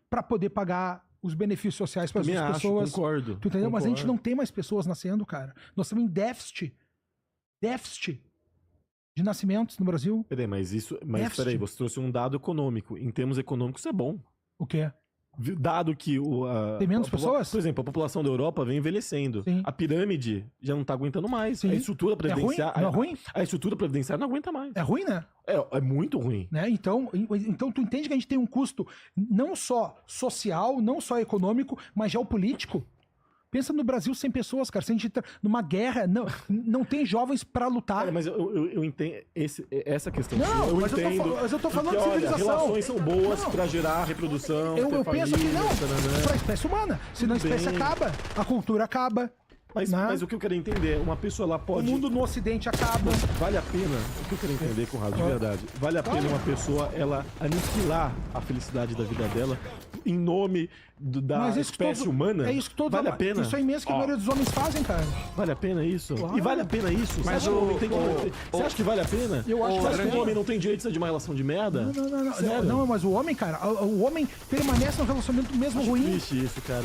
para poder pagar os benefícios sociais para as pessoas. Concordo. Tu entendeu? Mas a gente não tem mais pessoas nascendo, cara. Nós estamos em déficit de nascimentos no Brasil. Peraí, peraí, você trouxe um dado econômico. Em termos econômicos, isso é bom. O quê? Dado que tem menos pessoas? Por exemplo, a população da Europa vem envelhecendo. Sim. A pirâmide já não tá aguentando mais. Sim. A estrutura previdenciária. Não é ruim? A estrutura previdenciária não aguenta mais. É ruim, né? É muito ruim. Né? Então tu entende que a gente tem um custo não só social, não só econômico, mas geopolítico. Pensa no Brasil sem pessoas, cara. Se a gente tá numa guerra, não tem jovens pra lutar. Cara, mas eu entendo essa questão. Não, eu entendo. Mas eu tô falando porque, de civilização. Olha, relações são boas pra gerar reprodução. Eu penso que não. Pra espécie humana. Senão a espécie acaba. A cultura acaba. Mas o que eu quero entender é, uma pessoa ela pode... O mundo no ocidente acaba. Vale a pena, o que eu quero entender, Conrado, de verdade, vale a pena uma pessoa, ela aniquilar a felicidade da vida dela em nome da espécie humana? É isso que todo vale a pena? Isso é imenso que a maioria dos homens fazem, cara. Vale a pena isso? Claro. E vale a pena isso? Mas você acha que vale a pena? Eu acho que o homem não tem direito de ser de uma relação de merda? Não, mas o homem, cara, o homem permanece no relacionamento mesmo ruim. Triste isso, cara.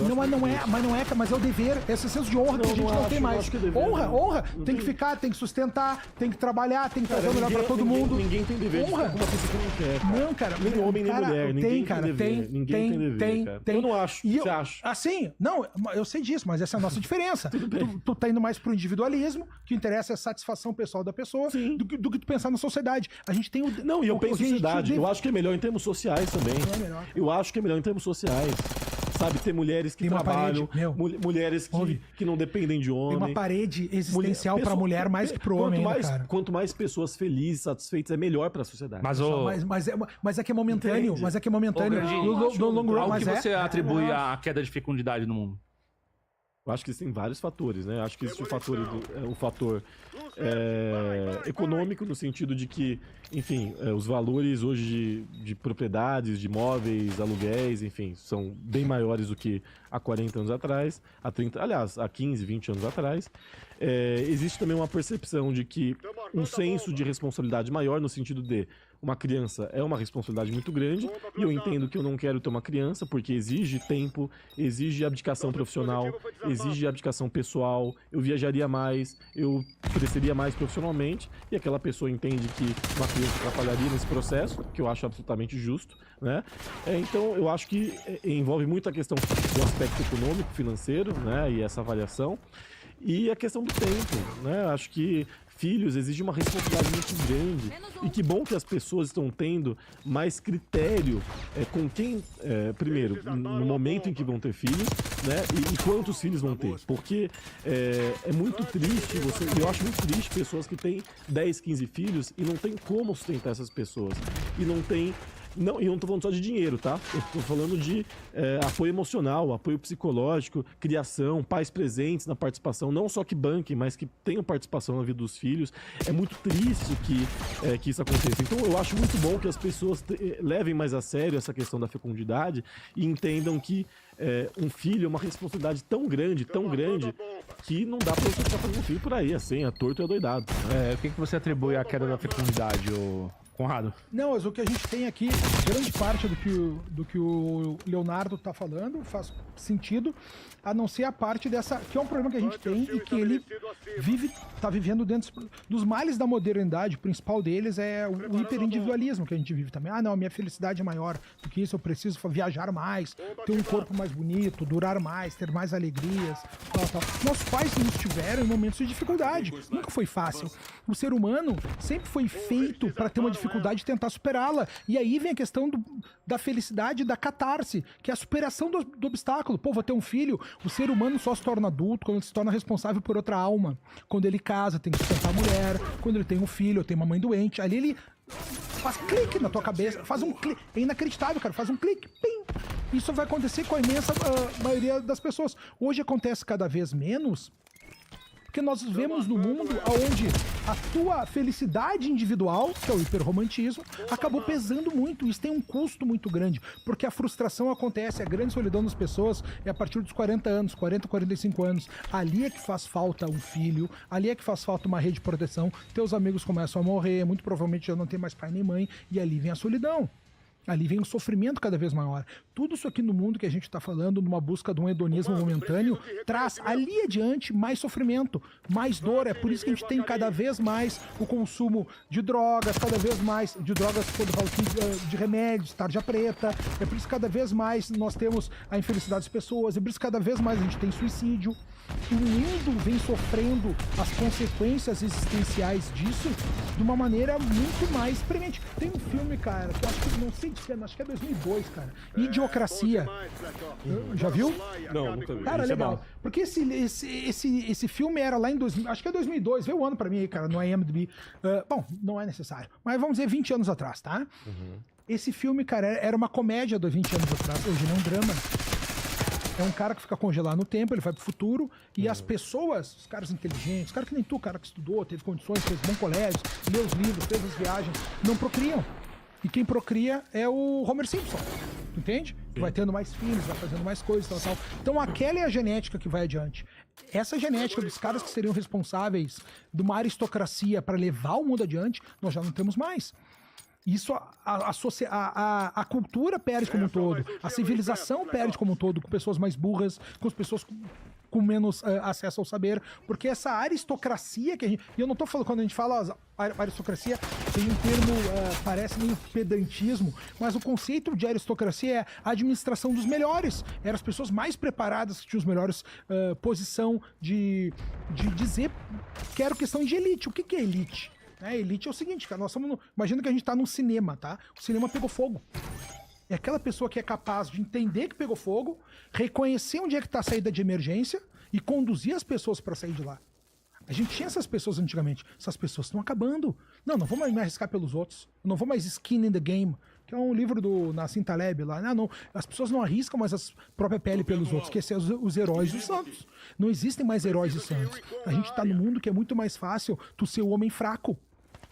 Mas é o dever, esse senso de honra que a gente não tem mais. Honra. Tem que ficar, tem que sustentar, tem que trabalhar, tem que fazer o melhor pra todo mundo. Ninguém tem dever de honra. ficar com uma pessoa que não quer. Não, cara. Nem homem, nem mulher. Ninguém tem dever. Ninguém tem dever, cara. Tem. Eu não acho. Você acha? Assim, não, eu sei disso, mas essa é a nossa diferença. Tu tá indo mais pro individualismo, que interessa é a satisfação pessoal da pessoa, do que tu pensar na sociedade. A gente tem o... Não, e eu penso em sociedade. Eu acho que é melhor em termos sociais também. Eu acho que é melhor em termos sociais. Sabe, ter mulheres que trabalham, mulheres que não dependem de homem. Tem uma parede existencial pra mulher mais que pro homem, cara. Quanto mais pessoas felizes, satisfeitas, é melhor pra sociedade. Mas é que é momentâneo. Mas é que é momentâneo. No long run, ao que você atribui a queda de fecundidade no mundo? Eu acho que existem vários fatores, né? Eu acho que existe o fator econômico, no sentido de que, enfim, os valores hoje de propriedades, de imóveis, aluguéis, enfim, são bem maiores do que há 40 anos atrás, há 15, 20 anos atrás. Existe também uma percepção de que um senso de responsabilidade maior, no sentido de uma criança é uma responsabilidade muito grande, e eu entendo que eu não quero ter uma criança porque exige tempo, exige abdicação profissional, exige abdicação pessoal, eu viajaria mais, eu cresceria mais profissionalmente, e aquela pessoa entende que uma criança atrapalharia nesse processo, que eu acho absolutamente justo, né? Então eu acho que envolve muito a questão do aspecto econômico, financeiro, né? E essa avaliação, e a questão do tempo, né? Acho que filhos exigem uma responsabilidade muito grande, e que bom que as pessoas estão tendo mais critério com quem, primeiro, no momento em que vão ter filhos, né, e quantos filhos vão ter, porque é muito triste, eu acho muito triste pessoas que têm 10, 15 filhos e não tem como sustentar essas pessoas, e não tem... Não, e eu não tô falando só de dinheiro, tá? Eu tô falando de apoio emocional, apoio psicológico, criação, pais presentes na participação, não só que banquem, mas que tenham participação na vida dos filhos. É muito triste que isso aconteça. Então eu acho muito bom que as pessoas levem mais a sério essa questão da fecundidade e entendam que um filho é uma responsabilidade tão grande, que não dá pra você ficar fazendo um filho por aí, assim, é torto e adoidado. O que você atribui à queda da fecundidade, Conrado? Não, mas o que a gente tem aqui, grande parte do que o Leonardo tá falando faz sentido, a não ser a parte dessa, que é um problema que a gente tem e que ele tá vivendo dentro dos males da modernidade. O principal deles é o hiperindividualismo que a gente vive também. Não, a minha felicidade é maior do que isso, eu preciso viajar mais, ter um corpo mais bonito, durar mais, ter mais alegrias, tal. Nossos pais nos tiveram em momentos de dificuldade, nunca foi fácil. O ser humano sempre foi feito para ter uma dificuldade de tentar superá-la. E aí vem a questão da felicidade, da catarse, que é a superação do obstáculo. Pô, vou ter um filho. O ser humano só se torna adulto quando ele se torna responsável por outra alma. Quando ele casa, tem que sustentar a mulher. Quando ele tem um filho, ou tem uma mãe doente. Ali ele faz clique na tua cabeça. Faz um clique. É inacreditável, cara. Faz um clique. Pim. Isso vai acontecer com a imensa maioria das pessoas. Hoje acontece cada vez menos, porque nós vivemos num mundo onde a tua felicidade individual, que é o hiperromantismo, acabou pesando muito. Isso tem um custo muito grande, porque a frustração acontece, a grande solidão das pessoas é a partir dos 40 anos, 40, 45 anos. Ali é que faz falta um filho, ali é que faz falta uma rede de proteção. Teus amigos começam a morrer, muito provavelmente já não tem mais pai nem mãe, e ali vem a solidão. Ali vem um sofrimento cada vez maior. Tudo isso aqui no mundo que a gente está falando, numa busca de um hedonismo momentâneo, traz ali adiante mais sofrimento, mais dor. É por isso que a gente tem cada vez mais o consumo de drogas, cada vez mais de drogas, quando eu falo aqui, de remédios, tarja preta. É por isso que cada vez mais nós temos a infelicidade das pessoas. É por isso que cada vez mais a gente tem suicídio. O mundo vem sofrendo as consequências existenciais disso de uma maneira muito mais premente. Tem um filme, cara, que eu acho que não sei de que, acho que é 2002, cara. Idiocracia. Já viu? Não, nunca vi. Cara, Isso é legal. bom. Porque esse filme era lá em 2000, acho que é 2002, veio o ano pra mim aí, cara, no IMDb. Bom, não é necessário. Mas vamos dizer 20 anos atrás, tá? Esse filme, cara, era uma comédia de 20 anos atrás. Hoje não é um drama. É um cara que fica congelado no tempo, ele vai pro futuro, e as pessoas, os caras inteligentes, os caras que nem tu, cara que estudou, teve condições, fez bom colégio, leu os livros, fez as viagens, não procriam. E quem procria é o Homer Simpson, entende? Vai tendo mais filhos, vai fazendo mais coisas, tal, tal. Então aquela é a genética que vai adiante. Essa genética dos caras que seriam responsáveis de uma aristocracia para levar o mundo adiante, nós já não temos mais. Isso a cultura perde como um todo, a civilização perde como um todo, com pessoas mais burras, com as pessoas com menos acesso ao saber, porque essa aristocracia que a gente... E eu não tô falando, quando a gente fala aristocracia, tem um termo, parece meio pedantismo, mas o conceito de aristocracia é a administração dos melhores. Eram as pessoas mais preparadas, que tinham os melhores posição de dizer que era questão de elite. O que é elite? Elite é o seguinte, cara, nós estamos imagina que a gente tá num cinema, tá? O cinema pegou fogo. É aquela pessoa que é capaz de entender que pegou fogo, reconhecer onde é que tá a saída de emergência e conduzir as pessoas para sair de lá. A gente tinha essas pessoas antigamente. Essas pessoas estão acabando. Não vou mais me arriscar pelos outros. Eu não vou mais skin in the game, que é um livro do Nassim Taleb lá. Não, as pessoas não arriscam mais a própria pele pelos outros, que são os heróis e os santos. Não existem mais heróis e santos. A gente tá num mundo que é muito mais fácil tu ser o homem fraco.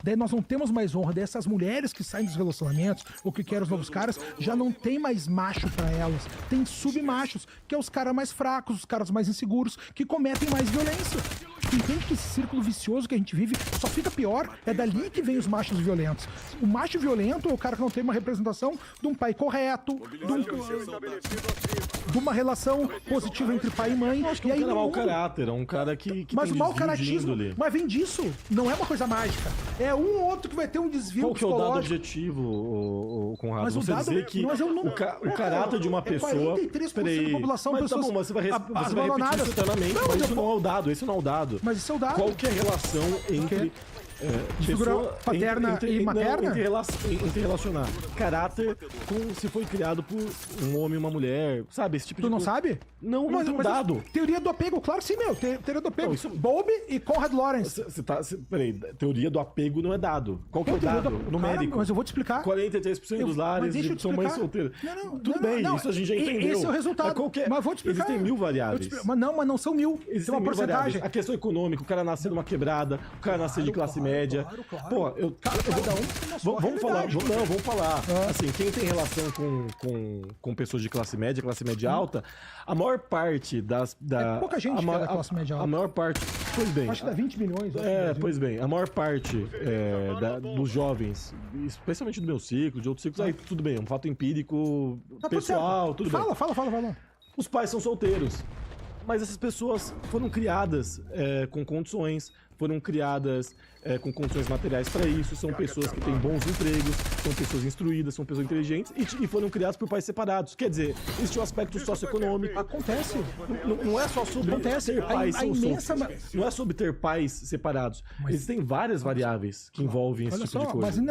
Daí nós não temos mais honra. Daí essas mulheres que saem dos relacionamentos ou que querem os novos caras, já não tem mais macho pra elas. Tem submachos, que é os caras mais fracos, os caras mais inseguros, que cometem mais violência. Entende que esse círculo vicioso que a gente vive só fica pior? É dali que vem os machos violentos. O macho violento é o cara que não tem uma representação de um pai correto, de uma relação positiva entre pai e mãe. Acho que e é um aí cara mau mundo... caráter, é um cara que Mas tem o mau desvio de caratismo, índole. mas vem disso. Não é uma coisa mágica. É um ou outro que vai ter um desvio Qual que é o dado psicológico. objetivo, o Conrado? Mas o você dado- dizer que mas eu não- o caráter de uma pessoa... 43% da população, mas pessoas tá bom, mas você vai repetir abandonadas. isso eternamente, Não, mas mas isso eu- não é o dado, esse não é o dado. Mas isso é o dado. Qual que é a relação entre... De figura paterna e materna? Entre relacionar caráter com se foi criado por um homem e uma mulher, sabe? Esse tipo Tu de não coisa. sabe? Não, não tem um dado. Teoria do apego, claro que sim, meu. Teoria do apego. Não, isso- Bowlby e Conrad Lawrence. Peraí, teoria do apego não é dado. Qual que é o Teoria dado? do- Numérico. Cara, mas eu vou te explicar. 43% dos Mas lares deixa eu te são mães explicar. solteiras. Não, Tudo não, bem, não, isso a gente já entendeu. Esse é o resultado. Mas qual que é? Mas vou te explicar. Existem 1000 Eu te variáveis. explico. Mas não são 1000. Tem Existem uma 1000 variáveis. porcentagem. A questão econômica, o cara nascer numa quebrada, o cara nascer de classe média. claro. Pô, eu Cada um tem a sua vamos falar, realidade. vamos falar. Assim, quem tem relação com pessoas de classe média alta, a maior parte das... É pouca gente que é da classe média alta. A maior parte... Pois bem. Acho que dá 20 milhões. acho, no Brasil. Pois bem, a maior parte dos jovens, especialmente do meu ciclo, de outros ciclos, aí tudo bem, é um fato empírico, Tá tudo pessoal, certo. tudo bem. Fala. Os pais são solteiros, mas essas pessoas foram criadas com condições, foram criadas com condições materiais para isso, são pessoas que têm bons empregos, são pessoas instruídas, são pessoas inteligentes e foram criadas por pais separados. Quer dizer, existe um aspecto socioeconômico. Acontece. Não é só sobre Acontece. ter pais A imensa não é sobre ter pais separados. Existem várias variáveis que envolvem esse Olha tipo só, de coisa.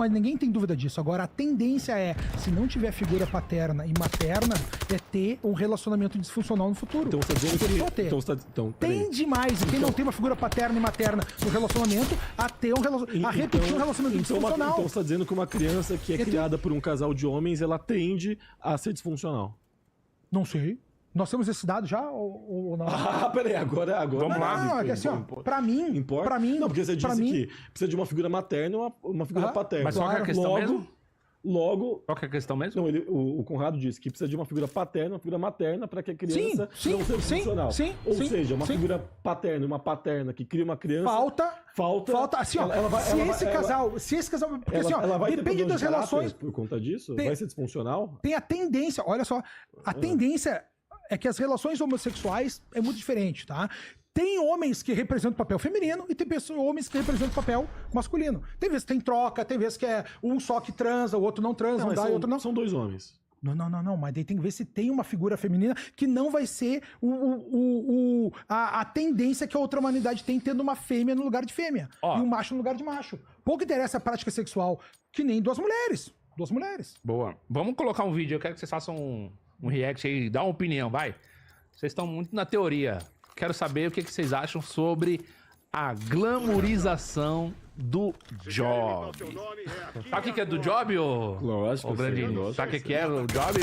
mas ninguém tem dúvida disso. Agora, a tendência é, se não tiver figura paterna e materna, é ter um relacionamento disfuncional no futuro. Então você está dizendo Pessoa que... ter. peraí. Tende mais, e quem não tem uma figura paterna e materna no relacionamento, a ter a repetir um relacionamento disfuncional. Então você está dizendo que uma criança que é criada por um casal de homens, ela tende a ser disfuncional. Não sei. Nós temos esse dado já ou não? Peraí, agora... Vamos lá. Não, é que assim, ó, pra mim... Importa? Não, porque você disse que precisa de uma figura materna e uma figura paterna. Mas qual que é a questão Logo, mesmo? Logo, Qual que é a questão mesmo? não, o Conrado disse que precisa de uma figura paterna, uma figura materna para que a criança Sim, não seja sim, funcional. sim, Ou sim, seja, uma sim. figura paterna e uma paterna que cria uma criança. Falta, assim, ó, se esse casal, porque assim, ó, ela vai ter depende problema das de caráter relações, por conta disso? Tem- Vai ser disfuncional? tem a tendência, olha só, a tendência é que as relações homossexuais é muito diferente, tá? Tem homens que representam o papel feminino e tem homens que representam o papel masculino. Tem vezes que tem troca, tem vezes que é um só que transa, o outro não transa, Não, um dá e outro não. são dois homens. Não, mas daí tem que ver se tem uma figura feminina que não vai ser a tendência que a outra humanidade tem, tendo uma fêmea no lugar de fêmea Ó. e um macho no lugar de macho. Pouco interessa a prática sexual, que nem duas mulheres. Duas mulheres. Boa. Vamos colocar um vídeo. Eu quero que vocês façam um react aí, dá uma opinião, vai. Vocês estão muito na teoria. Quero saber o que vocês acham sobre a glamourização do job. Sabe o que é do job, ô? Lógico, Ô, que eu sei, Grandinho? lógico Sabe o que que é o job,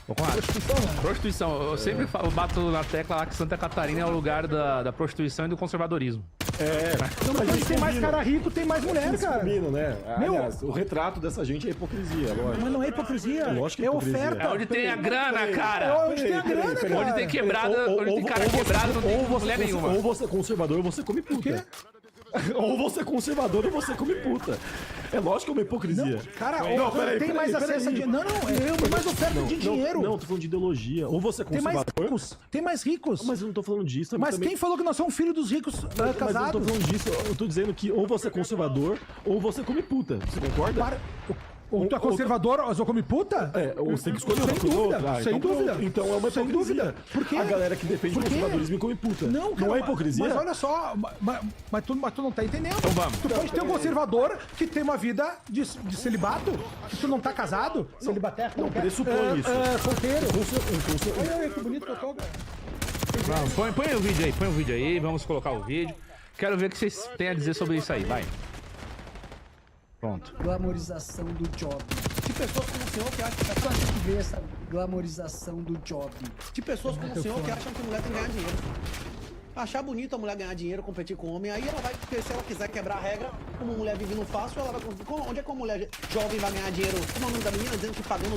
ô Conrado? Prostituição. Eu sempre bato na tecla lá que Santa Catarina é o lugar da prostituição e do conservadorismo. Não, mas Mas eles tem mais combinam. cara rico, tem mais mulher, Eles cara. combinam, né? Meu- Aliás, o retrato dessa gente é hipocrisia, lógico. Mas não é hipocrisia. Lógico que é é hipocrisia. oferta. É onde tem a grana, É cara. onde tem a grana, cara. Onde tem quebrada, onde tem cara quebrado, não tem mulher nenhuma. Ou você é conservador ou você come puta. quê? Ou você é conservador ou você come puta. É lógico que é uma hipocrisia. Cara, Não, peraí, tem mais peraí, acesso a peraí. dinheiro. Não, tem mais oferta de dinheiro. Não, tô falando de ideologia. Ou você é Tem mais conservador. ricos. Tem mais ricos. Mas eu não tô falando disso. Mas também... quem falou que nós somos filhos dos ricos Mas eu não casados? tô falando disso. Eu tô dizendo que ou você é conservador ou você come puta. Você concorda? Ou tu é conservador, ou eu come puta? É, ou você tem que escolher uma Sem coisa ou dúvida, outra. Ah, sem então dúvida. pronto. Então é uma Sem hipocrisia. dúvida. Por quê? A galera que defende o Por quê? conservadorismo come puta. Não, cara, Não é hipocrisia? Mas olha só, mas tu não tá entendendo. Então vamos. Tu pode ter um conservador que tem uma vida de celibato, que tu não tá casado, celibatério. Não, pressupõe isso. Solteiro. Um Olha aí, que bonito que eu tô, cara. Vamos, põe o vídeo aí, vamos colocar o vídeo. Quero ver o que vocês têm a dizer sobre isso aí, vai. Pronto. Glamorização do job. De pessoas como o senhor que acham que vê essa glamorização do job. De pessoas como o senhor que acham que mulher tem que ganhar dinheiro. Achar bonito a mulher ganhar dinheiro, competir com o homem, aí ela vai, porque se ela quiser quebrar a regra, como mulher vive no fácil, ela vai conseguir. Onde é que uma mulher jovem vai ganhar dinheiro? Como é o nome da menina dizendo que pagando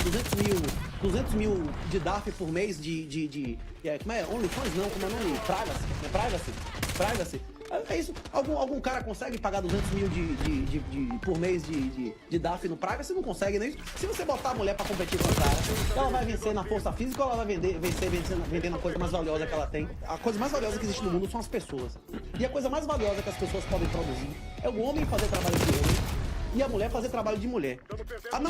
200 mil de DARF por mês como é? OnlyFans não, como é o nome? Privacy. É isso. Algum cara consegue pagar 200 mil por mês de DAF no Privacy? Não consegue, nem isso. Se você botar a mulher pra competir com o cara, ela vai vencer na força física ou ela vai vencer vendendo a coisa mais valiosa que ela tem? A coisa mais valiosa que existe no mundo são as pessoas. E a coisa mais valiosa que as pessoas podem produzir é o homem fazer trabalho de homem e a mulher fazer trabalho de mulher.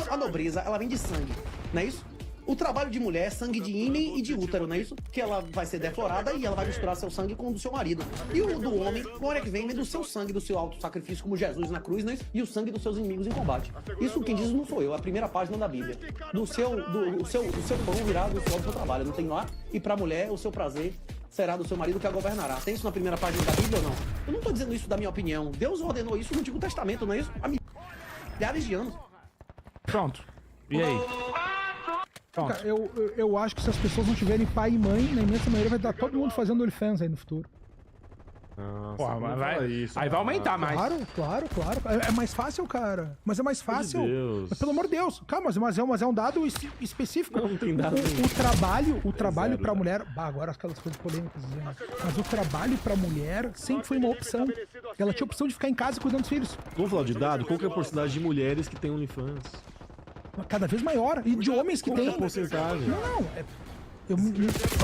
A nobreza, ela vem de sangue, não é isso? O trabalho de mulher é sangue de ímen e de útero, não é isso? Que ela vai ser deflorada e ela vai misturar seu sangue com o do seu marido. E o do homem, onde é que vem? Vem do seu sangue, do seu auto-sacrifício, como Jesus na cruz, não é isso? E o sangue dos seus inimigos em combate. Isso quem diz não sou eu, é a primeira página da Bíblia. Do seu pão virá do seu trabalho, não tem lá. E pra mulher, o seu prazer será do seu marido que a governará. Tem isso na primeira página da Bíblia ou não? Eu não tô dizendo isso da minha opinião. Deus ordenou isso no Antigo Testamento, não é isso? Há milhares de anos. Pronto. E aí? Pronto. Cara, eu acho que se as pessoas não tiverem pai e mãe, na imensa maioria vai estar todo mundo fazendo OnlyFans aí no futuro. Nossa, Porra, não mas fala vai, isso, aí vai aumentar mais. Claro. É mais fácil, cara. Mas é mais fácil. Deus. Pelo amor de Deus. Calma, mas é um dado específico. Não tem dado nenhum. O trabalho zero, pra né? mulher. Agora aquelas coisas polêmicas, né? Mas o trabalho pra mulher sempre foi uma opção. Ela tinha a opção de ficar em casa cuidando dos filhos. Vamos falar de dado? Qual que é a porcentagem de mulheres que tem OnlyFans? Cada vez maior. E de homens que Qual que é têm. a porcentagem? Não.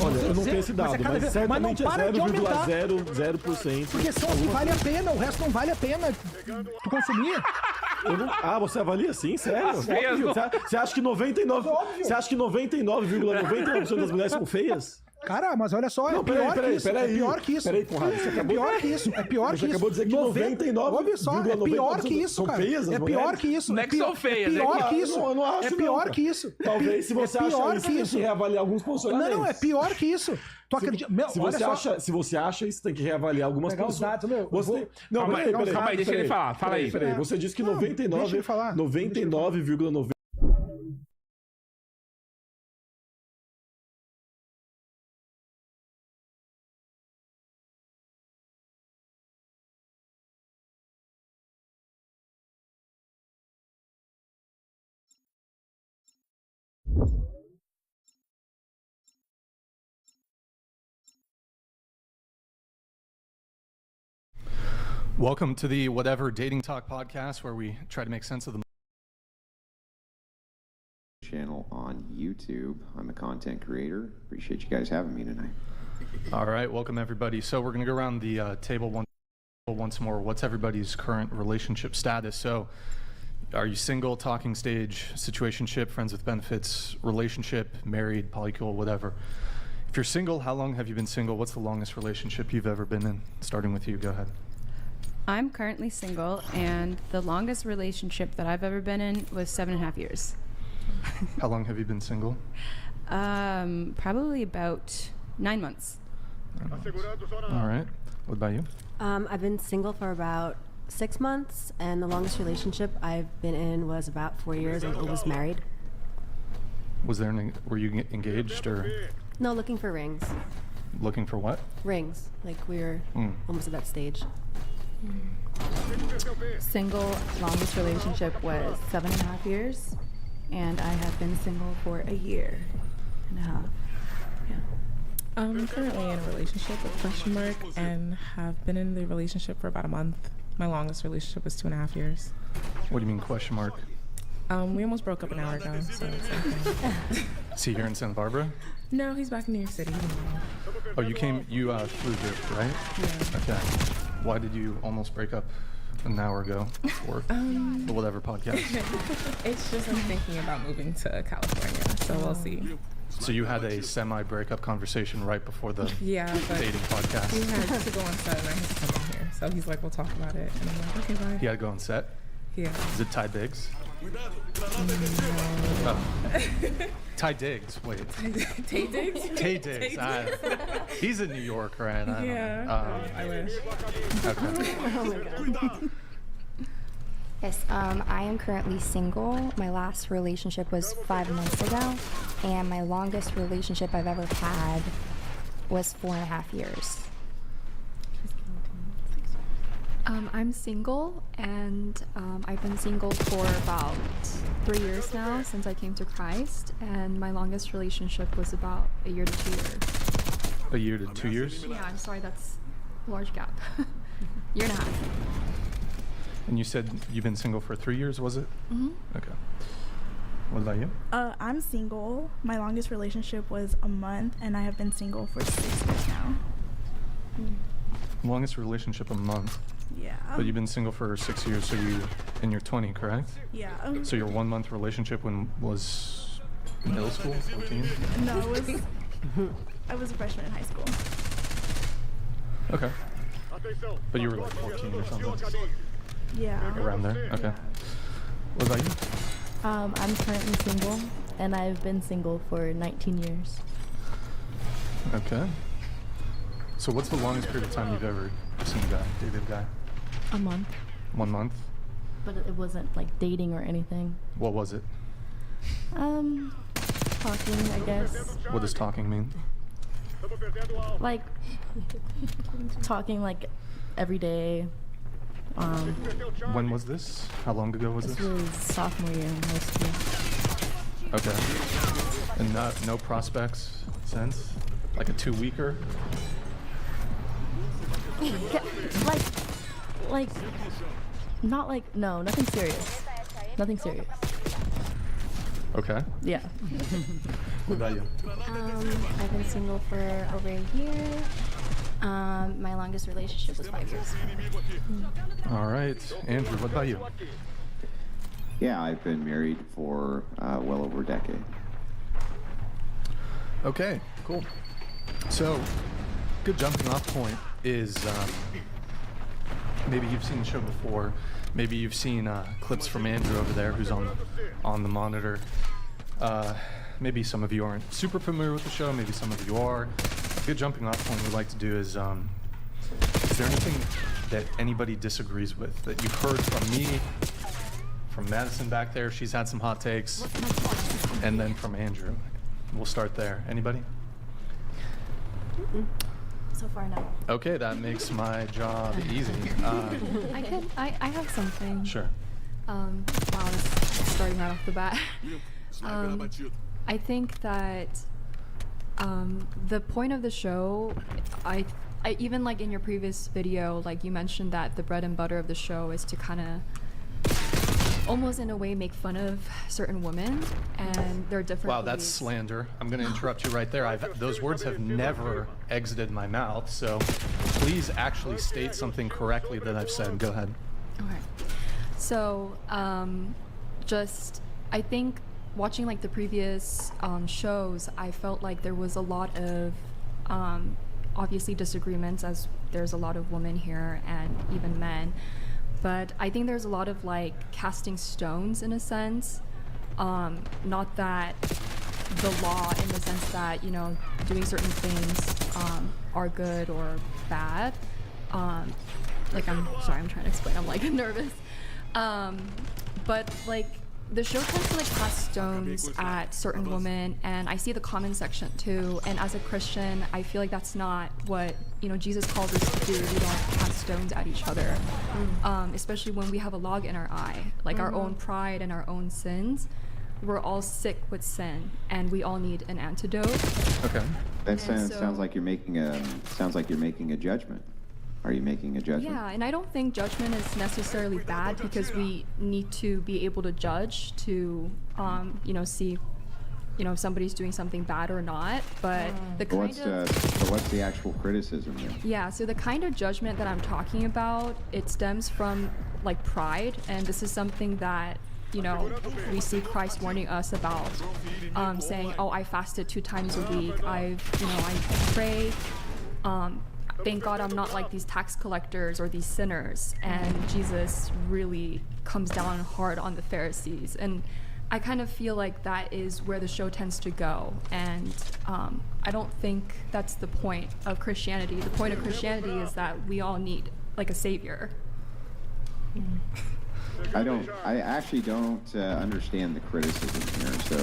Olha, eu não tenho esse dado, Mas é cada mas vez- certamente mas não para de aumentar. é 0,00%. Porque são as que vale a pena, o resto não vale a pena tu consumir. Ah, você avalia assim? Sério? feias, Óbvio. Você acha que 99... Óbvio. Você acha que 99,99% das mulheres são feias? Cara, mas olha só, é Não, pior que isso. peraí. É pior que isso. Peraí, Conrado, você É acabou... pior que isso. É pior que Você isso. acabou de dizer que 99,99% Olha só, é pior que isso, são cara. feias as É pior mulheres? que isso. Não é que são feias, É é pior que- que isso. Eu não acho, É não, pior cara. que isso. Talvez, se você É acha pior isso, que tem isso. que reavaliar alguns posicionamentos. Não, é pior que isso. Tu acredita? Meu, Se olha você, só. acha isso, tem que reavaliar algumas Pegar os pessoas. dados, meu, Você... eu vou- Não, Calma aí, peraí. calma aí, deixa ele falar. Fala aí. Peraí. Você disse que Não, 99... deixa ele falar. 99,9... Welcome to the Whatever Dating Talk podcast, where we try to make sense of the channel on YouTube. I'm a content creator. Appreciate you guys having me tonight. All right, welcome everybody. So we're going to go around the table once more. What's everybody's current relationship status? So are you single, talking stage, situationship, friends with benefits, relationship, married, polycule, whatever? If you're single, how long have you been single? What's the longest relationship you've ever been in? Starting with you, go ahead. I'm currently single, and the longest relationship that I've ever been in was 7.5 years. How long have you been single? Probably about 9 months. All right. What about you? I've been single for about 6 months, and the longest relationship I've been in was about 4 years, and I was married. Were you engaged or No, looking for rings. looking for what? Rings. Like, we were almost at that stage. Single, longest relationship was 7.5 years, and I have been single for a year and a half. Yeah. I'm currently in a relationship with question mark and have been in the relationship for about a month. My longest relationship was 2.5 years. What do you mean question mark? We almost broke up an hour ago, so it's okay. Is he here in Santa Barbara? No, he's back in New York City. Oh, you flew here, right? Yeah. Okay. Why did you almost break up an hour ago for the Whatever podcast? It's just I'm thinking about moving to California, so we'll see. So you had a semi-breakup conversation right before the but dating podcast. he had to go on set and I had to come in here. So he's like, we'll talk about it. And I'm like, okay, bye. He had to go on set? Yeah. Is it Ty Diggs? Oh. Ty Diggs, wait. Tay Diggs? Tay Diggs. He's in New York, right? I wish. Okay. Oh my God. Yes, I am currently single. My last relationship was 5 months ago, and my longest relationship I've ever had was 4.5 years. I'm single, and I've been single for about 3 years now since I came to Christ, and my longest relationship was about a year to 2 years. A year to 2 years? Yeah, I'm sorry, that's a large gap. Year and a half. And you said you've been single for 3 years, was it? Mm-hmm. Okay. What about you? I'm single. My longest relationship was a month, and I have been single for 6 years now. Longest relationship a month. Yeah. But you've been single for 6 years, so you in your 20, correct? Yeah. So your 1 month relationship was middle school, 14? No, I was a freshman in high school. Okay. But you were like 14 or something? Yeah. Around there? Okay. What about you? I'm currently single, and I've been single for 19 years. Okay. So what's the longest period of time you've ever seen a guy, dated a guy? A month. 1 month? But it wasn't like dating or anything. What was it? Talking, I guess. What does talking mean? Like, talking like every day. When was this? How long ago was this? This was sophomore year in high school. Okay. And no prospects since? Like a 2-weeker? No, nothing serious. Nothing serious. Okay. Yeah. What about you? I've been single for over a year. My longest relationship was 5 years. All right. Andrew, what about you? Yeah, I've been married for well over a decade. Okay, cool. So, good jumping off point is maybe you've seen the show before. Maybe you've seen clips from Andrew over there, who's on the monitor. Maybe some of you aren't super familiar with the show. Maybe some of you are. A good jumping off point we'd like to do is there anything that anybody disagrees with that you've heard from me, from Madison back there? She's had some hot takes, and then from Andrew. We'll start there. Anybody? So far, no. Okay, that makes my job easy. I have something. Sure. Wow, that's starting right off the bat. I think that the point of the show, I even like in your previous video, like you mentioned that the bread and butter of the show is to kind of almost in a way make fun of certain women and their different Wow, that's slander. I'm going to interrupt you right there. Those words have never exited my mouth, so please actually state something correctly that I've said. Go ahead. Okay. So, I think watching like the previous shows, I felt like there was a lot of obviously disagreements, as there's a lot of women here and even men. But I think there's a lot of like casting stones in a sense. Not that the law in the sense that, you know, doing certain things are good or bad. Like I'm trying to explain, I'm like nervous. But like the show tends to like cast stones at certain women, and I see the comment section too. And as a Christian, I feel like that's not what, you know, Jesus calls us to do. We don't cast stones at each other, especially when we have a log in our eye, like our own pride and our own sins. We're all sick with sin, and we all need an antidote. Okay. That sounds like you're making a judgment. Are you making a judgment? Yeah, and I don't think judgment is necessarily bad, because we need to be able to judge to, you know, see, you know, if somebody's doing something bad or not. But the kind So what's the actual criticism then? Yeah, so the kind of judgment that I'm talking about, it stems from like pride, and this is something that, you know, we see Christ warning us about, saying, oh, I fasted 2 times a week, I pray, thank God I'm not like these tax collectors or these sinners. And Jesus really comes down hard on the Pharisees. And I kind of feel like that is where the show tends to go. And I don't think that's the point of Christianity. The point of Christianity is that we all need like a savior. I actually don't understand the criticism here. So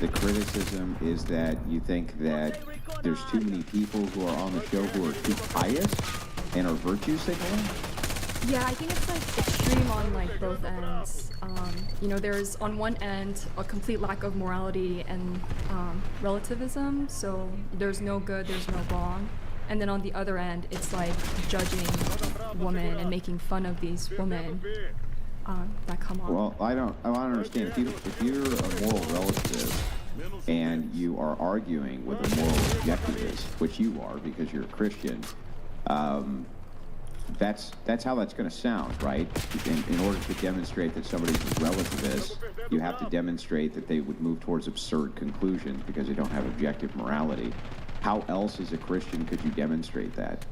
the criticism is that you think that there's too many people who are on the show who are too pious and are virtue signaling? Yeah, I think it's like extreme on like both ends. You know, there's on one end a complete lack of morality and relativism, so there's no good, there's no wrong. And then on the other end, it's like judging women and making fun of these women that come on. Well, I don't understand. If you're a moral relative and you are arguing with a moral objectivist, which you are because you're a Christian, that's how that's going to sound, right? In order to demonstrate that somebody's a relativist, you have to demonstrate that they would move towards absurd conclusions because they don't have objective morality. How else as a Christian could you demonstrate that?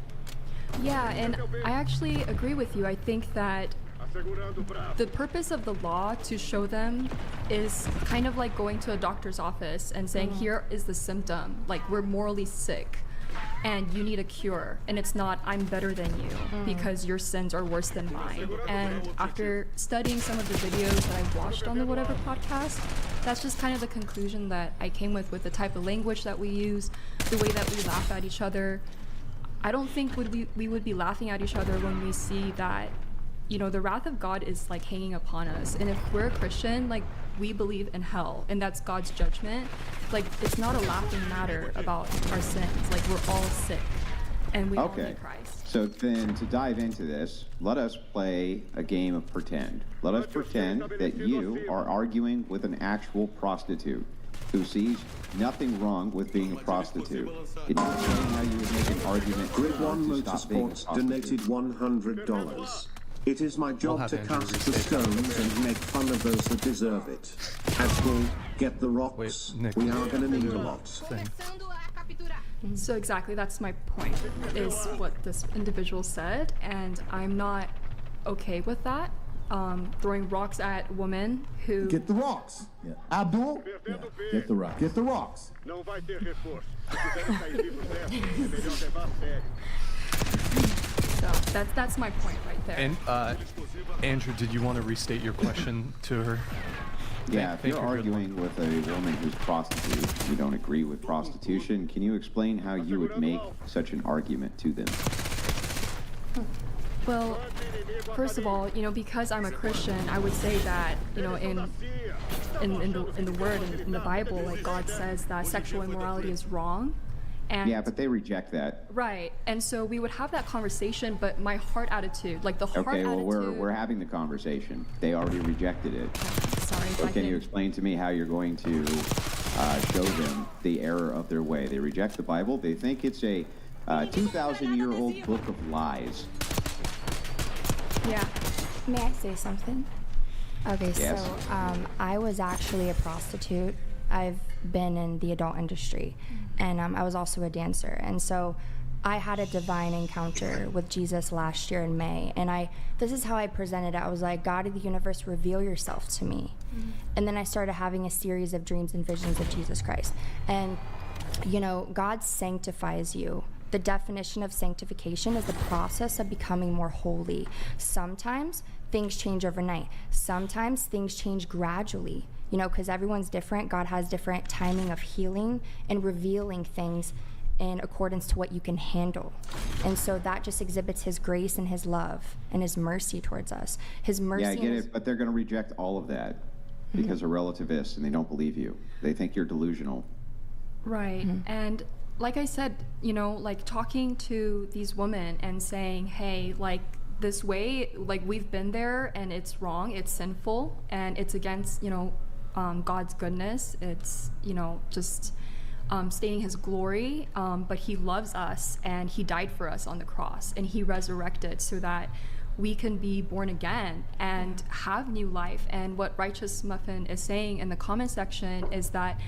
Yeah, and I actually agree with you. I think that the purpose of the law to show them is kind of like going to a doctor's office and saying, here is the symptom, like we're morally sick and you need a cure, and it's not I'm better than you because your sins are worse than mine. And after studying some of the videos that I've watched on the Whatever podcast, that's just kind of the conclusion that I came with the type of language that we use, the way that we laugh at each other. I don't think we would be laughing at each other when we see that, you know, the wrath of God is like hanging upon us. And if we're a Christian, like we believe in hell and that's God's judgment, like it's not a laughing matter about our sins. Like we're all sick and we all need Christ. So then to dive into this, let us play a game of pretend. Let us pretend that you are arguing with an actual prostitute who sees nothing wrong with being a prostitute. Can you explain how you would make an argument Grid to One stop being a Motorsports prostitute? donated $100. It is my job to cast the stones and make fun of those that deserve it. Hasbull, get the rocks. Nick, we are going to need a lot. So exactly, that's my point, is what this individual said, and I'm not okay with that. Throwing rocks at women who... Get the rocks. Yeah. Abdul? Yeah. Get the rocks. Get the rocks. So that's my point right there. And Andrew, did you want to restate your question to her? Yeah, if you're arguing with a woman who's prostitute, you don't agree with prostitution, can you explain how you would make such an argument to them? Well, first of all, you know, because I'm a Christian, I would say that, you know, in the Word, in the Bible, like God says that sexual immorality is wrong, And yeah, but they reject that. right. And so we would have that conversation, but my heart attitude, like the heart Okay, well, attitude. we're having the conversation. They already rejected it. Sorry. So can you explain to me how you're going to show them the error of their way? They reject the Bible. They think it's a 2,000-year-old book of lies. Yeah. May I say something? Okay, Yes. so I was actually a prostitute. I've been in the adult industry, and I was also a dancer. And so I had a divine encounter with Jesus last year in May, and this is how I presented it. I was like, God of the universe, reveal yourself to me. And then I started having a series of dreams and visions of Jesus Christ. And, you know, God sanctifies you. The definition of sanctification is the process of becoming more holy. Sometimes things change overnight. Sometimes things change gradually, you know, because everyone's different. God has different timing of healing and revealing things in accordance to what you can handle. And so that just exhibits his grace and his love and his mercy towards us. His mercy. Yeah, I get and his- it, but they're going to reject all of that because they're relativists and they don't believe you. They think you're delusional. Right. And like I said, you know, like talking to these women and saying, hey, like this way, like we've been there and it's wrong, it's sinful, and it's against, you know, God's goodness. It's, you know, just stating his glory, but he loves us and he died for us on the cross and he resurrected so that we can be born again and have new life. And what Righteous Muffin is saying in the comment section is that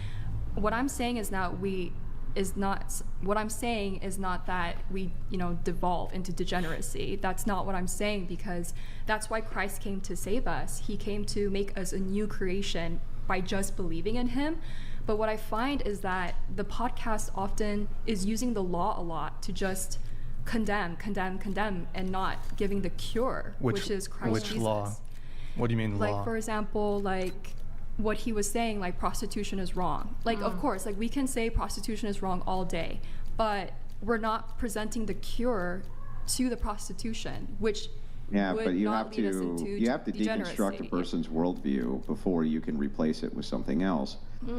what I'm saying is that we, you know, devolve into degeneracy. That's not what I'm saying, because that's why Christ came to save us. He came to make us a new creation by just believing in him. But what I find is that the podcast often is using the law a lot to just condemn, and not giving the cure, which is Christ Jesus. Law? What do you mean law? Like, for example, like what he was saying, like prostitution is wrong. Like, of course, like we can say prostitution is wrong all day, but we're not presenting the cure to the prostitution, which Yeah, would but you not have lead us to into deconstruct a degeneracy. person's worldview before you can replace it with something else.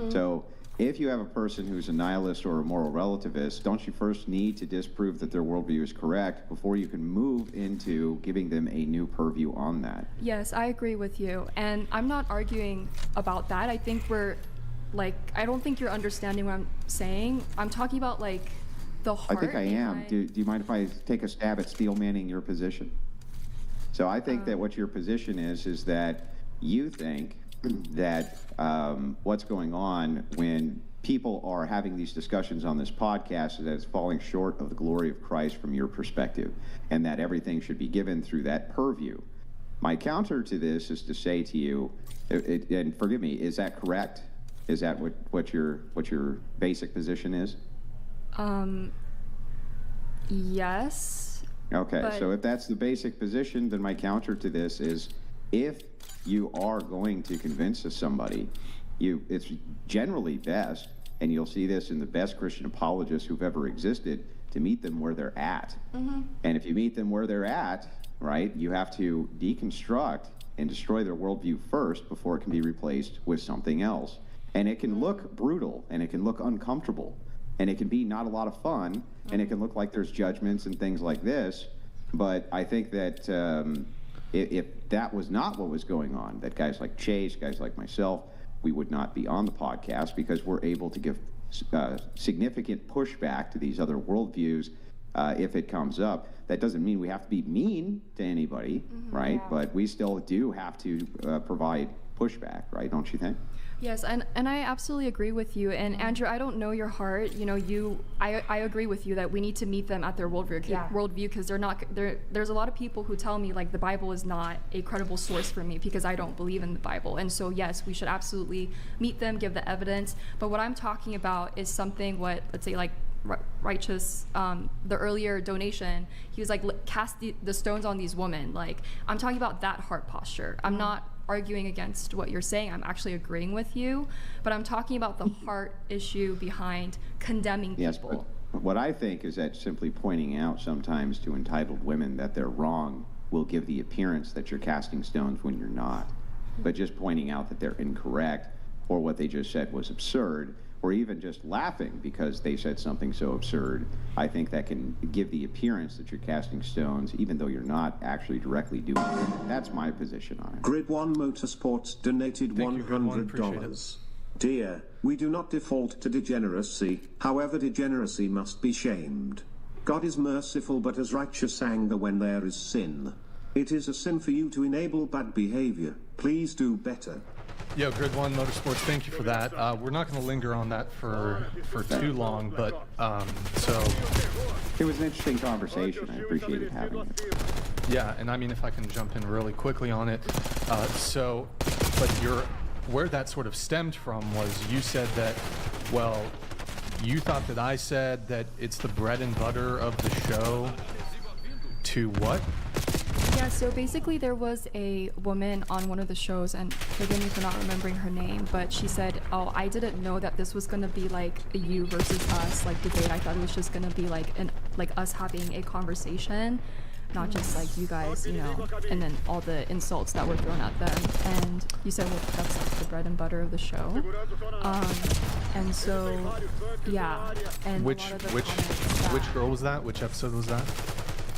So if you have a person who's a nihilist or a moral relativist, don't you first need to disprove that their worldview is correct before you can move into giving them a new purview on that? Yes, I agree with you. And I'm not arguing about that. I think I don't think you're understanding what I'm saying. I'm talking about like the heart. I think I am. behind- Do you mind if I take a stab at steel manning your position? So I think that what your position is that you think that what's going on when people are having these discussions on this podcast is that it's falling short of the glory of Christ from your perspective, and that everything should be given through that purview. My counter to this is to say to you, and forgive me, is that correct? Is that what your basic position is? Yes. Okay, But- so if that's the basic position, then my counter to this is, if you are going to convince somebody, it's generally best, and you'll see this in the best Christian apologists who've ever existed, to meet them where they're at. And if you meet them where they're at, right, you have to deconstruct and destroy their worldview first before it can be replaced with something else. And it can look brutal, and it can look uncomfortable, and it can be not a lot of fun, and it can look like there's judgments and things like this. But I think that if that was not what was going on, that guys like Chase, guys like myself, we would not be on the podcast, because we're able to give significant pushback to these other worldviews if it comes up. That doesn't mean we have to be mean to anybody, right? Yeah. But we still do have to provide pushback, right? Don't you think? Yes, and I absolutely agree with you. And Andrew, I don't know your heart. You know, I agree with you that we need to meet them at their worldview, because there's a lot of people who tell me like the Bible is not a credible source for me because I don't believe in the Bible. And so yes, we should absolutely meet them, give the evidence. But what I'm talking about is something let's say like Righteous, the earlier donation, he was like, cast the stones on these women. Like, I'm talking about that heart posture. I'm not arguing against what you're saying. I'm actually agreeing with you, but I'm talking about the heart issue behind condemning Yes, people. but what I think is that simply pointing out sometimes to entitled women that they're wrong will give the appearance that you're casting stones when you're not. But just pointing out that they're incorrect or what they just said was absurd, or even just laughing because they said something so absurd, I think that can give the appearance that you're casting stones, even though you're not actually directly doing it. That's my position on it. Grid One Motorsports donated $100. Dear, we do not default to degeneracy, however degeneracy must be shamed. God is merciful but as righteous anger when there is sin. It is a sin for you to enable bad behavior. Please do better. Yo, Grid One Motorsports, thank you for that. We're not going to linger on that for too long, but so it was an interesting conversation. I appreciated having it. Yeah, and I mean, if I can jump in really quickly on it, where that sort of stemmed from was you said that, well, you thought that I said that it's the bread and butter of the show. To what? Yeah, so basically there was a woman on one of the shows, and forgive me for not remembering her name, but she said, oh, I didn't know that this was going to be like a you versus us like debate. I thought it was just going to be like us having a conversation, not just like you guys, you know, and then all the insults that were thrown at them. And you said, well, that's like the bread and butter of the show. And so, yeah. And which girl was that? Which episode was that?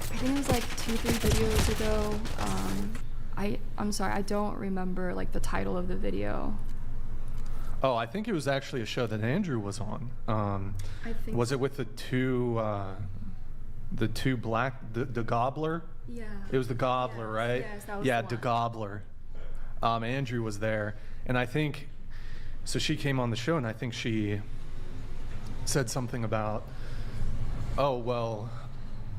I think it was like 2-3 videos ago. I'm sorry, I don't remember like the title of the video. Oh, I think it was actually a show that Andrew was on. I think was it with the two black, the Gobbler? Yeah. It was the Gobbler, right? Yes, that was yeah, the the one. Gobbler. Andrew was there, and I think so. She came on the show, and I think she said something about, oh well,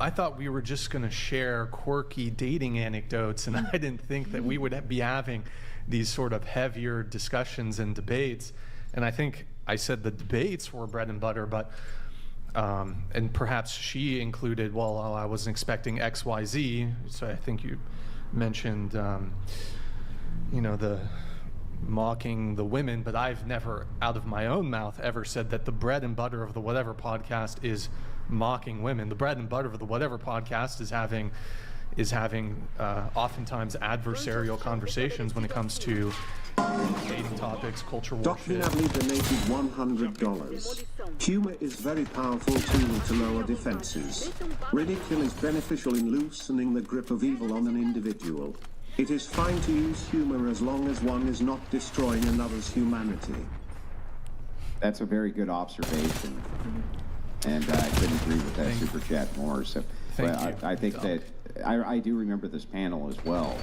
I thought we were just going to share quirky dating anecdotes, and I didn't think that we would be having these sort of heavier discussions and debates. And I think I said the debates were bread and butter, but and perhaps she included, well, I wasn't expecting X, Y, Z. So I think you mentioned, you know, the mocking the women, but I've never, out of my own mouth, ever said that the bread and butter of the Whatever podcast is mocking women. The bread and butter of the Whatever podcast is having oftentimes adversarial conversations when it comes to dating topics, culture war Dr. shit. Navly donated $100. Humor is very powerful tool to lower defenses. Ridicule is beneficial in loosening the grip of evil on an individual. It is fine to use humor as long as one is not destroying another's humanity. That's a very good observation. And I couldn't agree with that super chat more. So I think that I do remember this panel as well.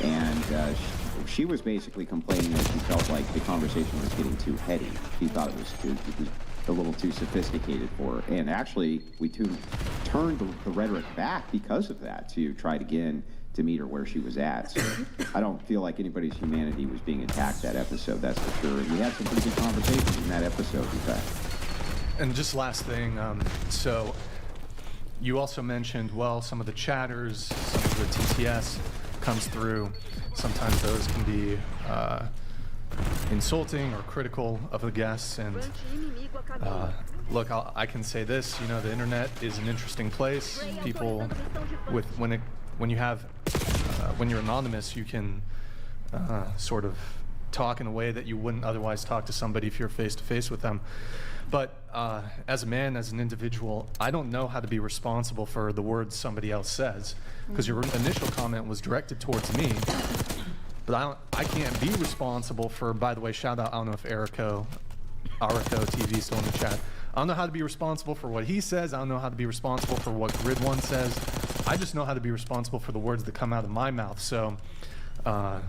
And she was basically complaining that she felt like the conversation was getting too heady. She thought it was a little too sophisticated for her. And actually, we turned the rhetoric back because of that to try again to meet her where she was at. So I don't feel like anybody's humanity was being attacked that episode, that's for sure. And we had some pretty good conversations in that episode, in fact. And just last thing, so you also mentioned, well, some of the chatters, some of the TTS comes through. Sometimes those can be insulting or critical of the guests. And look, I can say this, you know, the internet is an interesting place. People, when you're anonymous, you can sort of talk in a way that you wouldn't otherwise talk to somebody if you're face to face with them. But as a man, as an individual, I don't know how to be responsible for the words somebody else says, because your initial comment was directed towards me. But I can't be responsible for, by the way, shout out, I don't know if Arico TV is still in the chat. I don't know how to be responsible for what he says. I don't know how to be responsible for what Grid One says. I just know how to be responsible for the words that come out of my mouth. So I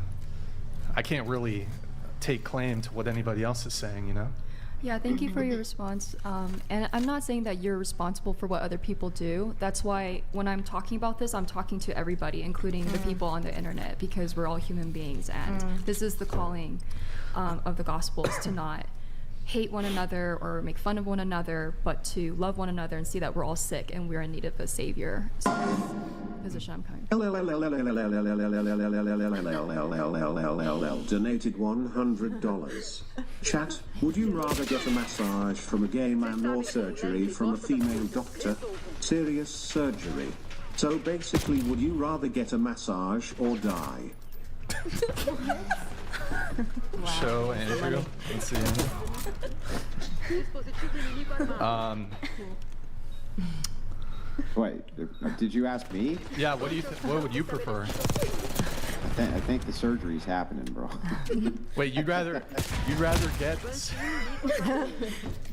can't really take claim to what anybody else is saying, you know? Yeah, thank you for your response. And I'm not saying that you're responsible for what other people do. That's why when I'm talking about this, I'm talking to everybody, including the people on the internet, because we're all human beings. And this is the calling of the Gospels, to not hate one another or make fun of one another, but to love one another and see that we're all sick and we're in need of a savior. So that's the position I'm coming from. Donated $100. Chat, would you rather get a massage from a gay man or surgery from a female doctor? Serious surgery. So basically, would you rather get a massage or die? Show Andrew. Let's see. Wait, did you ask me? Yeah, what do you what would you prefer? I think the surgery's happening, bro. Wait, you'd rather get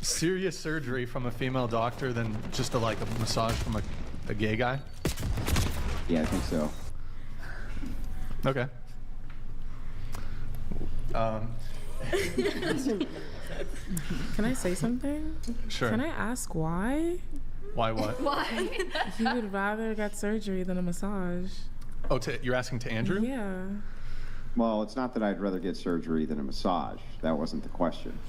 serious surgery from a female doctor than just like a massage from a gay guy? Yeah, I think so. Okay. Can I say something? Sure. Can I ask why? Why what? Why? He would rather get surgery than a massage. Oh, you're asking to Andrew? Yeah. Well, it's not that I'd rather get surgery than a massage. That wasn't the question.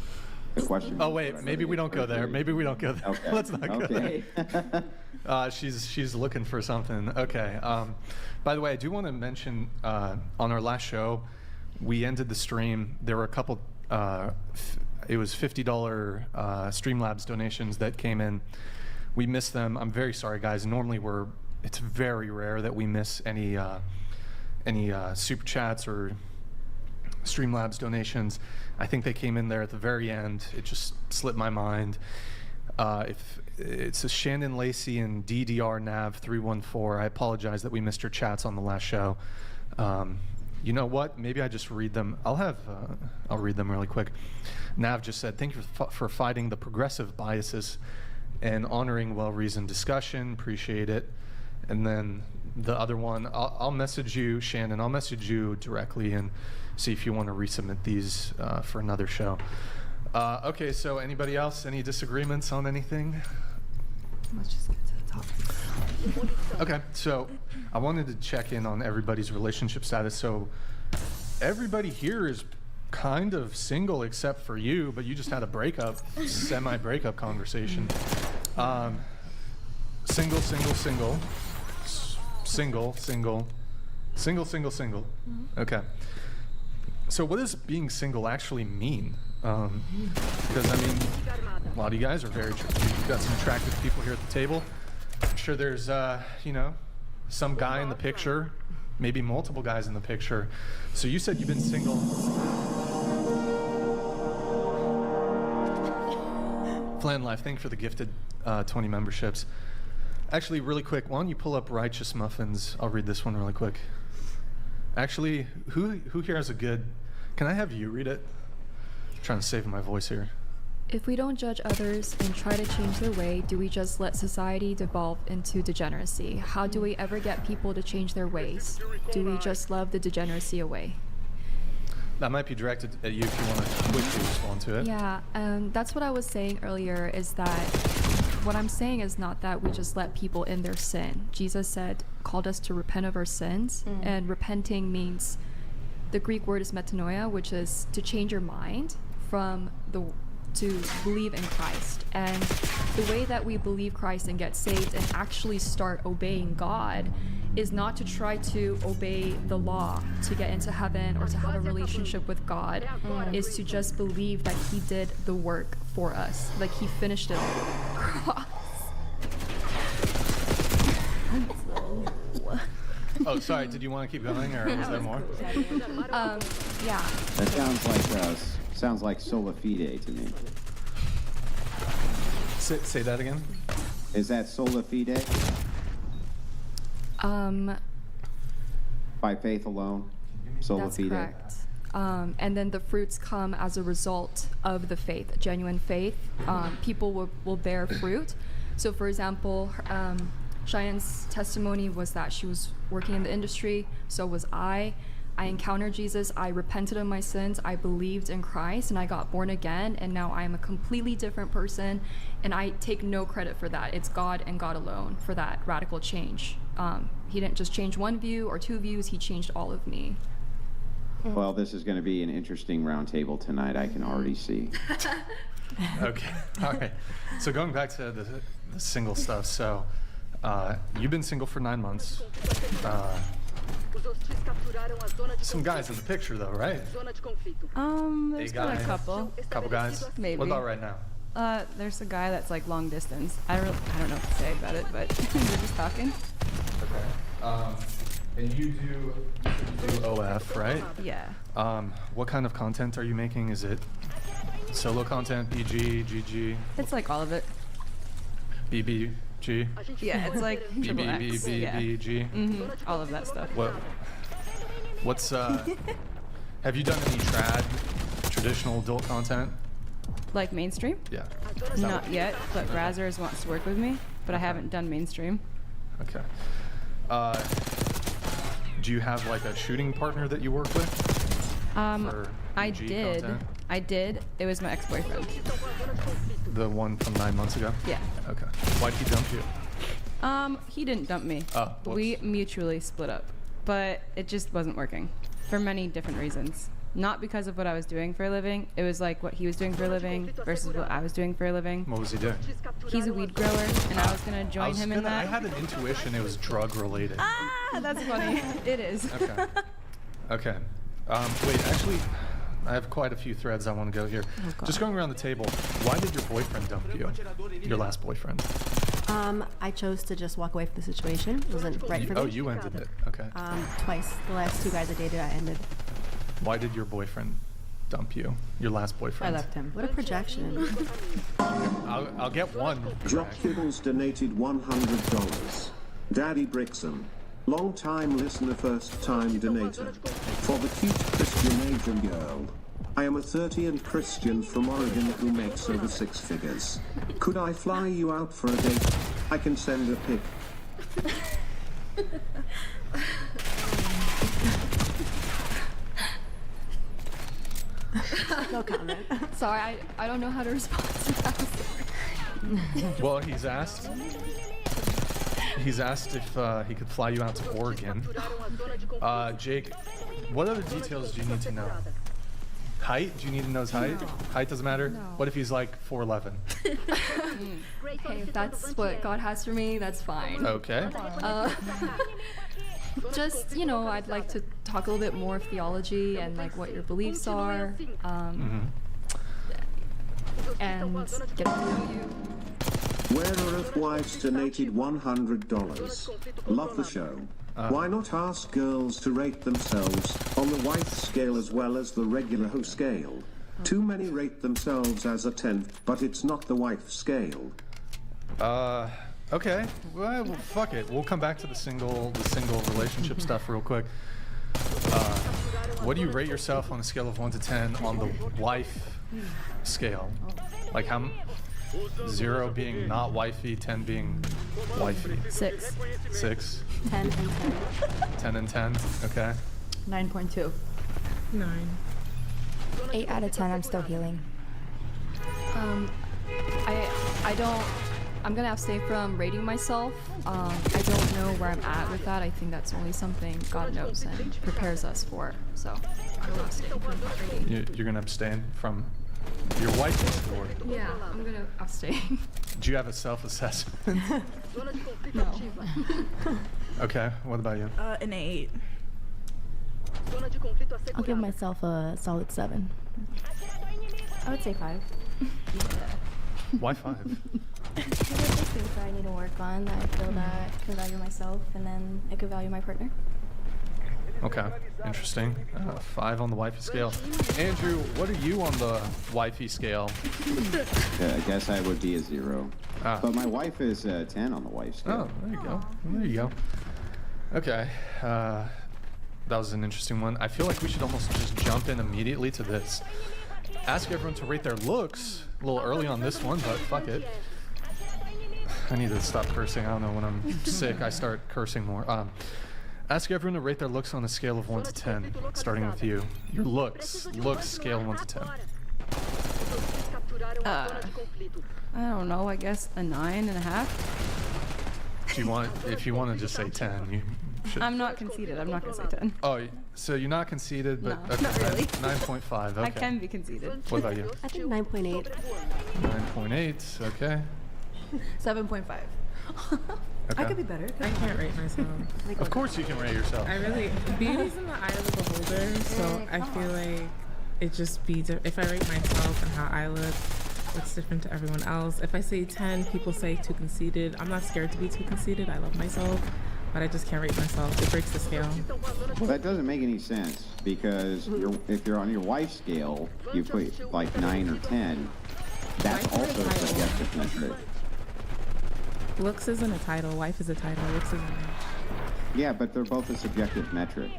The question. Oh was, wait, would I maybe rather we get don't go there. surgery? Maybe we don't go there. Okay. Let's not go Okay. there. She's looking for something. Okay. By the way, I do want to mention on our last show, we ended the stream. There were a couple. It was $50 Streamlabs donations that came in. We missed them. I'm very sorry, guys. Normally it's very rare that we miss any super chats or Streamlabs donations. I think they came in there at the very end. It just slipped my mind. If it's a Shannon Lacey and DDR Nav 314. I apologize that we missed your chats on the last show. You know what? Maybe I just read them. I'll read them really quick. Nav just said, "Thank you for fighting the progressive biases and honoring well-reasoned discussion. Appreciate it." And then the other one, I'll message you, Shannon. I'll message you directly and see if you want to resubmit these for another show. Okay, so anybody else? Any disagreements on anything? Let's just get to the topic. Okay, so I wanted to check in on everybody's relationship status. So everybody here is kind of single except for you, but you just had a breakup, semi-breakup conversation. Single. Okay. So what does being single actually mean? Because I mean, a lot of you guys are you've got some attractive people here at the table. I'm sure there's, some guy in the picture, maybe multiple guys in the picture. So you said you've been single. Flan Life, thank you for the gifted 20 memberships. Actually, really quick, why don't you pull up Righteous Muffins? I'll read this one really quick. Actually, who here has a good... Can I have you read it? I'm trying to save my voice here. If we don't judge others and try to change their way, do we just let society devolve into degeneracy? How do we ever get people to change their ways? Do we just love the degeneracy away? That might be directed at you if you want to quickly respond to it. Yeah, that's what I was saying earlier, is that what I'm saying is not that we just let people in their sin. Jesus called us to repent of our sins, and repenting means, the Greek word is metanoia, which is to change your mind to believe in Christ. And the way that we believe Christ and get saved and actually start obeying God is not to try to obey the law to get into heaven or to have a relationship with God, is to just believe that he did the work for us, like he finished it on the cross. Oh, sorry, did you want to keep going, or was there more? Yeah. That sounds like sola fide to me. Say that again. Is that sola fide? By faith alone? Sola That's fide? correct. And then the fruits come as a result of the faith, genuine faith. People will bear fruit. So for example, Cheyenne's testimony was that she was working in the industry, so was I. I encountered Jesus, I repented of my sins, I believed in Christ, and I got born again, and now I am a completely different person, and I take no credit for that. It's God and God alone for that radical change. He didn't just change one view or two views, he changed all of me. Well, this is going to be an interesting round table tonight, I can already see. Okay, all right. So going back to the single stuff, so you've been single for 9 months. Some guys in the picture though, right? There's been a couple. Couple guys? Maybe. What about right now? There's a guy that's like long distance. I don't know what to say about it, but we're just talking. Okay. And you do OF, right? Yeah. What kind of content are you making? Is it Solo content, BG, GG, It's like all of it. BBG, Yeah, it's like triple X. Yeah. BBBBG. All of that stuff. What's have you done any traditional adult content? Like mainstream? Yeah. Not yet, but Brazzers wants to work with me, but I haven't done mainstream. Okay. Do you have like a shooting partner that you work with? For I BG did. content? I did. It was my ex-boyfriend. The one from 9 months ago? Yeah. Okay. Why'd he dump you? He didn't dump me. Oh, whoops. We mutually split up, but it just wasn't working for many different reasons. Not because of what I was doing for a living. It was like what he was doing for a living versus what I was doing for a living. What was he doing? He's a weed grower, and I was gonna join him in that. I had an intuition it was drug related. Ah, that's funny. It is. Okay. Okay. Wait, actually, I have quite a few threads I want to go here. Just going around the table, why did your boyfriend dump you? Your last boyfriend? I chose to just walk away from the situation. It wasn't right for me. Oh, you ended it. Okay. Twice. The last 2 guys I dated, I ended. Why did your boyfriend dump you? Your last boyfriend? I left him. What a projection. I'll get one. Jock Kibbles donated $100. Daddy Brixham. Long time listener, first time donator. For the cute Christian Asian girl. I am a 30 Christian from Oregon who makes over 6 figures. Could I fly you out for a date? I can send a pic. No comment. Sorry, I don't know how to respond to that. Well, he's asked if he could fly you out to Oregon. Jake, what other details do you need to know? Height? Do you need to know his height? Height doesn't matter? No. What if he's like 4'11"? Hey, if that's what God has for me, that's fine. Okay. Just, you know, I'd like to talk a little bit more of theology and like what your beliefs are. And get to know you. Wearer of Wives donated $100. Love the show. Why not ask girls to rate themselves on the wife scale as well as the regular hoe scale? Too many rate themselves as a 10, but it's not the wife scale. Okay. Well, fuck it. We'll come back to the single relationship stuff real quick. What do you rate yourself on a scale of 1 to 10 on the wife scale? Like how? 0 being not wifey, 10 being wifey. 6. 6. 10 and 10. 10 and 10. Okay. 9.2. 9. 8 out of 10. I'm still healing. I'm gonna abstain from rating myself. I don't know where I'm at with that. I think that's only something God knows and prepares us for. So I'm gonna abstain from rating. You're gonna abstain from your wifey score. Yeah, I'm gonna abstain. Do you have a self-assessment? No. Okay. What about you? An 8. I'll give myself a solid 7. I would say 5. Why 5? There's things that I need to work on that I feel that I can value myself and then I could value my partner. Okay, interesting. 5 on the wifey scale. Andrew, what are you on the wifey scale? I guess I would be a 0. But my wife is 10 on the wife scale. Oh, there you go. There you go. Okay, that was an interesting one. I feel like we should almost just jump in immediately to this. Ask everyone to rate their looks. A little early on this one, but fuck it. I need to stop cursing. I don't know, when I'm sick, I start cursing more. Ask everyone to rate their looks on a scale of 1 to 10, starting with you. Your looks scale 1 to 10. I don't know. I guess a 9.5. If you want to just say 10, you should. I'm not conceited. I'm not gonna say 10. Oh, so you're not conceited, but No, okay, not really. 9.5. Okay. I can be conceited. What about you? I think 9.8. 9.8. Okay. 7.5. Okay. I could be better. I can't rate myself. Of course you can rate yourself. I really, beauty's in the eye of the beholder, so I feel like it just be, if I rate myself and how I look, it's different to everyone else. If I say 10, people say too conceited. I'm not scared to be too conceited. I love myself. but I just can't rate myself. It breaks the scale. That doesn't make any sense because if you're on your wife's scale, you put like 9 or 10. That's also a subjective metric. Looks isn't a title. Wife is a title. Looks isn't. Yeah, but they're both a subjective metric.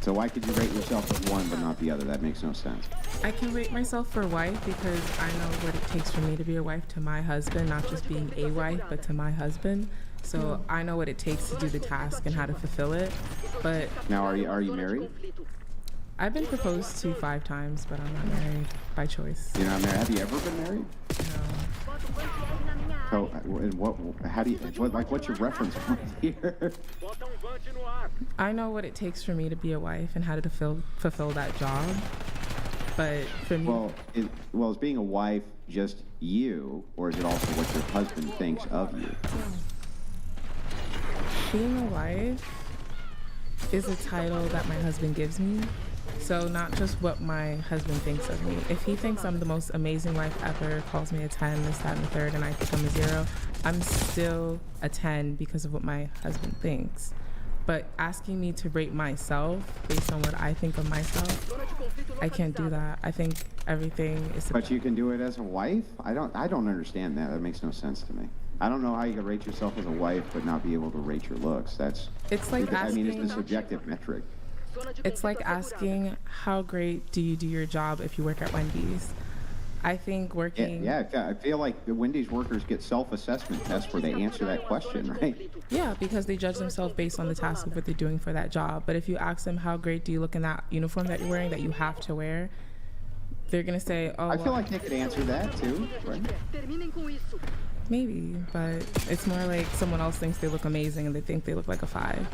So why could you rate yourself at one but not the other? That makes no sense. I can rate myself for wife because I know what it takes for me to be a wife to my husband, not just being a wife, but to my husband. So I know what it takes to do the task and how to fulfill it. But now, are you married? I've been proposed to 5 times, but I'm not married by choice. You're not married? Have you ever been married? No. So, what's your reference point here? I know what it takes for me to be a wife and how to fulfill that job. But for me, is being a wife just you, or is it also what your husband thinks of you? Being a wife is a title that my husband gives me. So not just what my husband thinks of me. If he thinks I'm the most amazing wife ever, calls me a 10, this, that, and the third, and I become a 0, I'm still a 10 because of what my husband thinks. But asking me to rate myself based on what I think of myself, I can't do that. I think everything is... But you can do it as a wife? I don't understand that. That makes no sense to me. I don't know how you can rate yourself as a wife but not be able to rate your looks. It's like asking... it's a subjective metric. It's like asking, how great do you do your job if you work at Wendy's? I think working... Yeah, I feel like the Wendy's workers get self-assessment tests where they answer that question, right? Yeah, because they judge themselves based on the task of what they're doing for that job. But if you ask them, how great do you look in that uniform that you're wearing, that you have to wear, they're going to say, oh, I feel like they could answer that too, right? Maybe, but it's more like someone else thinks they look amazing and they think they look like a 5.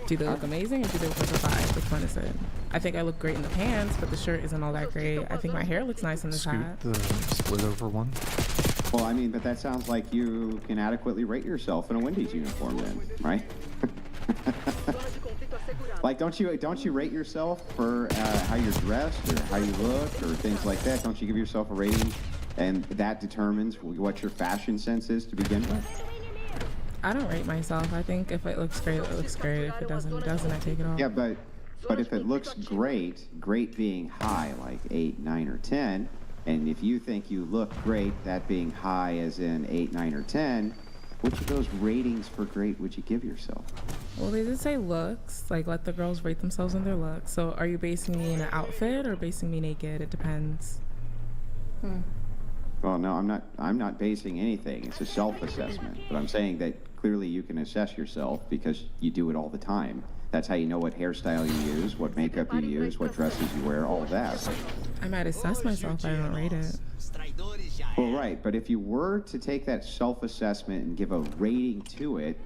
Do they look amazing or do they look like a 5? Which one is it? I think I look great in the pants, but the shirt isn't all that great. I think my hair looks nice in this hat. The split over one. Well, I mean, but that sounds like you can adequately rate yourself in a Wendy's uniform then, right? Like, don't you rate yourself for how you're dressed or how you look or things like that? Don't you give yourself a rating and that determines what your fashion sense is to begin with? I don't rate myself. I think if it looks great, it looks great. If it doesn't, it doesn't. I take it off. Yeah, but if it looks great, great being high, like 8, 9, or 10, and if you think you look great, that being high as in 8, 9, or 10, which of those ratings for great would you give yourself? Well, they did say looks, like let the girls rate themselves on their looks. So are you basing me in an outfit or basing me naked? It depends. Well, no, I'm not basing anything. It's a self-assessment. But I'm saying that clearly you can assess yourself because you do it all the time. That's how you know what hairstyle you use, what makeup you use, what dresses you wear, all of that. I might assess myself, but I don't rate it. Well, right, but if you were to take that self-assessment and give a rating to it,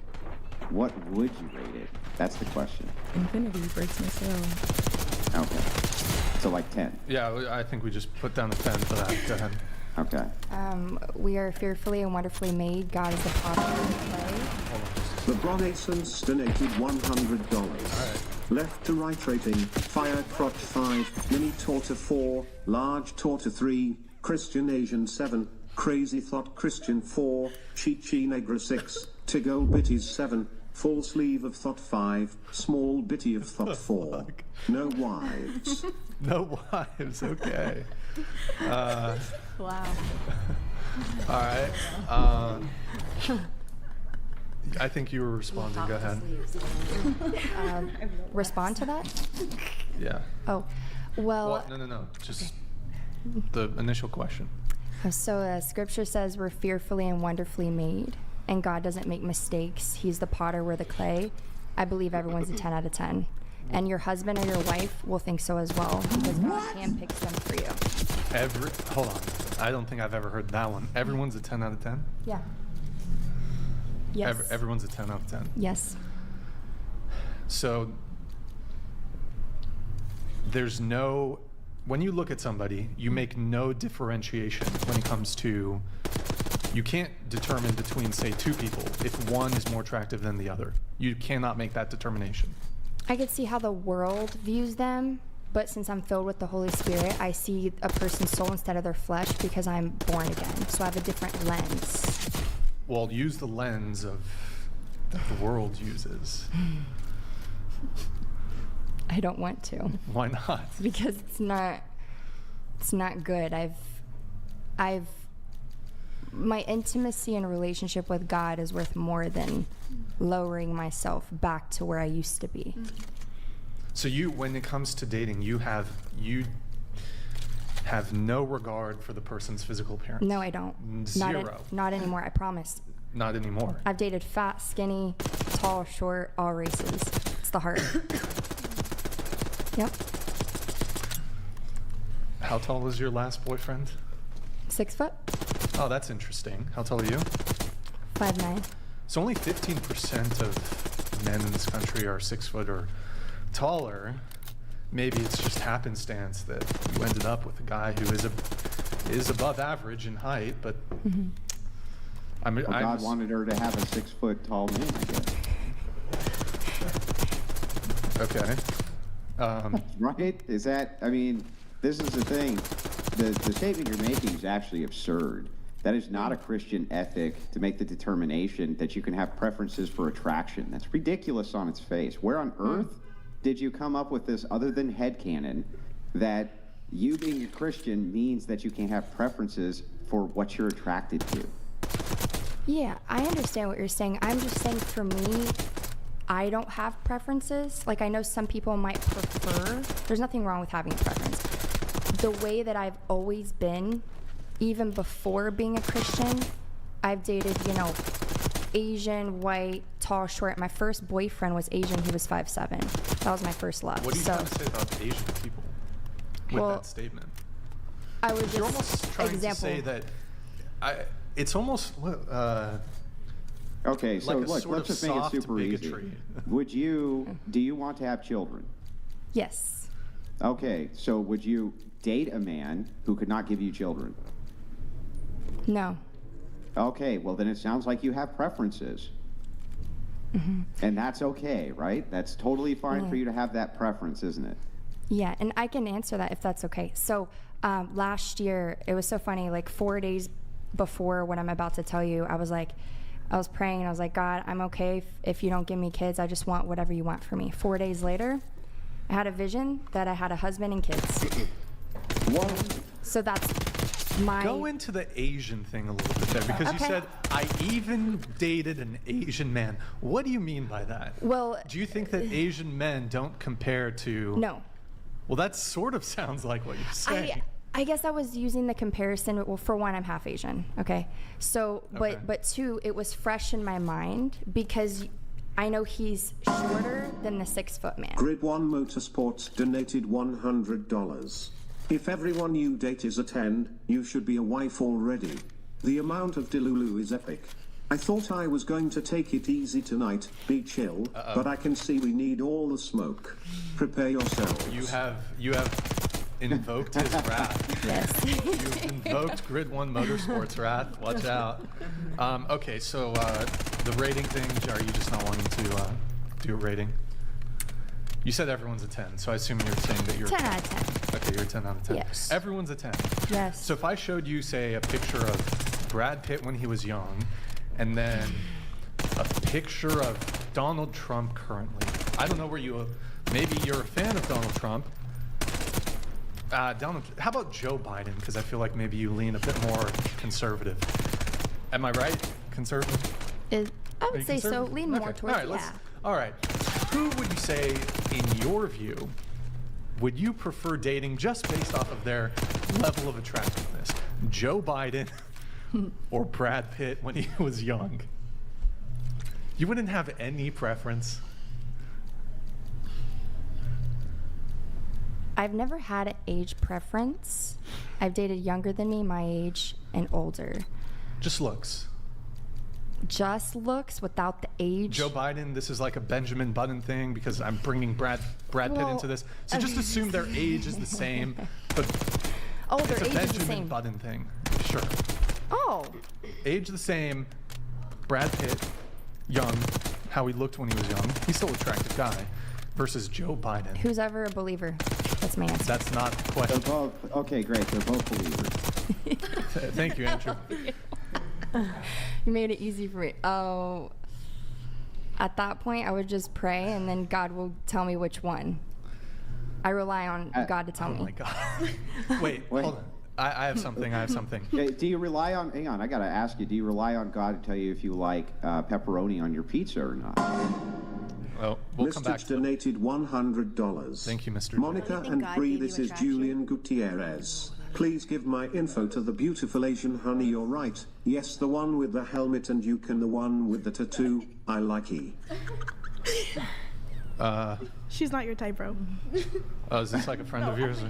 what would you rate it? That's the question. Infinity breaks my scale. Okay. So like 10. Yeah, I think we just put down a 10 for that. Go ahead. Okay. We are fearfully and wonderfully made. God is the potter of clay. LeBron Asons donated $100. Left to right rating, Fire Crotch 5, Mini Torta 4, Large Torta 3, Christian Asian 7, Crazy Thought Christian 4, Chichi Negra 6, Tiggle Bitties 7, Full Sleeve of Thought 5, Small Bitty of Thought 4. No wives. No wives, okay. Wow. All right. I think you were responding. Go ahead. Respond to that? Yeah. Oh, well. No. Just the initial question. So scripture says we're fearfully and wonderfully made, and God doesn't make mistakes. He's the potter, we're the clay. I believe everyone's a 10 out of 10. And your husband or your wife will think so as well, because God handpicks them for you. Hold on. I don't think I've ever heard that one. Everyone's a 10 out of 10? Yeah. Yes. Everyone's a 10 out of 10? Yes. So when you look at somebody, you make no differentiation when it comes to, you can't determine between, say, 2 people if one is more attractive than the other. You cannot make that determination. I could see how the world views them, but since I'm filled with the Holy Spirit, I see a person's soul instead of their flesh because I'm born again. So I have a different lens. Well, use the lens of that the world uses? I don't want to. Why not? Because it's not good. My intimacy and relationship with God is worth more than lowering myself back to where I used to be. So when it comes to dating, you have no regard for the person's physical appearance? No, I don't. Zero. Not anymore, I promise. Not anymore. I've dated fat, skinny, tall, short, all races. It's the heart. Yep. How tall was your last boyfriend? 6 foot. Oh, that's interesting. How tall are you? 5'9". So only 15% of men in this country are 6 foot or taller. Maybe it's just happenstance that you ended up with a guy who is above average in height, but God wanted her to have a 6 foot tall man, I guess. Okay. Right? Is that? I mean, this is the thing. The statement you're making is actually absurd. That is not a Christian ethic to make the determination that you can have preferences for attraction. That's ridiculous on its face. Where on earth did you come up with this other than headcanon that you being a Christian means that you can't have preferences for what you're attracted to? Yeah, I understand what you're saying. I'm just saying for me, I don't have preferences. Like, I know some people might prefer. There's nothing wrong with having a preference. The way that I've always been, even before being a Christian, I've dated, Asian, white, tall, short. My first boyfriend was Asian. He was 5'7". That was my first love. What do you have to say about Asian people with that statement? I would just You're almost trying to say that it's almost okay, so like look, let's just make it super bigotry. Easy. Do you want to have children? Yes. Okay, so would you date a man who could not give you children? No. Okay, well then it sounds like you have preferences. Mm-hmm. And that's okay, right? That's totally fine for you to have that preference, isn't it? Yeah, and I can answer that if that's okay. So last year, it was so funny, like 4 days before what I'm about to tell you, I was praying and I was like, God, I'm okay if you don't give me kids. I just want whatever you want for me. 4 days later, I had a vision that I had a husband and kids. What? So that's my... Go into the Asian thing a little bit there, because you said, I even dated an Asian man. What do you mean by that? Well... Do you think that Asian men don't compare to... No. Well, that sort of sounds like what you're saying. I guess I was using the comparison. Well, for one, I'm half Asian, okay? So, but two, it was fresh in my mind because I know he's shorter than the 6 foot man. Grid One Motorsports donated $100. If everyone you date is a 10, you should be a wife already. The amount of Delulu is epic. I thought I was going to take it easy tonight, be chill, but I can see we need all the smoke. Prepare yourselves. You have invoked his wrath. Yes. You've invoked Grid One Motorsports wrath. Watch out. Okay, so the rating thing, are you just not wanting to do a rating? You said everyone's a 10, so I assume you're saying that you're 10 out of 10. Okay, you're a 10 out of 10. Yes. Everyone's a 10. Yes. So if I showed you, say, a picture of Brad Pitt when he was young, and then a picture of Donald Trump currently. I don't know where maybe you're a fan of Donald Trump. How about Joe Biden? Because I feel like maybe you lean a bit more conservative. Am I right? Conservative? I would say so. Lean more towards, All right. Who would you say, in your view, would you prefer dating just based off of their level of attractiveness? Joe Biden or Brad Pitt when he was young? You wouldn't have any preference? I've never had an age preference. I've dated younger than me, my age, and older. Just looks. Just looks without the age. Joe Biden, this is like a Benjamin Button thing because I'm bringing Brad Pitt into this. So just assume their age is the same, but their it's a age Benjamin is the same. Button thing. Sure. Oh. Age the same. Brad Pitt, young, how he looked when he was young. He's still an attractive guy. Versus Joe Biden. Who's ever a believer? That's my answer. That's not the question. They're both, okay, great. They're both believers. Thank you, Andrew. You made it easy for me. Oh, At that point, I would just pray, and then God will tell me which one. I rely on God to tell me. Oh my God. Wait, hold on. I have something. Do you rely on, hang on, I gotta ask you, do you rely on God to tell you if you like pepperoni on your pizza or not? Well, we'll come back Mr. to it. donated $100. Thank you, Mr. Monica and God Bree, gave this you is attraction? Julian Gutierrez. Please give my info to the beautiful Asian honey, you're right. Yes, the one with the helmet, and you can the one with the tattoo. I like E. She's not your type, bro. Oh, is this like a friend of yours? Or?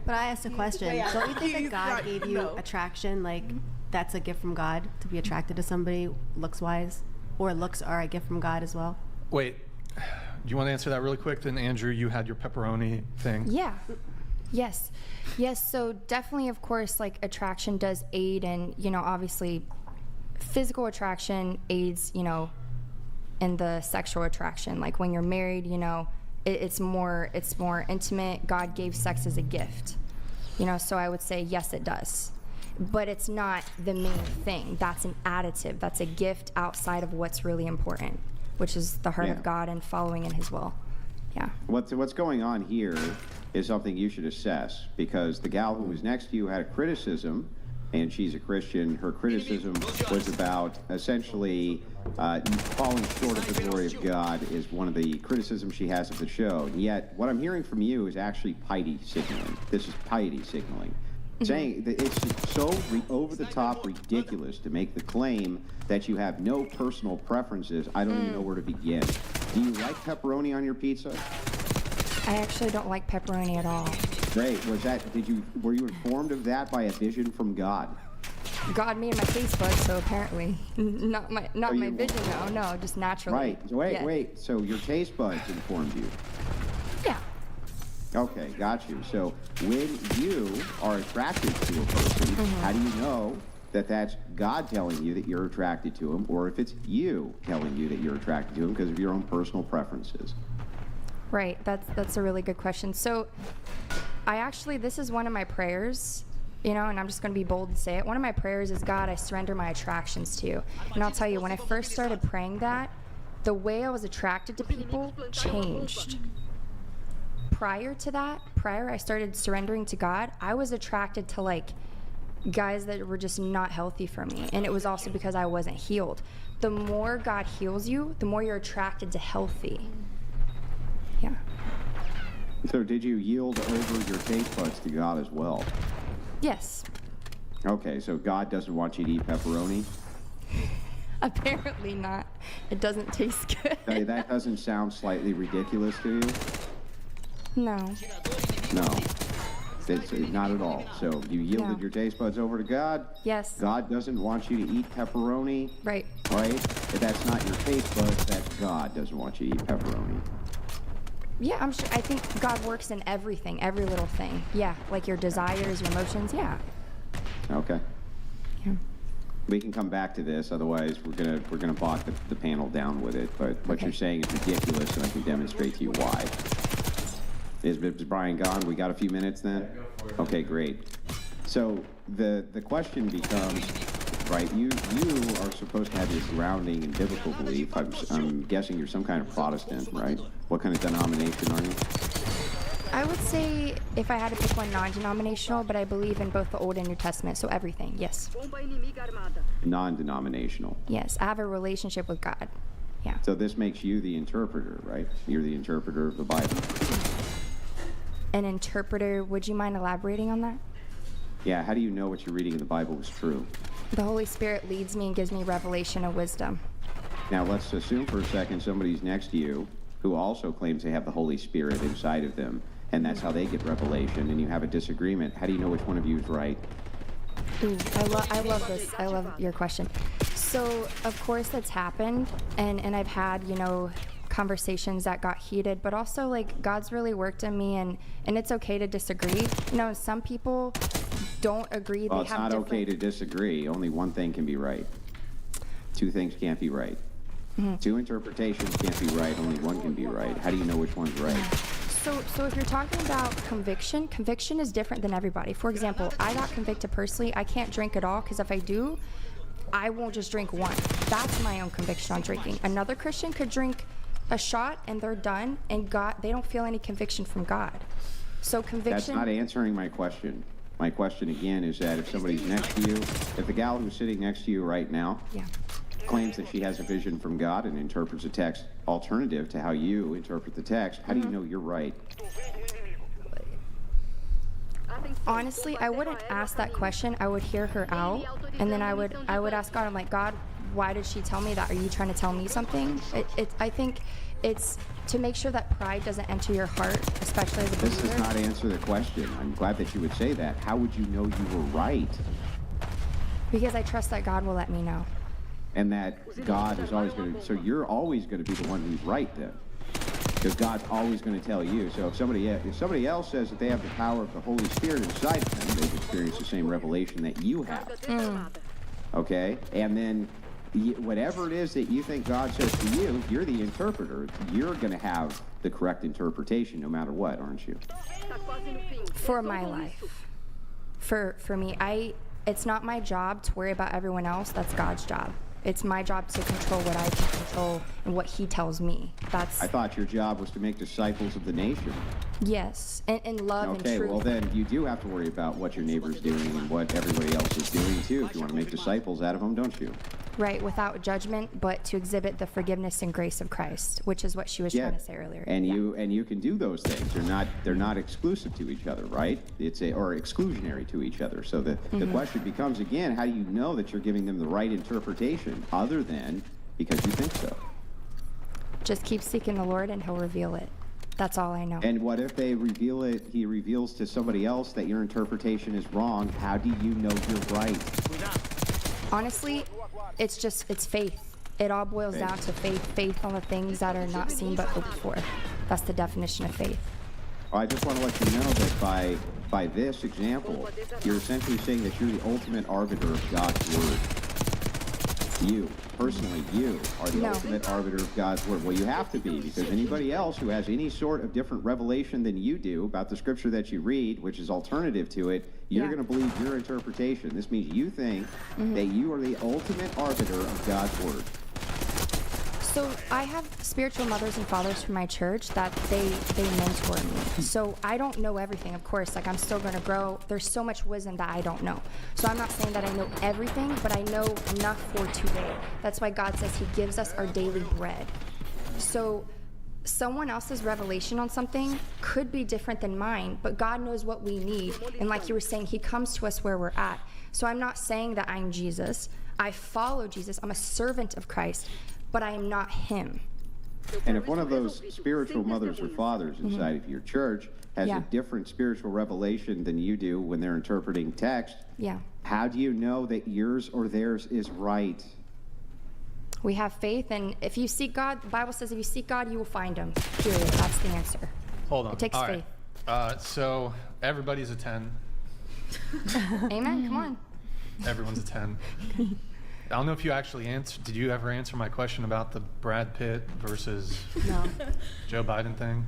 But I asked a question. Don't you think that God gave you attraction, like that's a gift from God to be attracted to somebody looks-wise? Or looks are a gift from God as well? Wait, do you want to answer that really quick? Then, Andrew, you had your pepperoni thing. Yeah. Yes. So definitely, of course, like attraction does aid, and obviously, physical attraction aids, in the sexual attraction. Like when you're married, it's more intimate. God gave sex as a gift, So I would say yes, it does, but it's not the main thing. That's an additive. That's a gift outside of what's really important, which is the heart of God and following in His will. Yeah. What's going on here is something you should assess, because the gal who was next to you had a criticism, and she's a Christian. Her criticism was about essentially falling short of the glory of God is one of the criticisms she has of the show. And yet, what I'm hearing from you is actually piety signaling. This is piety signaling. Saying that it's so over-the-top ridiculous to make the claim that you have no personal preferences. I don't even know where to begin. Do you like pepperoni on your pizza? I actually don't like pepperoni at all. Great. Were you informed of that by a vision from God? God made my taste buds, so apparently not my vision. No, just naturally. Right. Wait. So your taste buds informed you? Yeah. Okay, got you. So when you are attracted to a person, how do you know that that's God telling you that you're attracted to him, or if it's you telling you that you're attracted to him because of your own personal preferences? Right. That's a really good question. So this is one of my prayers, and I'm just going to be bold and say it. One of my prayers is, God, I surrender my attractions to you. And I'll tell you, when I first started praying that, the way I was attracted to people changed. Prior I started surrendering to God, I was attracted to guys that were just not healthy for me. And it was also because I wasn't healed. The more God heals you, the more you're attracted to healthy. Yeah. So did you yield over your taste buds to God as well? Yes. Okay, so God doesn't want you to eat pepperoni? Apparently not. It doesn't taste good. Hey, that doesn't sound slightly ridiculous to you? No. No. It's not at all. So you yielded your taste buds over to God? Yes. God doesn't want you to eat pepperoni? Right. Right? If that's not your taste buds, that's God doesn't want you to eat pepperoni. Yeah, I'm sure. I think God works in everything, every little thing. Yeah, like your desires, your emotions. Yeah. Okay. Yeah. We can come back to this, otherwise we're gonna bog the panel down with it. But what you're saying is ridiculous, and I can demonstrate to you why. Is Brian gone? We got a few minutes then? Okay, great. So the question becomes, right, you are supposed to have your grounding in biblical belief. I'm guessing you're some kind of Protestant, right? What kind of denomination are you? I would say, if I had to pick one, non-denominational, but I believe in both the Old and New Testament, so everything, yes. Non-denominational. Yes, I have a relationship with God. Yeah. So this makes you the interpreter, right? You're the interpreter of the Bible. An interpreter, would you mind elaborating on that? Yeah, how do you know what you're reading in the Bible is true? The Holy Spirit leads me and gives me revelation and wisdom. Now let's assume for a second somebody's next to you who also claims they have the Holy Spirit inside of them, and that's how they get revelation, and you have a disagreement. How do you know which one of you is right? Ooh, I love this. I love your question. So, of course, that's happened, and I've had, conversations that got heated, but also, God's really worked in me, and it's okay to disagree. Some people don't agree. Well, it's not okay to disagree. Only one thing can be right. Two things can't be right. Mm-hmm. Two interpretations can't be right. Only one can be right. How do you know which one's right? So if you're talking about conviction is different than everybody. For example, I got convicted personally. I can't drink at all because if I do, I won't just drink one. That's my own conviction on drinking. Another Christian could drink a shot and they're done, and they don't feel any conviction from God. So conviction. That's not answering my question. My question again is that if somebody's next to you, if the gal who's sitting next to you right now claims that she has a vision from God and interprets a text alternative to how you interpret the text, how do you know you're right? Honestly, I wouldn't ask that question. I would hear her out, and then I would ask God. I'm like, God, why did she tell me that? Are you trying to tell me something? I think it's to make sure that pride doesn't enter your heart, especially as a believer. This does not answer the question. I'm glad that you would say that. How would you know you were right? Because I trust that God will let me know. And that God is always going to, so you're always going to be the one who's right then. Because God's always going to tell you. So if somebody else says that they have the power of the Holy Spirit inside of them, they've experienced the same revelation that you have. Okay? And then whatever it is that you think God says to you, you're the interpreter. You're going to have the correct interpretation no matter what, aren't you? For my life. For me, it's not my job to worry about everyone else. That's God's job. It's my job to control what I can control and what he tells me. I thought your job was to make disciples of the nation. Yes, and love and truth. Okay, well then you do have to worry about what your neighbor's doing and what everybody else is doing too if you want to make disciples out of them, don't you? Right, without judgment, but to exhibit the forgiveness and grace of Christ, which is what she was trying to say earlier. And you can do those things. They're not exclusive to each other, right? Or exclusionary to each other. So the question becomes again, how do you know that you're giving them the right interpretation other than because you think so? Just keep seeking the Lord and he'll reveal it. That's all I know. And what if they reveal it, he reveals to somebody else that your interpretation is wrong? How do you know you're right? Honestly, it's faith. It all boils down to faith on the things that are not seen but hoped for. That's the definition of faith. Well, I just want to let you know that by this example, you're essentially saying that you're the ultimate arbiter of God's word. You, personally, you are the ultimate arbiter of God's word. Well, you have to be, because anybody else who has any sort of different revelation than you do about the scripture that you read, which is alternative to it, you're going to believe your interpretation. This means you think that you are the ultimate arbiter of God's word. So I have spiritual mothers and fathers from my church that they mentor me. So I don't know everything, of course. Like, I'm still going to grow. There's so much wisdom that I don't know. So I'm not saying that I know everything, but I know enough for today. That's why God says he gives us our daily bread. So someone else's revelation on something could be different than mine, but God knows what we need. And like you were saying, he comes to us where we're at. So I'm not saying that I'm Jesus. I follow Jesus. I'm a servant of Christ, but I am not him. And if one of those spiritual mothers or fathers inside of your church has a different spiritual revelation than you do when they're interpreting text, how do you know that yours or theirs is right? We have faith, and if you seek God, the Bible says if you seek God, you will find him. Period. That's the answer. Hold on. It takes faith. So everybody's a 10. Amen. Come on. Everyone's a 10. I don't know if you actually answered. Did you ever answer my question about the Brad Pitt versus Joe Biden thing?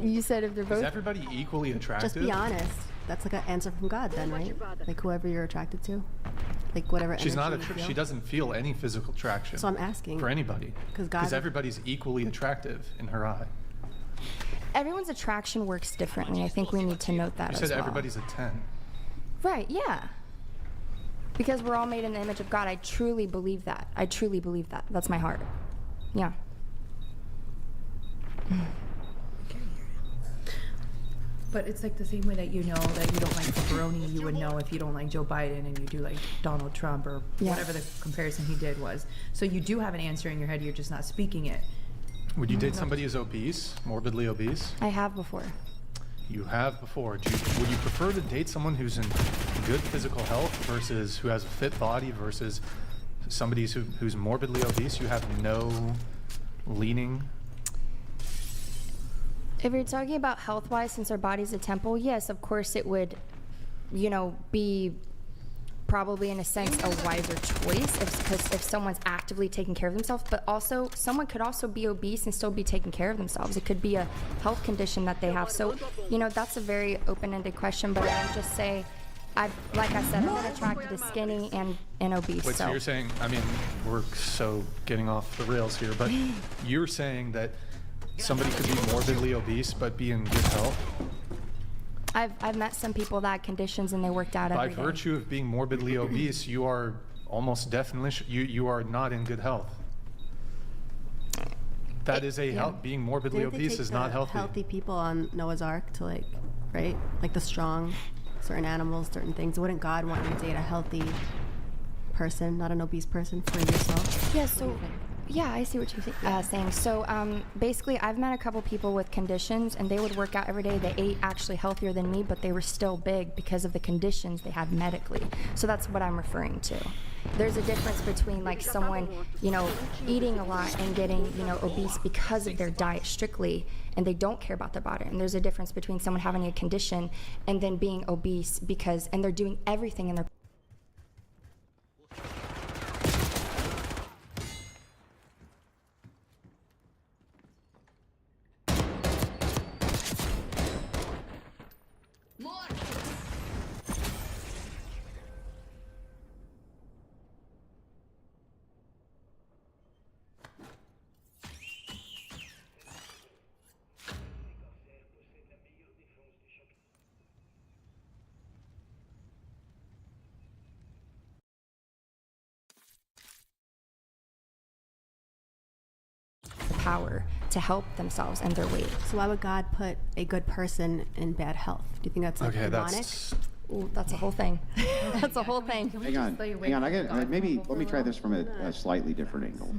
You said if they're both. Is everybody equally attractive? Just be honest. That's like an answer from God then, right? Like whoever you're attracted to. Like whatever. She's not. She doesn't feel any physical attraction. So I'm asking. For anybody. Because everybody's equally attractive in her eye. Everyone's attraction works differently. I think we need to note that You as said well. everybody's a 10. Right, yeah. Because we're all made in the image of God. I truly believe that. I truly believe that. That's my heart. Yeah. But it's like the same way that you know that you don't like pepperoni, you would know if you don't like Joe Biden and you do like Donald Trump or whatever the comparison he did was. So you do have an answer in your head, you're just not speaking it. Would you date somebody who's obese, morbidly obese? I have before. You have before. Would you prefer to date someone who's in good physical health versus who has a fit body versus somebody who's morbidly obese? You have no leaning. If you're talking about health-wise, since our body's a temple, yes, of course it would, be probably in a sense a wiser choice if someone's actively taking care of themselves, but also someone could also be obese and still be taking care of themselves. It could be a health condition that they have. So, that's a very open-ended question, but I would just say like I said, I've been attracted to skinny and obese. Wait, so you're saying, I mean, we're so getting off the rails here, but you're saying that somebody could be morbidly obese but be in good health? I've met some people that had conditions and they worked out every By day. virtue of being morbidly obese, you are almost definitely, you are not in good health. That is a being morbidly Didn't they obese take is the not healthy. Healthy people on Noah's Ark to like, right? Like the strong, certain animals, certain things. Wouldn't God want you to date a healthy person, not an obese person, for yourself? Yeah, so, yeah, I see what you're saying. So basically, I've met a couple people with conditions, and they would work out every day. They ate actually healthier than me, but they were still big because of the conditions they had medically. So that's what I'm referring to. There's a difference between like someone, you know, eating a lot and getting, you know, obese because of their diet strictly, and they don't care about their body. And there's a difference between someone having a condition and then being obese because, and they're doing everything in their power to help themselves and their weight. So why would God put a good person in bad health? Do you think that's like demonic? Ooh, that's a whole thing. That's a whole thing. Hang on. Maybe let me try this from a slightly different angle,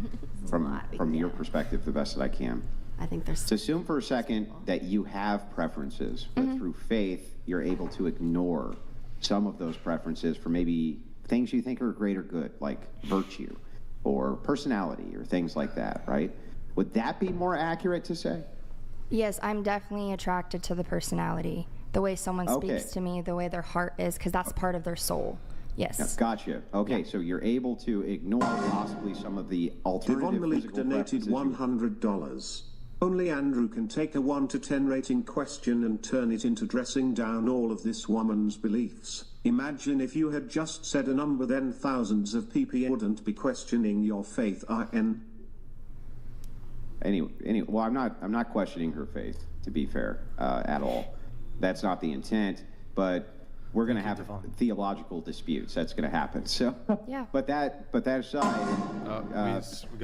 from your perspective, the best that I can. I think there's. So assume for a second that you have preferences, but through faith, you're able to ignore some of those preferences for maybe things you think are great or good, like virtue or personality or things like that, right? Would that be more accurate to say? Yes, I'm definitely attracted to the personality, the way someone speaks to me, the way their heart is, because that's part of their soul. Yes. Yeah, gotcha. Okay, so you're able to ignore possibly some of the alternative Devon Malik physical donated $100. Only Andrew can take a 1 to 10 rating question and turn it into dressing down all of this woman's beliefs. Imagine if you had just said a number, then thousands of people wouldn't be questioning your faith. Anyway, well, I'm not questioning her faith, to be fair, at all. That's not the intent, but we're going to have theological disputes. That's going to happen. So, yeah. But that aside,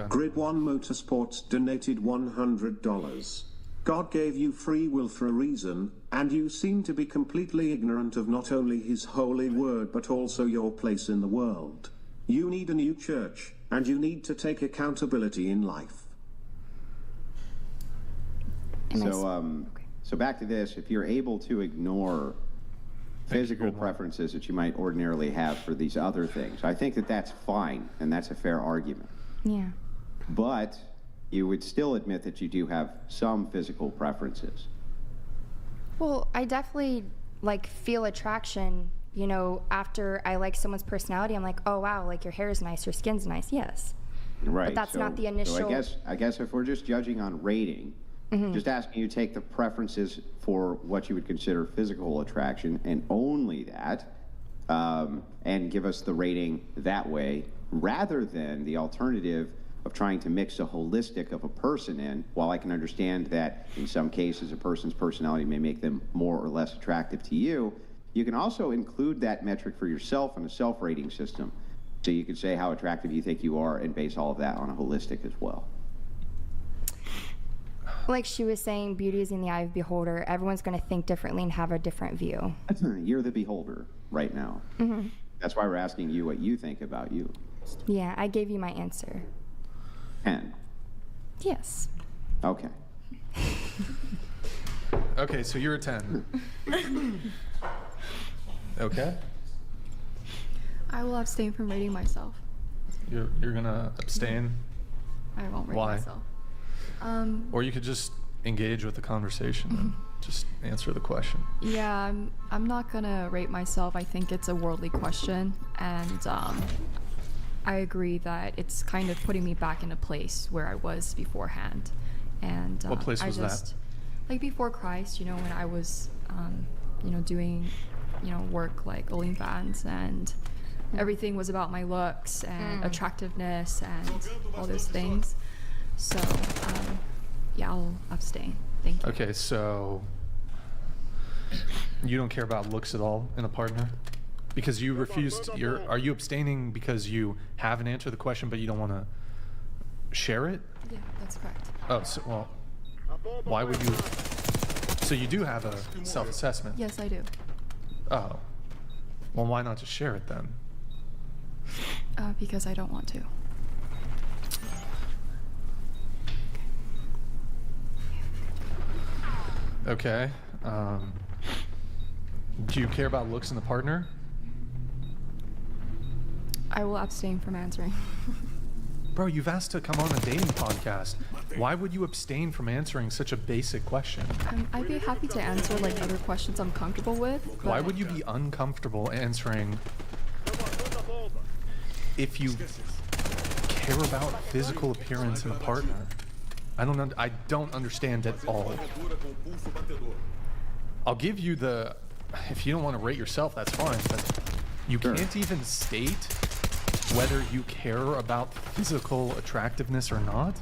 Grid One Motorsports donated $100. God gave you free will for a reason, and you seem to be completely ignorant of not only His holy word but also your place in the world. You need a new church, and you need to take accountability in life. So back to this, if you're able to ignore physical preferences that you might ordinarily have for these other things, I think that that's fine, and that's a fair argument. Yeah. But you would still admit that you do have some physical preferences. Well, I definitely like feel attraction, you know, after I like someone's personality. I'm like, oh wow, like your hair is nice, your skin's nice. Yes. Right. But that's not the initial. So I guess if we're just judging on rating, just asking you to take the preferences for what you would consider physical attraction and only that, and give us the rating that way, rather than the alternative of trying to mix a holistic of a person in. While I can understand that in some cases a person's personality may make them more or less attractive to you, you can also include that metric for yourself in a self-rating system. So you could say how attractive you think you are and base all of that on a holistic as well. Like she was saying, beauty is in the eye of the beholder. Everyone's going to think differently and have a different view. You're the beholder right now. That's why we're asking you what you think about you. Yeah, I gave you my answer. 10. Yes. Okay. Okay, so you're a 10. Okay. I will abstain from rating myself. You're gonna abstain? I won't rate Why? myself. Or you could just engage with the conversation and just answer the question. Yeah, I'm not gonna rate myself. I think it's a worldly question, and I agree that it's kind of putting me back in a place where I was beforehand. And what place was that? Like before Christ, you know, when I was, you know, doing work like OnlyFans, and everything was about my looks and attractiveness and all those things. So yeah, I'll abstain. Thank you. Okay, so you don't care about looks at all in a partner? Because you refused, are you abstaining because you haven't answered the question but you don't want to share it? Yeah, that's correct. Oh, so, well, why would you? So you do have a self-assessment? Yes, I do. Oh. Well, why not just share it then? Because I don't want to. Okay. Do you care about looks in the partner? I will abstain from answering. Bro, you've asked to come on a dating podcast. Why would you abstain from answering such a basic question? I'd be happy to answer like other questions I'm comfortable with. Why would you be uncomfortable answering if you care about physical appearance in a partner? I don't understand at all. I'll give you the, if you don't want to rate yourself, that's fine, but you can't even state whether you care about physical attractiveness or not?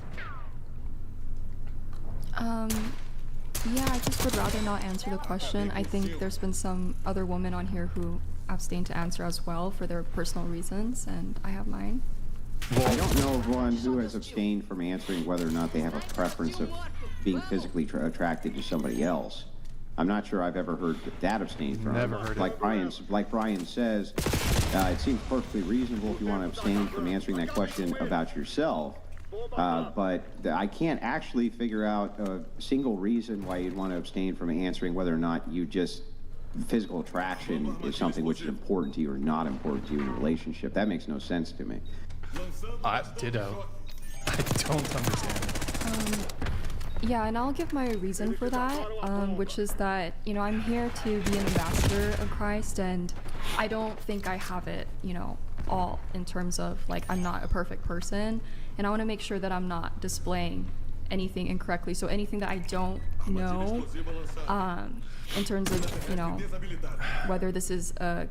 Yeah, I just would rather not answer the question. I think there's been some other women on here who abstain to answer as well for their personal reasons, and I have mine. Well, I don't know of one who has abstained from answering whether or not they have a preference of being physically attracted to somebody else. I'm not sure I've ever heard that abstain from. Never heard like it. Like Brian says, it seems perfectly reasonable if you want to abstain from answering that question about yourself. But I can't actually figure out a single reason why you'd want to abstain from answering whether or not you just physical attraction is something which is important to you or not important to you in a relationship. That makes no sense to me. Ditto. I don't understand. Yeah, and I'll give my reason for that, which is that, I'm here to be an ambassador of Christ, and I don't think I have it, all in terms of, like, I'm not a perfect person, and I want to make sure that I'm not displaying anything incorrectly. So anything that I don't know, in terms of, whether this is a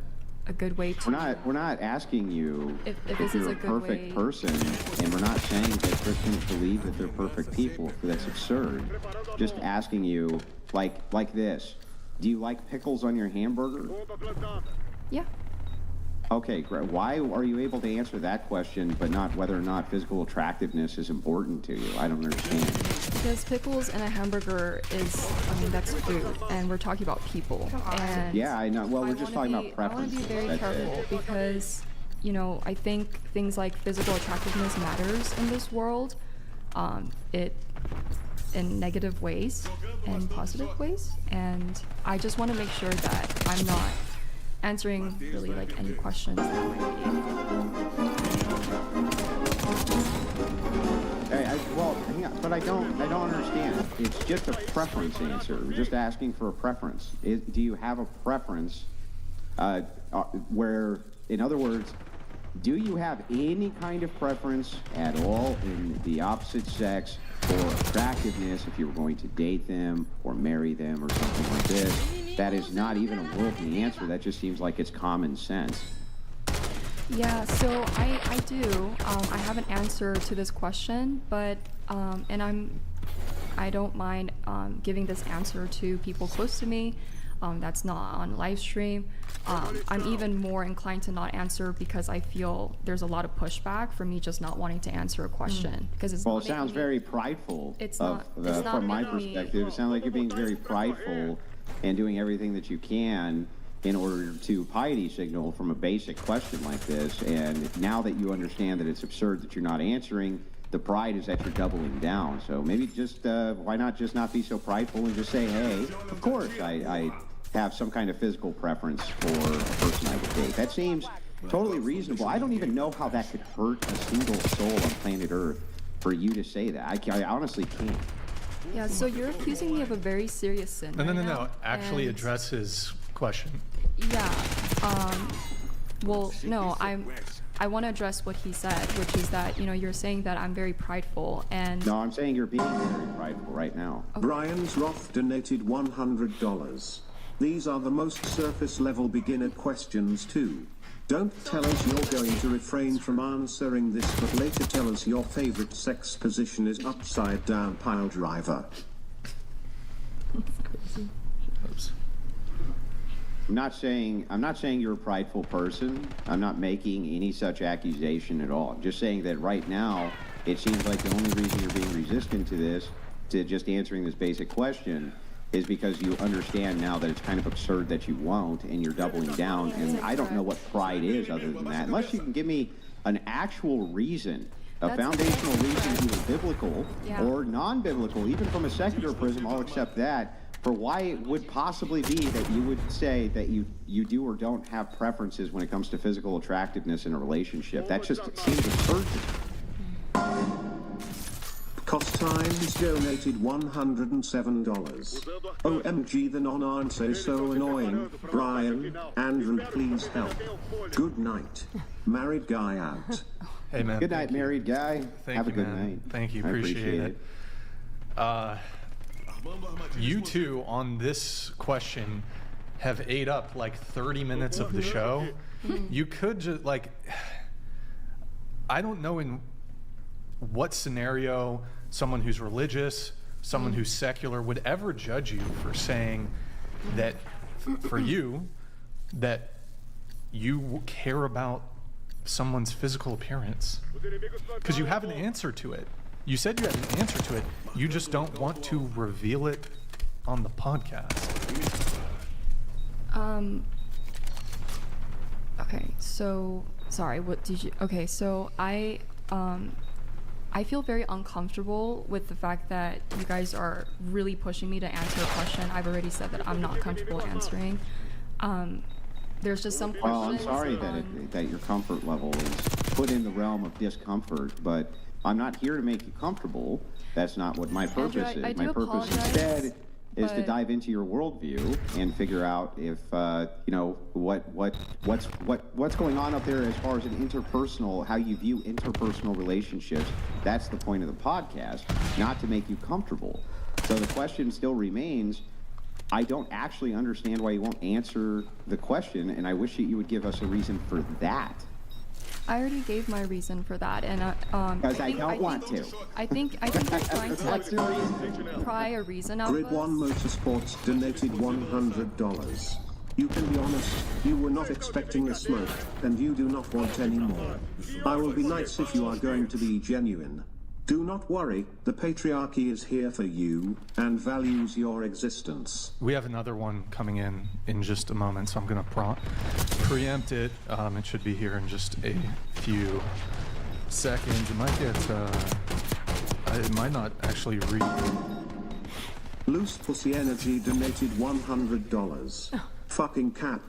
good way to... We're not asking you if this is you're a a good perfect way- person, and we're not saying that Christians believe that they're perfect people. That's absurd. Just asking you, like this. Do you like pickles on your hamburger? Yeah. Okay, great. Why are you able to answer that question, but not whether or not physical attractiveness is important to you? I don't understand. Because pickles in a hamburger that's food, and we're talking about people. And Yeah, I know. Well, we're just talking about I want to preferences. be very That's careful it. because, I think things like physical attractiveness matters in this world. It in negative ways and positive ways, and I just want to make sure that I'm not answering really like any questions that might But I don't understand. It's just a preference answer. We're just asking for a preference. Do you have a preference where, in other words, do you have any kind of preference at all in the opposite sex for attractiveness if you were going to date them or marry them or something like this? That is not even a worldly answer. That just seems like it's common sense. Yeah, so I do. I have an answer to this question, but I don't mind giving this answer to people close to me. That's not on live stream. I'm even more inclined to not answer because I feel there's a lot of pushback for me just not wanting to answer a question because it's. Well, it sounds very prideful. It's from my making me- perspective. It sounds like you're being very prideful and doing everything that you can in order to piety signal from a basic question like this. And now that you understand that it's absurd that you're not answering, the pride is that you're doubling down. So maybe just why not just not be so prideful and just say, hey, of course I have some kind of physical preference for a person I would date. That seems totally reasonable. I don't even know how that could hurt a single soul on planet Earth for you to say that. I honestly can't. Yeah, so you're accusing me of a very serious sin. right No. now, Actually and- address his question. Yeah. Well, no, I want to address what he said, which is that, you're saying that I'm very prideful and... No, I'm saying you're being very prideful right now. Brian's Roth donated $100. These are the most surface level beginner questions too. Don't tell us you're going to refrain from answering this, but later tell us your favorite sex position is upside down pile driver. Oops. I'm not saying you're a prideful person. I'm not making any such accusation at all. I'm just saying that right now, it seems like the only reason you're being resistant to this, to just answering this basic question, is because you understand now that it's kind of absurd that you won't, and you're doubling down. And I don't know what pride is other than that. Unless you can give me an actual reason, a foundational reason, either biblical or non-biblical, even from a secular prism, I'll accept that, for why it would possibly be that you would say that you do or don't have preferences when it comes to physical attractiveness in a relationship. That just seems absurd to me. Cost Times donated $107. OMG, the non-answer is so annoying. Brian, Andrew, please help. Good night. Married guy out. Hey, man. Good night, married guy. Have a good man. night. Thank you. I Appreciate it. You two on this question have ate up like 30 minutes of the show. You could just, like, I don't know in what scenario someone who's religious, someone who's secular would ever judge you for saying that, for you, that you care about someone's physical appearance. Because you have an answer to it. You said you had an answer to it. You just don't want to reveal it on the podcast. Okay, so sorry, what did you okay, so I feel very uncomfortable with the fact that you guys are really pushing me to answer a question I've already said that I'm not comfortable answering. There's just some questions. Well, I'm sorry that your comfort level is put in the realm of discomfort, but I'm not here to make you comfortable. That's not what my purpose is. My purpose instead is to dive into your worldview and figure out if you know what's going on up there as far as an interpersonal, how you view interpersonal relationships. That's the point of the podcast, not to make you comfortable. So the question still remains. I don't actually understand why you won't answer the question, and I wish that you would give us a reason for that. I already gave my reason for that, and because I don't want to. I think you're trying to pry a reason out Grid of One us. Motorsports donated $100. You can be honest, you were not expecting the smoke, and you do not want any more. I will be nice if you are going to be genuine. Do not worry, the patriarchy is here for you, and values your existence. We have another one coming in just a moment, so I'm going to preempt it. It should be here in just a few seconds. It might get, it might not actually read. Loose Pussy Energy donated $100. Fucking cap.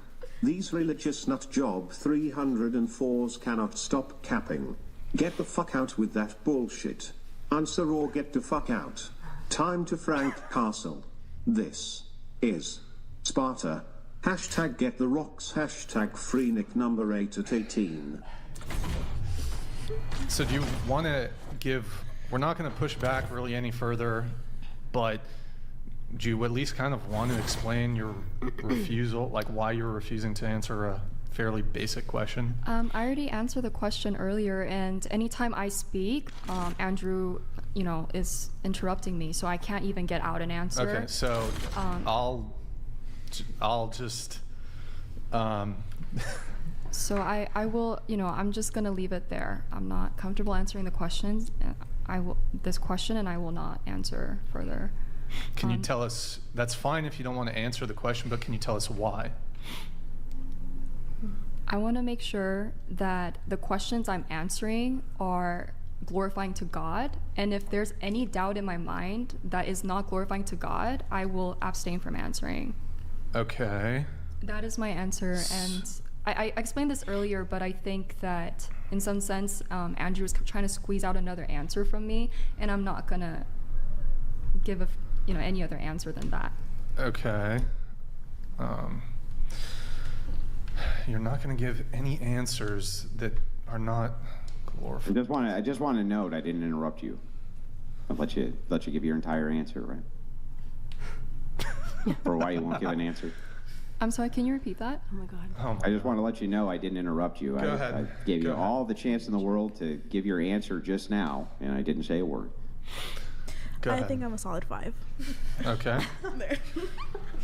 These religious nut job 304s cannot stop capping. Get the fuck out with that bullshit. Answer or get the fuck out. Time to Frank Castle. This is Sparta. Hashtag get the rocks. Hashtag free Nick number 8 at 18. So do you want to give, we're not going to push back really any further, but do you at least kind of want to explain your refusal, like why you're refusing to answer a fairly basic question? I already answered the question earlier, and anytime I speak, Andrew, is interrupting me, so I can't even get out an answer. Okay, so I'll just. So I will, I'm just gonna leave it there. I'm not comfortable answering the questions. This question, and I will not answer further. Can you tell us? That's fine if you don't want to answer the question, but can you tell us why? I want to make sure that the questions I'm answering are glorifying to God, and if there's any doubt in my mind that is not glorifying to God, I will abstain from answering. Okay. That is my answer, and I explained this earlier, but I think that in some sense, Andrew is trying to squeeze out another answer from me, and I'm not gonna give any other answer than that. Okay. You're not going to give any answers that are not glorified. I just want to note I didn't interrupt you. I'll let you give your entire answer, right? For why you won't give an answer. I'm sorry, can you repeat that? Oh my God. Oh I just want to let you know I didn't interrupt you. Go I ahead. gave Go you ahead. all the chance in the world to give your answer just now, and I didn't say a word. Go I ahead. think I'm a solid 5. Okay. There.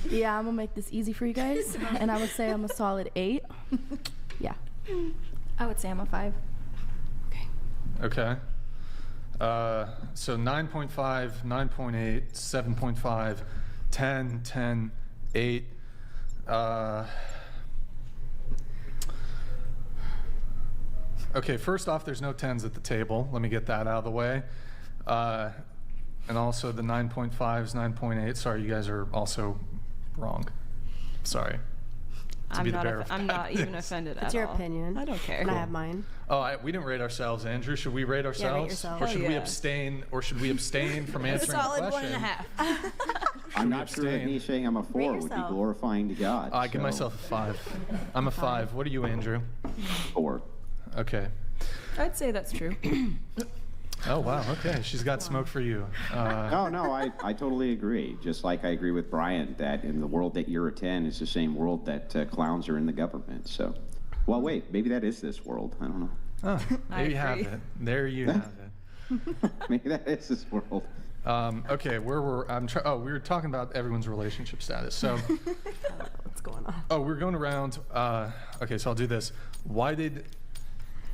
Yeah, I'm gonna make this easy for you guys, and I would say I'm a solid 8. Yeah. I would say I'm a 5. Okay. So 9.5, 9.8, 7.5, 10, 10, 8. Okay, first off, there's no 10s at the table. Let me get that out of the way. And also the 9.5s, 9.8. Sorry, you guys are also wrong. Sorry. To be the bearer of I'm bad not even news. offended at It's your all. opinion. I don't care. And I have mine. Oh, we didn't rate ourselves, Andrew. Should we rate ourselves? yourself. Or Hell should we yeah. abstain? Or should we abstain from answering the Solid question? 1.5. I'm not sure that abstain? me saying I'm a 4 would be yourself. glorifying to God. I give so myself a 5. I'm a 5. What are you, Andrew? 4. Okay. I'd say that's true. Oh, wow. Okay. She's got smoke for you. No, I totally agree. Just like I agree with Brian that in the world that you're a 10 is the same world that clowns are in the government. So, well, wait, maybe that is this world. I don't know. Oh, I there you have agree. it. There you have it. Maybe that is this world. Okay, where were we were talking about everyone's relationship status. So, What's going on? oh, we're going around. Okay, so I'll do this. Why did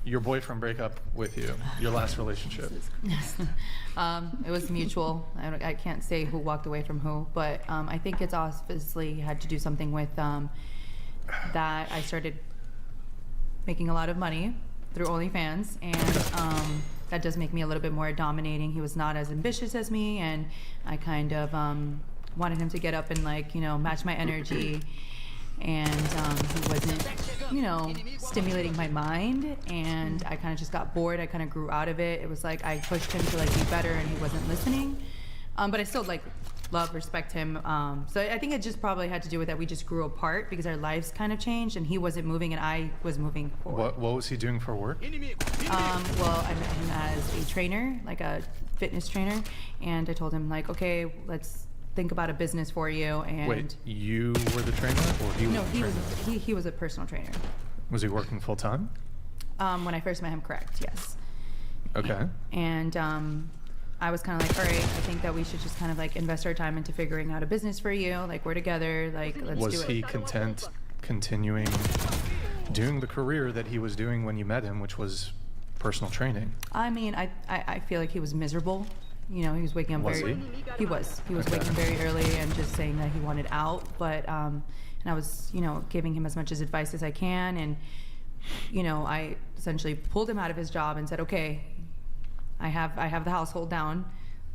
your boyfriend break up with you? Your last relationship? It was mutual. I can't say who walked away from who, but I think it's obviously had to do something with that I started making a lot of money through OnlyFans, and that does make me a little bit more dominating. He was not as ambitious as me, and I kind of wanted him to get up and match my energy, and he wasn't stimulating my mind, and I kind of just got bored. I kind of grew out of it. It was like I pushed him to be better, and he wasn't listening, but I still love, respect him. So I think it just probably had to do with that we just grew apart because our lives kind of changed, and he wasn't moving and I was moving forward. What was he doing for work? Well, I met him as a trainer, like a fitness trainer, and I told him Okay, let's think about a business for you. And wait, you were the trainer, or he was no, the trainer? he was a personal trainer. Was he working full time? When I first met him, correct, yes. Okay. And I was kind of like, all right, I think that we should just kind of invest our time into figuring out a business for you. We're together, let's do it. Was he content continuing doing the career that he was doing when you met him, which was personal training? I mean, I feel like he was miserable. He was waking up Was very. He was Okay. waking very early and just saying that he wanted out. But and I was giving him as much as advice as I can, and I essentially pulled him out of his job and said, okay, I have the household down.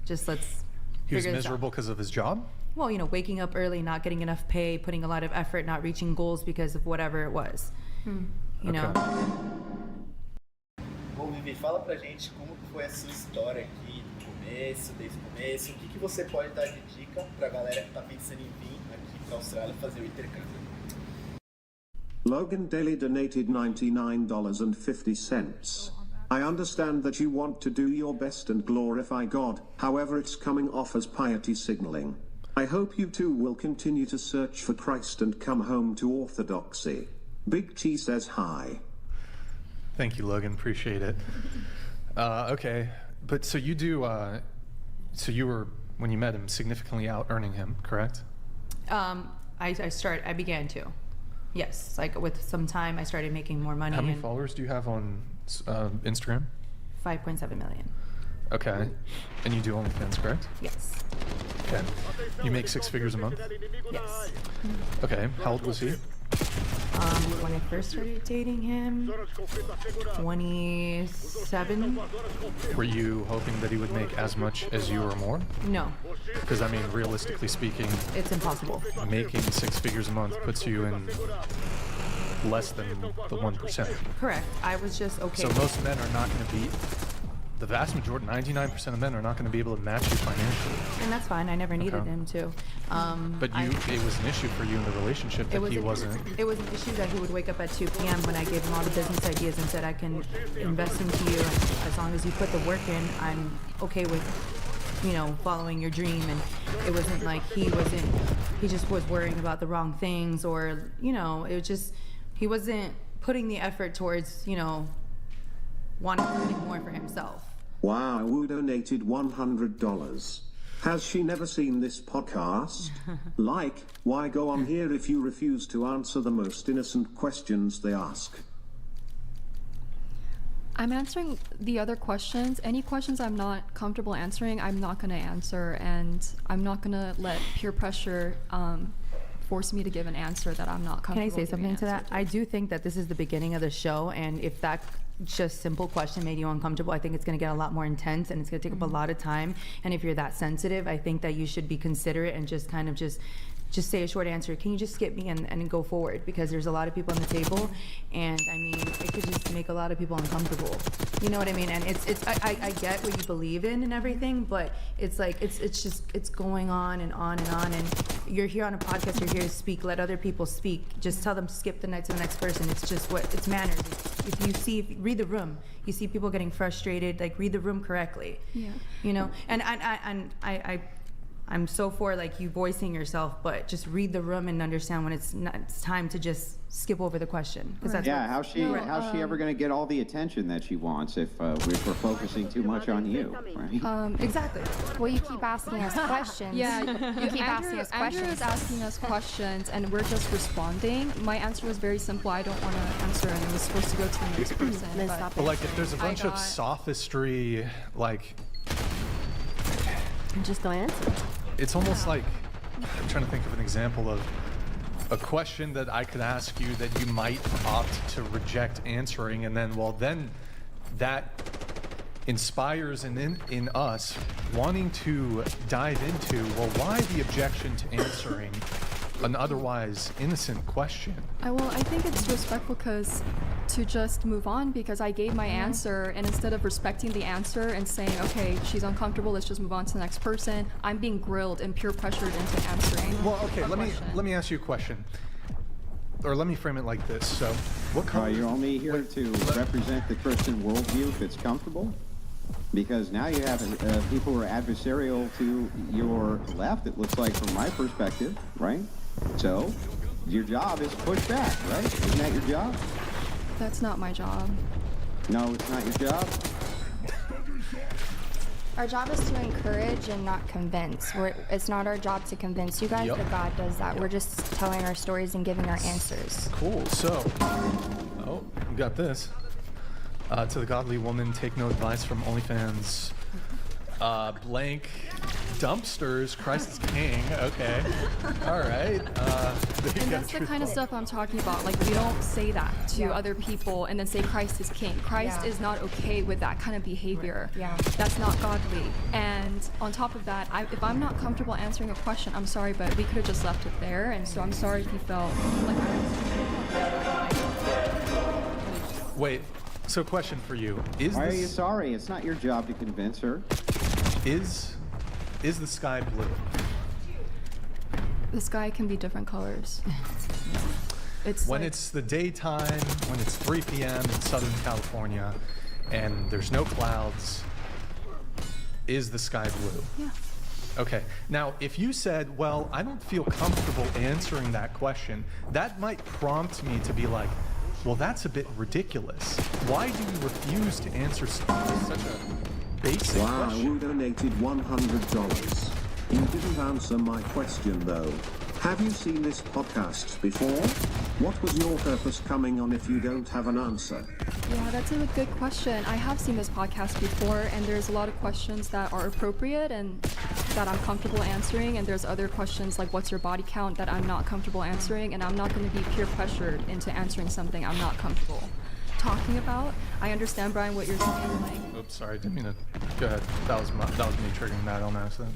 Just let's. He was figure this out. miserable because of his job? Well, waking up early, not getting enough pay, putting a lot of effort, not reaching goals because of whatever it was. You know. Bom, Vivi, fala pra gente como foi a sua história aqui do começo, desde o começo. O que você pode dar de dica pra galera que tá pensando em vir aqui pra Austrália fazer o intercâmbio? Logan Daly donated $99.50. I understand that you want to do your best and glorify God, however it's coming off as piety signaling. I hope you too will continue to search for Christ and come home to orthodoxy. Big T says hi. Thank you, Logan. Appreciate it. Okay, but so you do. So you were, when you met him, significantly out earning him, correct? I began to. Yes, with some time, I started making more money. How many and followers do you have on Instagram? 5.7 million. Okay, and you do OnlyFans, correct? Yes. Okay. You make 6 figures a month? Yes. Okay. How old was he? When I first started dating him, 27. Were you hoping that he would make as much as you or more? No. Because I mean, realistically speaking, It's impossible. making 6 figures a month puts you in less than the 1%. Correct. I was just okay. So with most men are not going to be, the vast majority, 99% of men are not going to be able to match you financially. And that's fine. I never needed Okay. him to. But it was an issue for you in the relationship that he wasn't. It was an issue that he would wake up at 2 p.m. when I gave him all the business ideas and said, I can invest into you. And as long as you put the work in, I'm okay with, following your dream. And it wasn't like he wasn't he just was worrying about the wrong things, or, you know, it was just, he wasn't putting the effort towards, you know, wanting something more for himself. Wow, Wu donated $100. Has she never seen this podcast? Like, why go on here if you refuse to answer the most innocent questions they ask? I'm answering the other questions. Any questions I'm not comfortable answering, I'm not going to answer, and I'm not going to let peer pressure force me to give an answer that I'm not comfortable. Can I say something to that? I do think that this is the beginning of the show, and if that just simple question made you uncomfortable, I think it's going to get a lot more intense, and it's going to take up a lot of time. And if you're that sensitive, I think that you should be considerate and just kind of just say a short answer. Can you just skip me and go forward? Because there's a lot of people on the table, and I mean, it could just make a lot of people uncomfortable. You know what I mean? And I get what you believe in and everything, but it's like, it's going on and on and on. And you're here on a podcast, you're here to speak, let other people speak. Just tell them to skip the night to the next person. It's just it's manners. If you see, read the room. You see people getting frustrated, like read the room correctly. Yeah. You know, and I'm so for like you voicing yourself, but just read the room and understand when it's time to just skip over the question. Right. Yeah, how's she ever going to get all the attention that she wants if we're focusing too much on you, right? Exactly. Well, you keep asking us questions. Yeah, you keep asking us questions. Andrew is asking us questions, and we're just responding. My answer was very simple. I don't want to answer, and it was supposed to go to the next person. But like, if there's a bunch of sophistry, like, just don't answer. It's almost like, I'm trying to think of an example of a question that I could ask you that you might opt to reject answering, and then that inspires in us wanting to dive into, well, why the objection to answering an otherwise innocent question? I think it's respectful to just move on, because I gave my answer, and instead of respecting the answer and saying, okay, she's uncomfortable, let's just move on to the next person, I'm being grilled and peer pressured into answering. Well, okay, let me ask you a question, or let me frame it like this. So, what color? You're only here to represent the Christian worldview if it's comfortable, because now you have people who are adversarial to your left. It looks like, from my perspective, right? So, your job is to push back, right? Isn't that your job? That's not my job. No, it's not your job? Our job is to encourage and not convince. It's not our job to convince you guys, but God does that. We're just telling our stories and giving our answers. Cool. So, we got this. To the godly woman, take no advice from OnlyFans. Blank dumpsters, Christ is king. Okay. All right. And that's the kind of stuff I'm talking about. Like, we don't say that to other people and then say Christ is king. Christ is not okay with that kind of behavior. Yeah. That's not godly. And on top of that, if I'm not comfortable answering a question, I'm sorry, but we could have just left it there. And so I'm sorry if you felt like Wait. So, question for you: Why are you sorry? It's not your job to convince her. Is the sky blue? The sky can be different colors. It's when it's the daytime, when it's 3 p.m. in Southern California, and there's no clouds. Is the sky blue? Yeah. Okay. Now, if you said, "Well, I don't feel comfortable answering that question," that might prompt me to be like, well, that's a bit ridiculous. Why do you refuse to answer such a basic question? Wow, Wu donated $100. You didn't answer my question, though. Have you seen this podcast before? What was your purpose coming on if you don't have an answer? Yeah, that's a good question. I have seen this podcast before, and there's a lot of questions that are appropriate and that I'm comfortable answering, and there's other questions like what's your body count that I'm not comfortable answering, and I'm not going to be peer pressured into answering something I'm not comfortable talking about. I understand, Brian, what you're saying. Like, oops, sorry, didn't mean to. Go ahead. That was me triggering that on accident.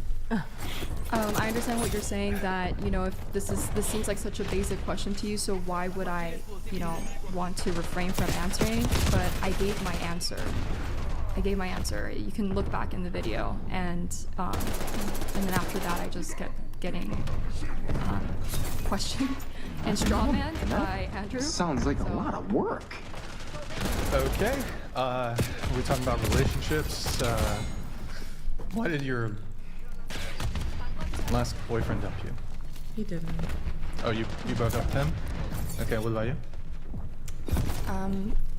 I understand what you're saying, that, you know, if this seems like such a basic question to you, so why would I, you know, want to refrain from answering? But I gave my answer. You can look back in the video, and then after that, I just kept getting questioned and strawmanned by Andrew. Sounds like a lot of work. Okay. We're talking about relationships. Why did your last boyfriend dump you? He didn't. Oh, you broke up with him? Okay, what about you?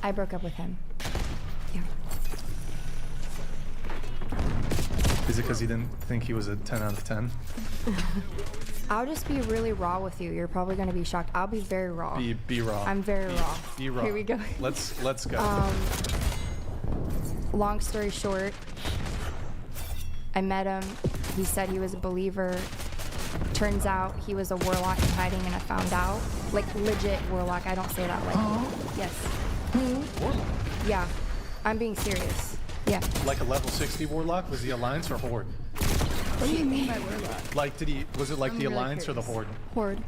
I broke up with him. Yeah. Is it because he didn't think he was a 10 out of 10? I'll just be really raw with you. You're probably gonna be shocked. I'll be very raw. Be raw. I'm very raw. Be raw. Here we go. Let's go. Long story short, I met him. He said he was a believer. Turns out he was a warlock in hiding, and I found out. Like, legit warlock. I don't say that like. Yes. Warlock? Yeah. I'm being serious. Yeah. Like a level 60 warlock? Was he Alliance or Horde? What do you mean by warlock? Like, was it like I'm the really Alliance or the Horde? Horde.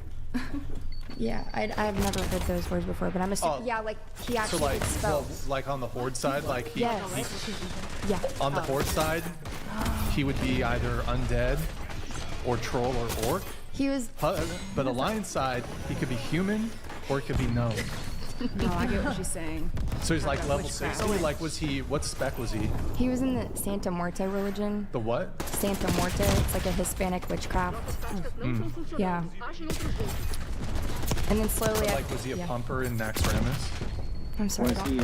Yeah, I've never heard those words before, but I'm assuming. Yeah, like he actually So like, gets well, spells. like on the Horde side, like he, Yes. Yeah. on the Horde side, he would be either undead or troll or orc. He was. But Alliance side, he could be human or he could be gnome. No, I get what she's saying. So he's like level Witchcraft. 60. Like, was he? What spec was he? He was in the Santa Muerte religion. The what? Santa Muerte. It's like a Hispanic witchcraft. Mm. Yeah. And then slowly. Like, was he a yeah. pumper in Naxxramas? I'm sorry. Was he,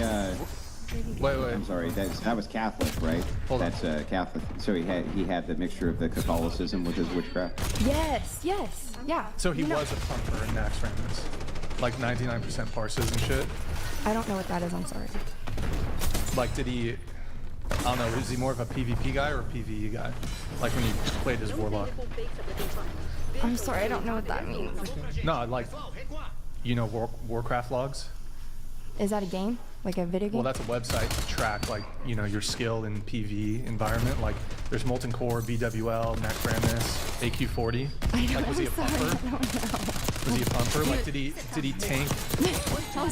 Wait. I'm sorry, that was Catholic, right? That's Catholic. So he had the mixture of the Catholicism with his witchcraft? Yes. Yeah. So he You know- was a pumper in Naxxramas. Like 99% parses and shit. I don't know what that is. I'm sorry. Like, did he? I don't know. Was he more of a PvP guy or a PvE guy? Like when he played as warlock. I'm sorry. I don't know what that means. No, like, you know, Warcraft logs. Is that a game? Like a video game? Well, that's a website to track, like, you know, your skill in PvE environment. Like, there's Molten Core, BWL, Naxxramas, AQ40. Like, was he a pumper? Was he a pumper? Like, did he tank?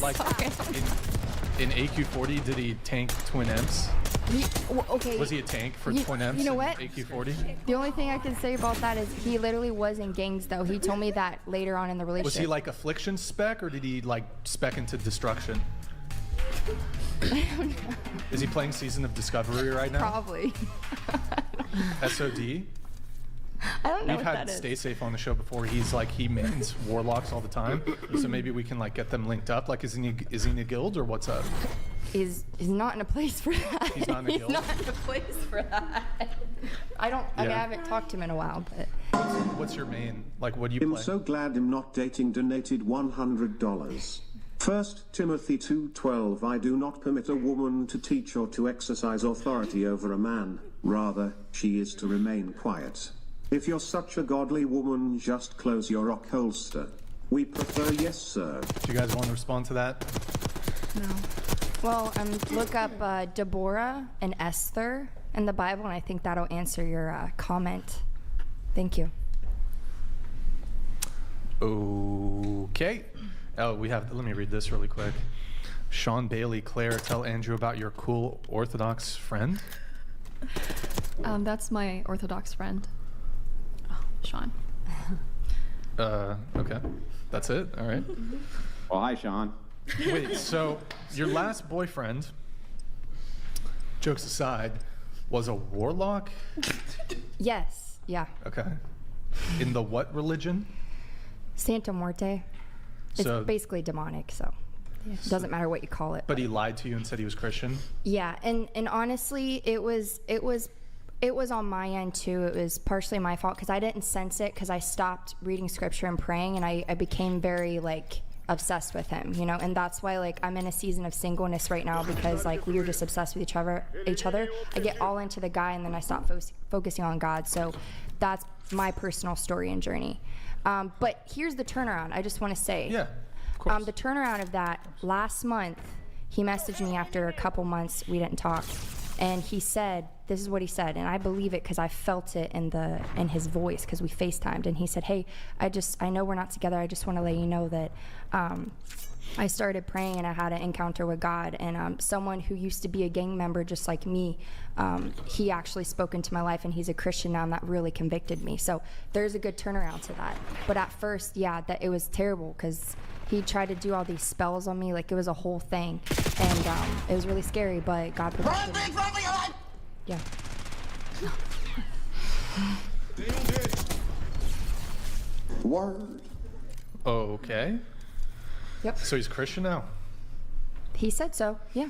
Like, in AQ40, did he tank Twin Imps? Okay. Was he a tank for Twin Imps? You know in what? AQ40? The only thing I can say about that is he literally was in gangs, though. He told me that later on in the relationship. Was he like Affliction spec, or did he like spec into Destruction? I don't know. Is he playing Season of Discovery right now? Probably. SOD? I don't know We've what had that is. Stay Safe on the show before. He's like, he mains warlocks all the time. So maybe we can like get them linked up. Like, is he in a guild or what's up? He's not in a place for that. He's not in a He's guild? not in a place for that. I mean, I Yeah. haven't talked to him in a while, but. What's your main? Like, what do you I'm play? so glad I'm not dating donated $100. 1 Timothy 2:12 I do not permit a woman to teach or to exercise authority over a man. Rather, she is to remain quiet. If you're such a godly woman, just close your rock holster. We prefer yes, sir. Do you guys want to respond to that? No. Well, look up Deborah and Esther in the Bible, and I think that'll answer your comment. Thank you. Okay. Oh, let me read this really quick. Sean Bailey, Claire, tell Andrew about your cool Orthodox friend. That's my Orthodox friend. Oh, Sean. Okay. That's it? All right. Well, hi, Sean. Wait, so your last boyfriend, jokes aside, was a warlock? Yes. Yeah. Okay. In the what religion? Santa Muerte. It's So- basically demonic, so it doesn't matter what you call it. But he lied to you and said he was Christian? Yeah, and honestly, it was on my end too. It was partially my fault because I didn't sense it because I stopped reading scripture and praying, and I became very like obsessed with him, you know. And that's why like I'm in a season of singleness right now because like we were just obsessed with each other. I get all into the guy, and then I stop focusing on God. So that's my personal story and journey. But here's the turnaround. I just want to say. Yeah, of course. The turnaround of that, last month, he messaged me after a couple months we didn't talk, and he said, this is what he said, and I believe it because I felt it in his voice because we FaceTimed, and he said, hey, I know we're not together, I just want to let you know that I started praying and I had an encounter with God, and someone who used to be a gang member just like me, he actually spoke into my life, and he's a Christian now, and that really convicted me. So there's a good turnaround to that. But at first, yeah, that it was terrible because he tried to do all these spells on me, like it was a whole thing, and it was really scary, but God protected me. Yeah. Word. Okay. Yep. So he's Christian now? He said so, yeah.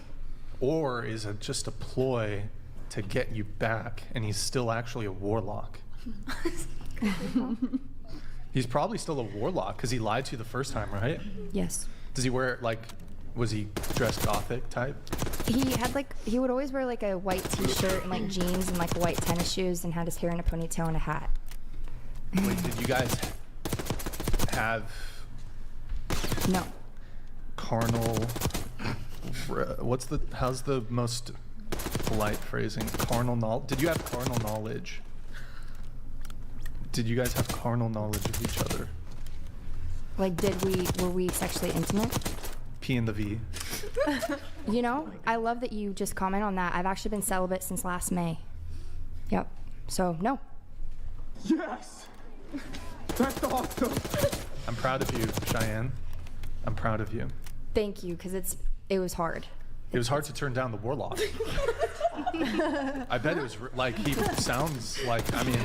Or is it just a ploy to get you back and he's still actually a warlock? He's probably still a warlock because he lied to you the first time, right? Yes. Does he wear, like, was he dressed gothic type? He would always wear like a white t-shirt and like jeans and like white tennis shoes and had his hair in a ponytail and a hat. Wait, did you guys have No. carnal, how's the most polite phrasing? Carnal knowledge? Did you have carnal knowledge? Did you guys have carnal knowledge of each other? Like, were we sexually intimate? P and the V. You know, I love that you just comment on that. I've actually been celibate since last May. Yep. So, no. Yes! That's awesome! I'm proud of you, Cheyenne. I'm proud of you. Thank you, because it was hard. It was hard to turn down the warlock. I bet it was like he sounds like. I mean,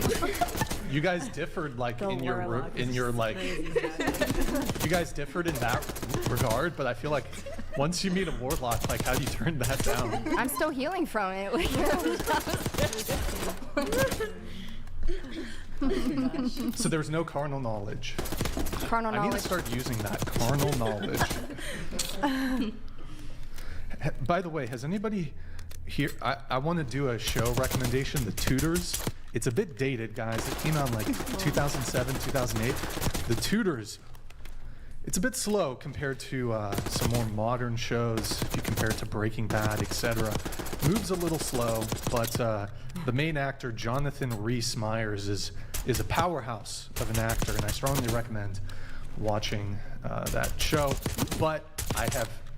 you guys differed like in your like. You guys differed in that regard, but I feel like once you meet a warlock, like how do you turn that down? I'm still healing from it. So there was no carnal knowledge. Carnal knowledge. I need to start using that carnal knowledge. By the way, has anybody here? I want to do a show recommendation, The Tudors. It's a bit dated, guys. It came out in like 2007, 2008. The Tudors. It's a bit slow compared to some more modern shows. If you compare it to Breaking Bad, etc., moves a little slow. But the main actor, Jonathan Rhys Meyers, is a powerhouse of an actor, and I strongly recommend watching that show. But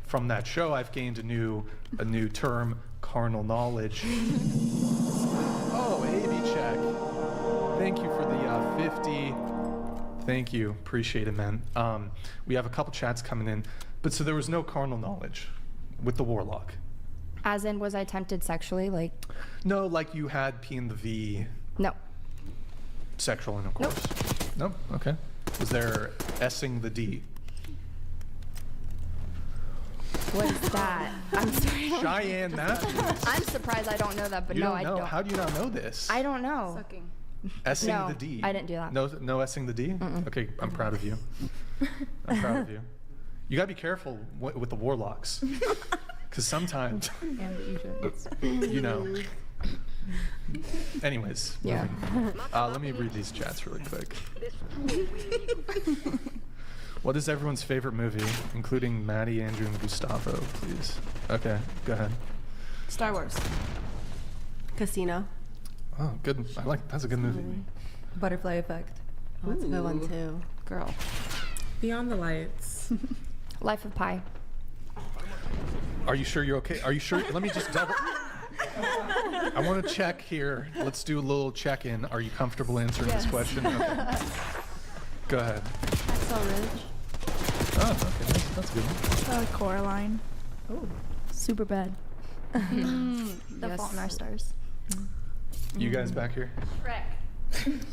from that show, I've gained a new term, carnal knowledge. Oh, AB check. Thank you for the 50. Thank you, appreciate it, man. We have a couple chats coming in, but so there was no carnal knowledge with the warlock. As in, was I tempted sexually? Like? No, like you had P and the V. No. Sexual intercourse. Nope. Okay. Was there S-ing the D? What is that? I'm sorry. Cheyenne Matthews. I'm surprised I don't know that, but You no, don't I know? don't. How do you not know this? I don't know. Sucking. S-ing No, the D. I didn't do that. No S-ing the D? Okay, I'm proud of you. I'm proud of you. You gotta be careful with the warlocks. Because sometimes, you know. Anyways, Yeah. let me read these chats really quick. What is everyone's favorite movie, including Maddie, Andrew, and Gustavo, please? Okay, go ahead. Star Wars. Casino. Oh, good. That's a good movie. Butterfly Effect. Oh, that's a good one too. Girl. Beyond the Lights. Life of Pi. Are you sure you're okay? Are you sure? Let me just double. I want to check here. Let's do a little check-in. Are you comfortable answering this question? Okay. Go ahead. Hacksaw Ridge. Oh, okay. That's a good one. Coraline. Oh, super bad. The Fault in Our Stars. You guys back here? Shrek.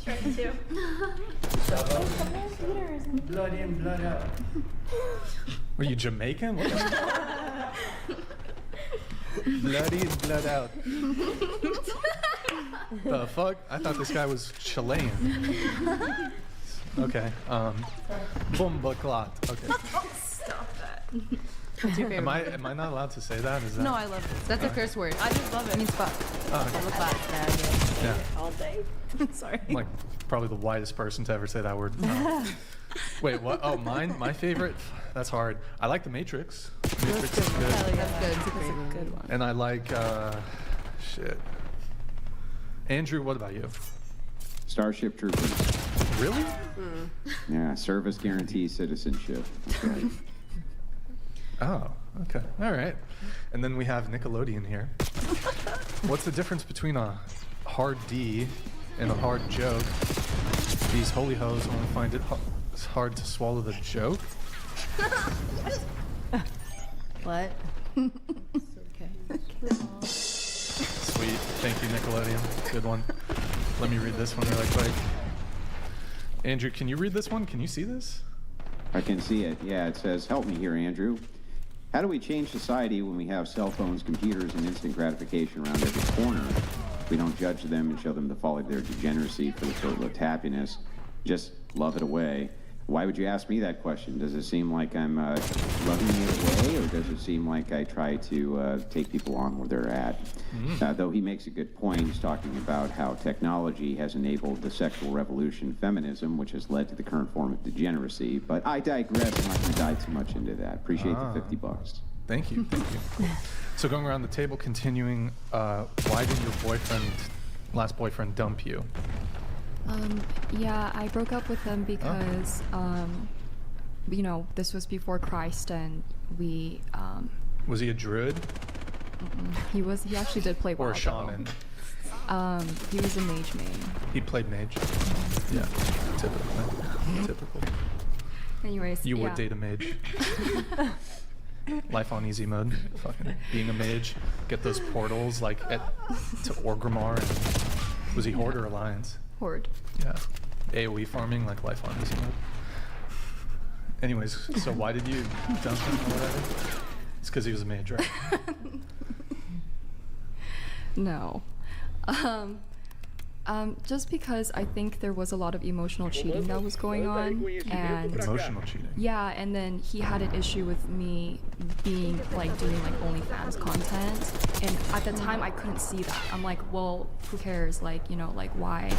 Shrek 2. Blood in, blood out. Were you Jamaican? What Bloody and blood out. The fuck? I thought this guy was Chilean. Okay. Bomba clot. Okay. Stop that. What's your favorite? Am I not allowed to say that? Is that? No, I love it. That's a curse word. I just love it. It means fuck. Oh, okay. Yeah. All day. Sorry. I'm like probably the whitest person to ever say that word. Wait, what? Oh, my favorite? That's hard. I like The Matrix. Matrix is good. That's good. That's a good one. And I like, shit. Andrew, what about you? Starship Troopers. Really? Yeah, service guarantee citizenship. That's right. Oh, okay. All right. And then we have Nickelodeon here. What's the difference between a hard D and a hard joke? These holy hoes only find it hard to swallow the joke. What? Sweet. Thank you, Nickelodeon. Good one. Let me read this one really quick. Andrew, can you read this one? Can you see this? I can see it. Yeah, it says, help me here, Andrew. How do we change society when we have cell phones, computers, and instant gratification around every corner? We don't judge them and show them the folly of their degeneracy for the short-lived happiness. Just love it away. Why would you ask me that question? Does it seem like I'm loving it away, or does it seem like I try to take people on where they're at? Though he makes a good point, he's talking about how technology has enabled the sexual revolution, feminism, which has led to the current form of degeneracy. But I digress. I'm not going to dive too much into that. Appreciate the $50. Thank you. Thank you. So going around the table, continuing, why did your last boyfriend dump you? Yeah, I broke up with him because, you know, this was before Christ, and we, Was he a druid? He actually did play Or a WoW, shaman? though. He was a mage main. He played mage? Yeah, typical. Anyways, You yeah. would date a mage. Life on easy mode. Fucking being a mage. Get those portals, like, to Orgrimmar. And, was he Horde or Alliance? Horde. Yeah. AoE farming, like life on easy mode. Anyways, so why did you dump him or whatever? It's because he was a mage, right? No. Just because I think there was a lot of emotional cheating that was going on, and Emotional cheating. yeah, and then he had an issue with me being like doing like OnlyFans content, and at the time I couldn't see that. I'm like, well, who cares? Like, you know, like why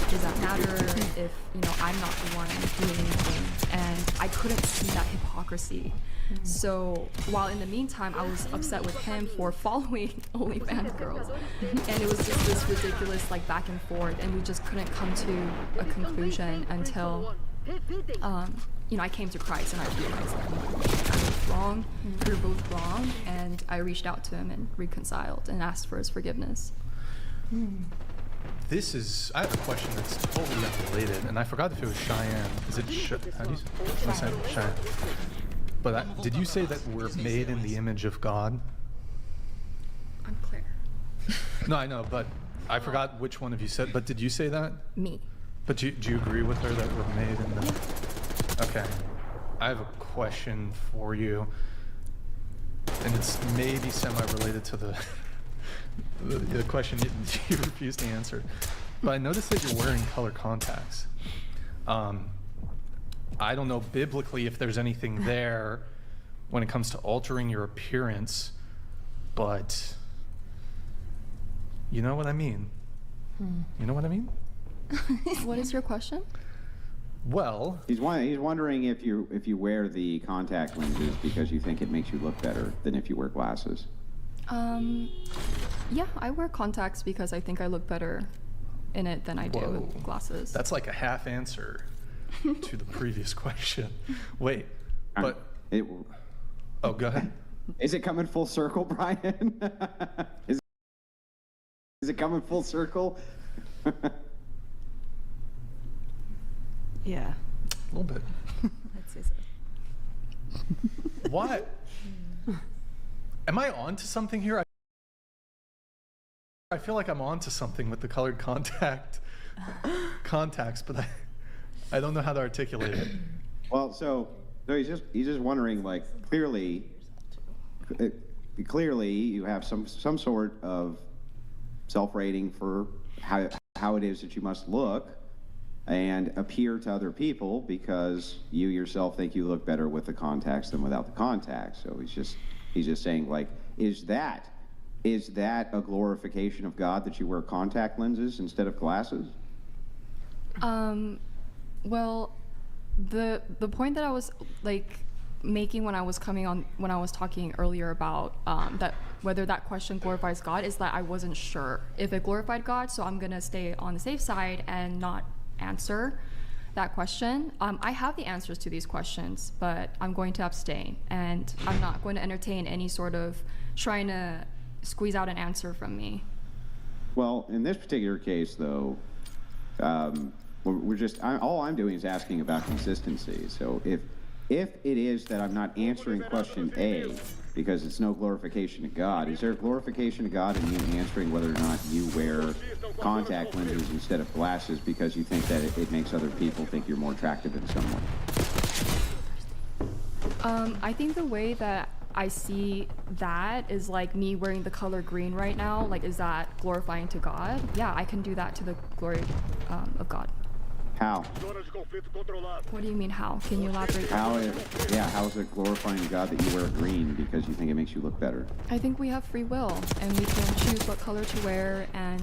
does that matter if, you know, I'm not the one doing anything? And I couldn't see that hypocrisy. So while in the meantime I was upset with him for following OnlyFans girls, and it was just this ridiculous like back and forth, and we just couldn't come to a conclusion until you know, I came to Christ and I realized that I was wrong, we were both wrong, and I reached out to him and reconciled and asked for his forgiveness. This is, I have a question that's totally unrelated, and I forgot if it was Cheyenne. Is it how do you say it? Cheyenne. But did you say that we're made in the image of God? I'm Claire. No, I know, but I forgot which one of you said, but did you say that? Me. But do you agree with her that we're made in the... Okay. I have a question for you, and it's maybe semi-related to the question you refused to answer. But I noticed that you're wearing color contacts. I don't know biblically if there's anything there when it comes to altering your appearance, but you know what I mean? You know what I mean? What is your question? Well, he's wondering if you wear the contact lenses because you think it makes you look better than if you wear glasses. Yeah, I wear contacts because I think I look better in it than I do with glasses. That's like a half answer to the previous question. Wait, but... Oh, go ahead. Is it coming full circle, Brian? Is it coming full circle? Yeah. A little bit. I'd say so. What? Am I on to something here? I feel like I'm on to something with the colored contacts, but I don't know how to articulate it. Well, so he's just wondering, like, clearly you have some sort of self-rating for how it is that you must look and appear to other people because you yourself think you look better with the contacts than without the contacts. So he's just saying, like, is that a glorification of God that you wear contact lenses instead of glasses? Well, the point that I was like making when I was talking earlier about that whether that question glorifies God is that I wasn't sure if it glorified God, so I'm gonna stay on the safe side and not answer that question. I have the answers to these questions, but I'm going to abstain, and I'm not going to entertain any sort of trying to squeeze out an answer from me. Well, in this particular case, though, all I'm doing is asking about consistency. So if it is that I'm not answering question A, because it's no glorification of God. Is there glorification of God in you answering whether or not you wear contact lenses instead of glasses because you think that it makes other people think you're more attractive in some way? I think the way that I see that is like me wearing the color green right now. Like, is that glorifying to God? Yeah, I can do that to the glory of God. How? What do you mean how? Can you elaborate? How is it glorifying to God that you wear green because you think it makes you look better? I think we have free will, and we can choose what color to wear, and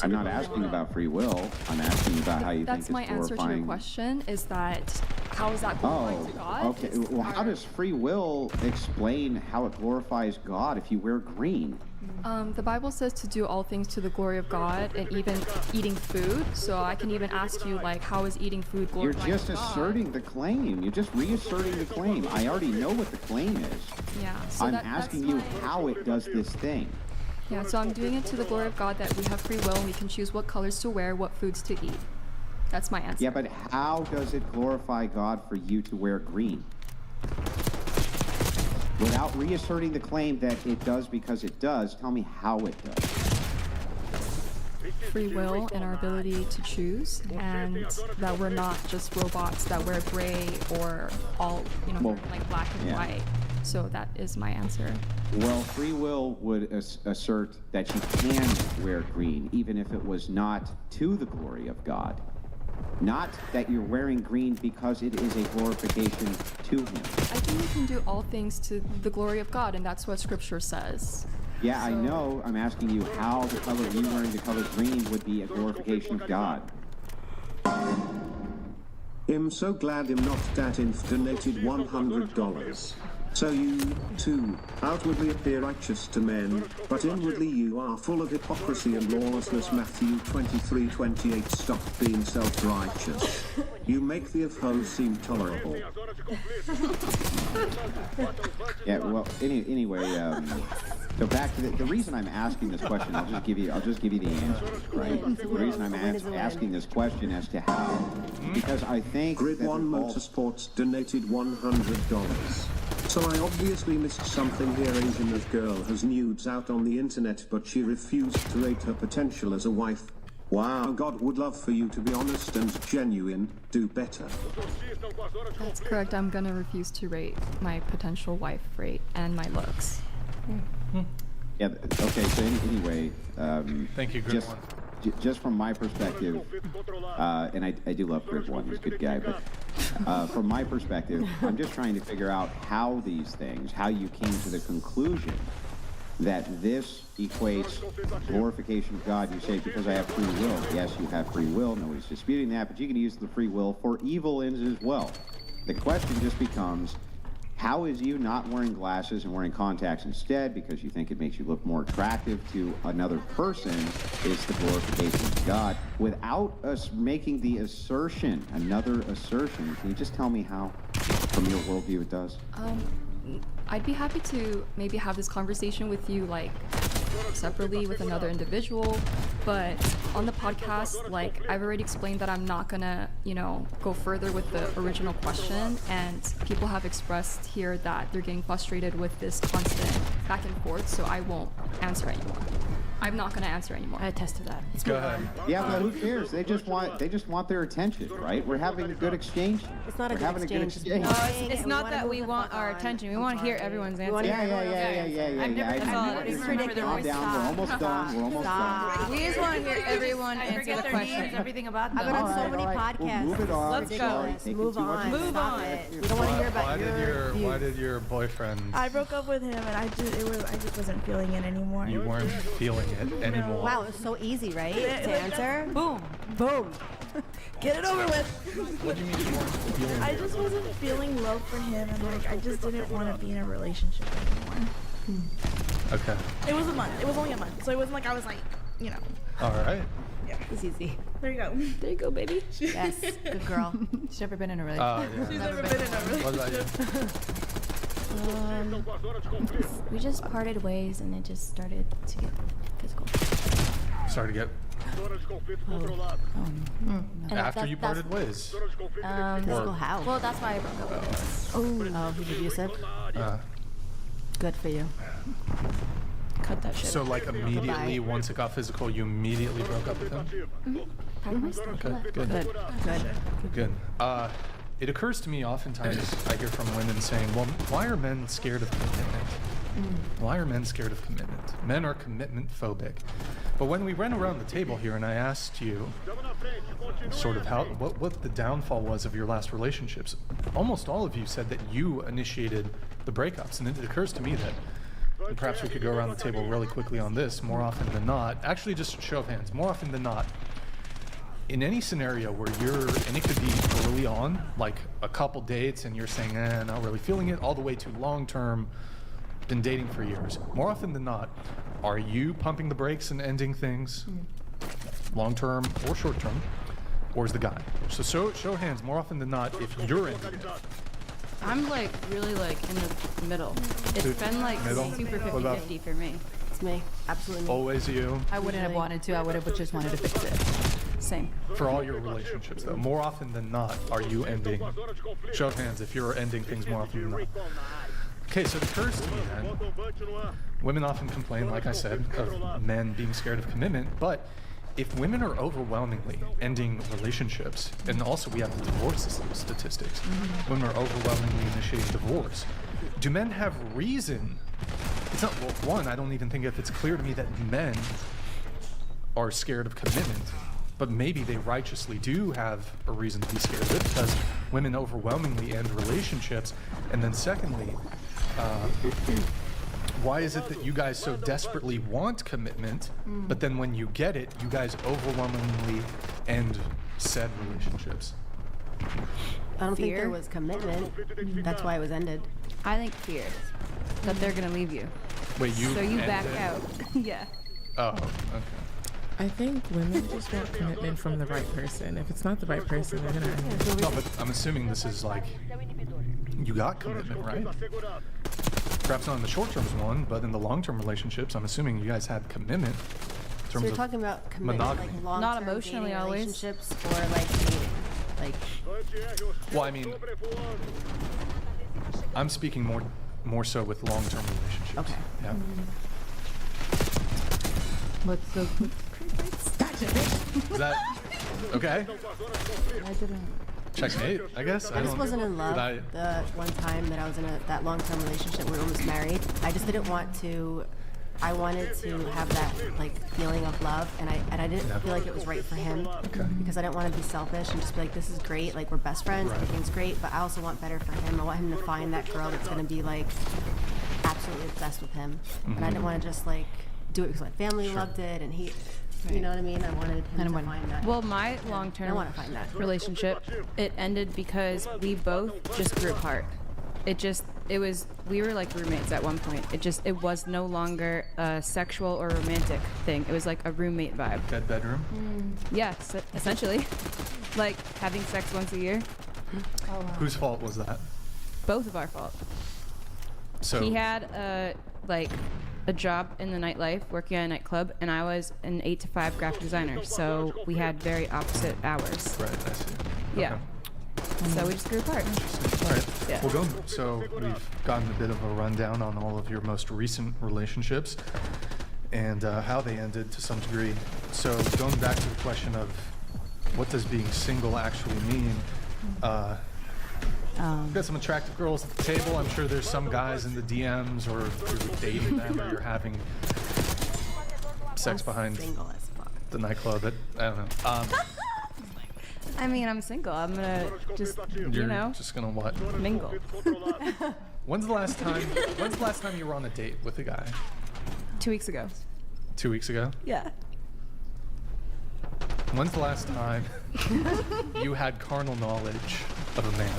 I'm not asking about free will. I'm asking about how you think it's glorifying. That's my answer to your question. Is that how is that glorifying to God? Okay. Well, how does free will explain how it glorifies God if you wear green? The Bible says to do all things to the glory of God, and even eating food. So I can even ask you, like, how is eating food glorifying You're just to God? asserting the claim. You're just reasserting the claim. I already know what the claim is. Yeah. So I'm asking you how it does this thing. Yeah. So I'm doing it to the glory of God, that we have free will and we can choose what colors to wear, what foods to eat. That's my answer. Yeah, but how does it glorify God for you to wear green? Without reasserting the claim that it does because it does, tell me how it does. Free will and our ability to choose, and that we're not just robots that wear gray or all, like black and white. So that is my answer. Well, free will would assert that you can wear green, even if it was not to the glory of God. Not that you're wearing green because it is a glorification to Him. I think we can do all things to the glory of God, and that's what Scripture says. Yeah, I know. I'm asking you how the color you wearing the color green would be a glorification of God. I'm so glad I'm not that inf donated $100. So you, too, outwardly appear righteous to men, but inwardly you are full of hypocrisy and lawlessness. Matthew 23:28. Stop being self-righteous. You make the of seem tolerable. Yeah, well, anyway, so back to the reason I'm asking this question, I'll just give you the answer, right? The reason I'm asking this question as to how, because I think Grid One Motorsports donated $100. So I obviously missed something here. Asian girl has nudes out on the internet, but she refused to rate her potential as a wife. Wow, God would love for you to be honest and genuine. Do better. That's correct. I'm gonna refuse to rate my potential wife rate and my looks. Yeah. Okay. So anyway, thank you, Grid One. Just from my perspective, and I do love Grid One, he's a good guy, but from my perspective, I'm just trying to figure out how these things, how you came to the conclusion that this equates glorification of God. You say, because I have free will. Yes, you have free will, nobody's disputing that, but you can use the free will for evil ends as well. The question just becomes, how is you not wearing glasses and wearing contacts instead because you think it makes you look more attractive to another person is the glorification of God without us making the assertion, another assertion? Can you just tell me how, from your worldview, it does? I'd be happy to maybe have this conversation with you, like, separately with another individual, but on the podcast, like, I've already explained that I'm not gonna, go further with the original question, and people have expressed here that they're getting frustrated with this constant back and forth, so I won't answer anymore. I'm not gonna answer anymore. I attested that. Go ahead. Yeah, but who cares? They just want their attention, right? We're having a good exchange. It's not a We're good having a good exchange. exchange. No, it's not that we want our attention. We want to hear everyone's answer. Yeah. I've never Calm down. We're almost done. We're almost done. We just want to hear everyone answer the question. Everything about them. I've been on so many podcasts. We'll move it on. Let's go. Move on. Move Stop on. it. We don't want to hear about Why did your boyfriend? I broke up with him, and I just wasn't feeling it anymore. You weren't feeling it anymore. Wow, it's so easy, right? To answer. Boom. Boom. Get it over with. What do you mean you weren't feeling I it? just wasn't feeling love for him, and I just didn't want to be in a relationship anymore. Okay. It was a month. It was only a month, so it wasn't like I was like, All right. Yeah. It's easy. There you go. There you go, baby. Yes, good girl. She's never been in a relationship. Yeah. She's never been in a What about you? We just parted ways and it just started to get physical. Started to get And after you parted ways. Physical how? Well, that's why I broke up with him. Oh, he's abusive. Good for you. Cut that shit. So like immediately, once it got physical, you immediately broke up with him? Okay, good. Good. It occurs to me oftentimes, I hear from women saying, well, why are men scared of commitment? Why are men scared of commitment? Men are commitment phobic. But when we ran around the table here and I asked you sort of what the downfall was of your last relationships, almost all of you said that you initiated the breakups. And it occurs to me that, and perhaps we could go around the table really quickly on this, more often than not, actually just show of hands, more often than not, in any scenario where and it could be early on, like a couple dates and you're saying, not really feeling it, all the way to long-term, been dating for years. More often than not, are you pumping the brakes and ending things, long-term or short-term, or is the guy? So show of hands, more often than not, if you're ending it. I'm like really like in the middle. It's been like Middle? super What about- 50-50 for me. It's me. Absolutely me. Always you? I wouldn't have wanted to. I would have just wanted to fix it. Same. For all your relationships, though, more often than not, are you ending? Show of hands if you're ending things more often than not. Okay, so it occurs to me then, women often complain, like I said, of men being scared of commitment, but if women are overwhelmingly ending relationships, and also we have the divorce statistics, women are overwhelmingly initiating divorce, do men have reason? It's not, well, one, I don't even think if it's clear to me that men are scared of commitment, but maybe they righteously do have a reason to be scared of it because women overwhelmingly end relationships. And then secondly, why is it that you guys so desperately want commitment, but then when you get it, you guys overwhelmingly end said relationships? I don't think Fear? there was commitment. That's why it was ended. I think fear that they're gonna leave you. Wait, you So you end back it? out. Yeah. Oh, okay. I think women just want commitment from the right person. If it's not the right person, they're gonna end it. No, but I'm assuming this is like, you got commitment, right? Perhaps not in the short-term one, but in the long-term relationships, I'm assuming you guys had commitment. In So terms you're of talking about commitment, monogamy. like long-term Not emotionally dating always. relationships, or like dating, like. Well, I mean, I'm speaking more so with long-term relationships. Okay. Yeah. What's the Is that okay? I didn't. Checkmate, I guess. I just wasn't in love Did the one time that I was in that long-term relationship. We were almost married. I just didn't want to. I wanted to have that like feeling of love, and I didn't feel like it was right for him because I didn't want to be selfish and just be like, this is great, like we're best friends, everything's great, but I also want better for him. I want him to find that girl that's gonna be like absolutely obsessed with him, and I didn't want to just like do it because my family loved it and he. You know what I mean? I wanted him to find that. Well, my I long-term want to find that. relationship, it ended because we both just grew apart. We were like roommates at one point. It was no longer a sexual or romantic thing. It was like a roommate vibe. Dead bedroom? Yeah, essentially. Like having sex once a year. Whose fault was that? Both of our fault. So He had a job in the nightlife, working at a nightclub, and I was an 8 to 5 graphic designer. So we had very opposite hours. Right, I see. Yeah. So we just grew apart. All right. Yeah. Well, so we've gotten a bit of a rundown on all of your most recent relationships and how they ended to some degree. So going back to the question of what does being single actually mean, you've got some attractive girls at the table. I'm sure there's some guys in the DMs, or you're dating them, or you're having sex behind Single as fuck. the nightclub. I don't know. I mean, I'm single. I'm gonna just, You're just gonna what? mingle. When's the last time you were on a date with a guy? 2 weeks ago. 2 weeks ago? Yeah. When's the last time you had carnal knowledge of a man?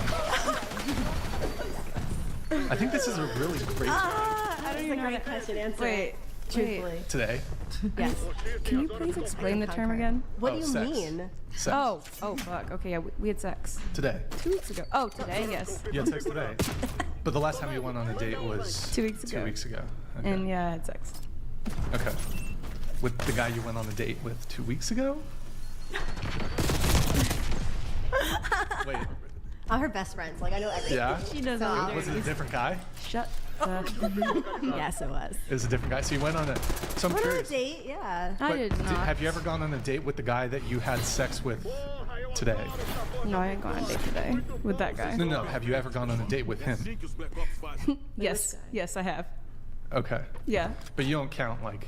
I think this is a really great I don't even know Great question. Answer. Wait. Truthfully. today. Yes. Can you please explain the term again? What Oh, do you sex. mean? Sex. Oh, fuck. Okay, yeah, we had sex. Today. 2 weeks ago. Oh, today, yes. You had sex today. But the last time you went on a date was 2 weeks ago. 2 weeks ago. Okay. And yeah, I had sex. Okay. With the guy you went on a date with 2 weeks ago? Wait. I'm her best friend, so like I know everything. Yeah? She knows all. Was it a different guy? Shut up. Yes, it was. It was a different guy. So you went on a. So I'm Went on a curious. date, yeah. but have you ever gone on a date with the guy that you had sex with today? No, I didn't go on a date today with that guy. No. Have you ever gone on a date with him? Yes, yes, I have. Okay. Yeah. But you don't count like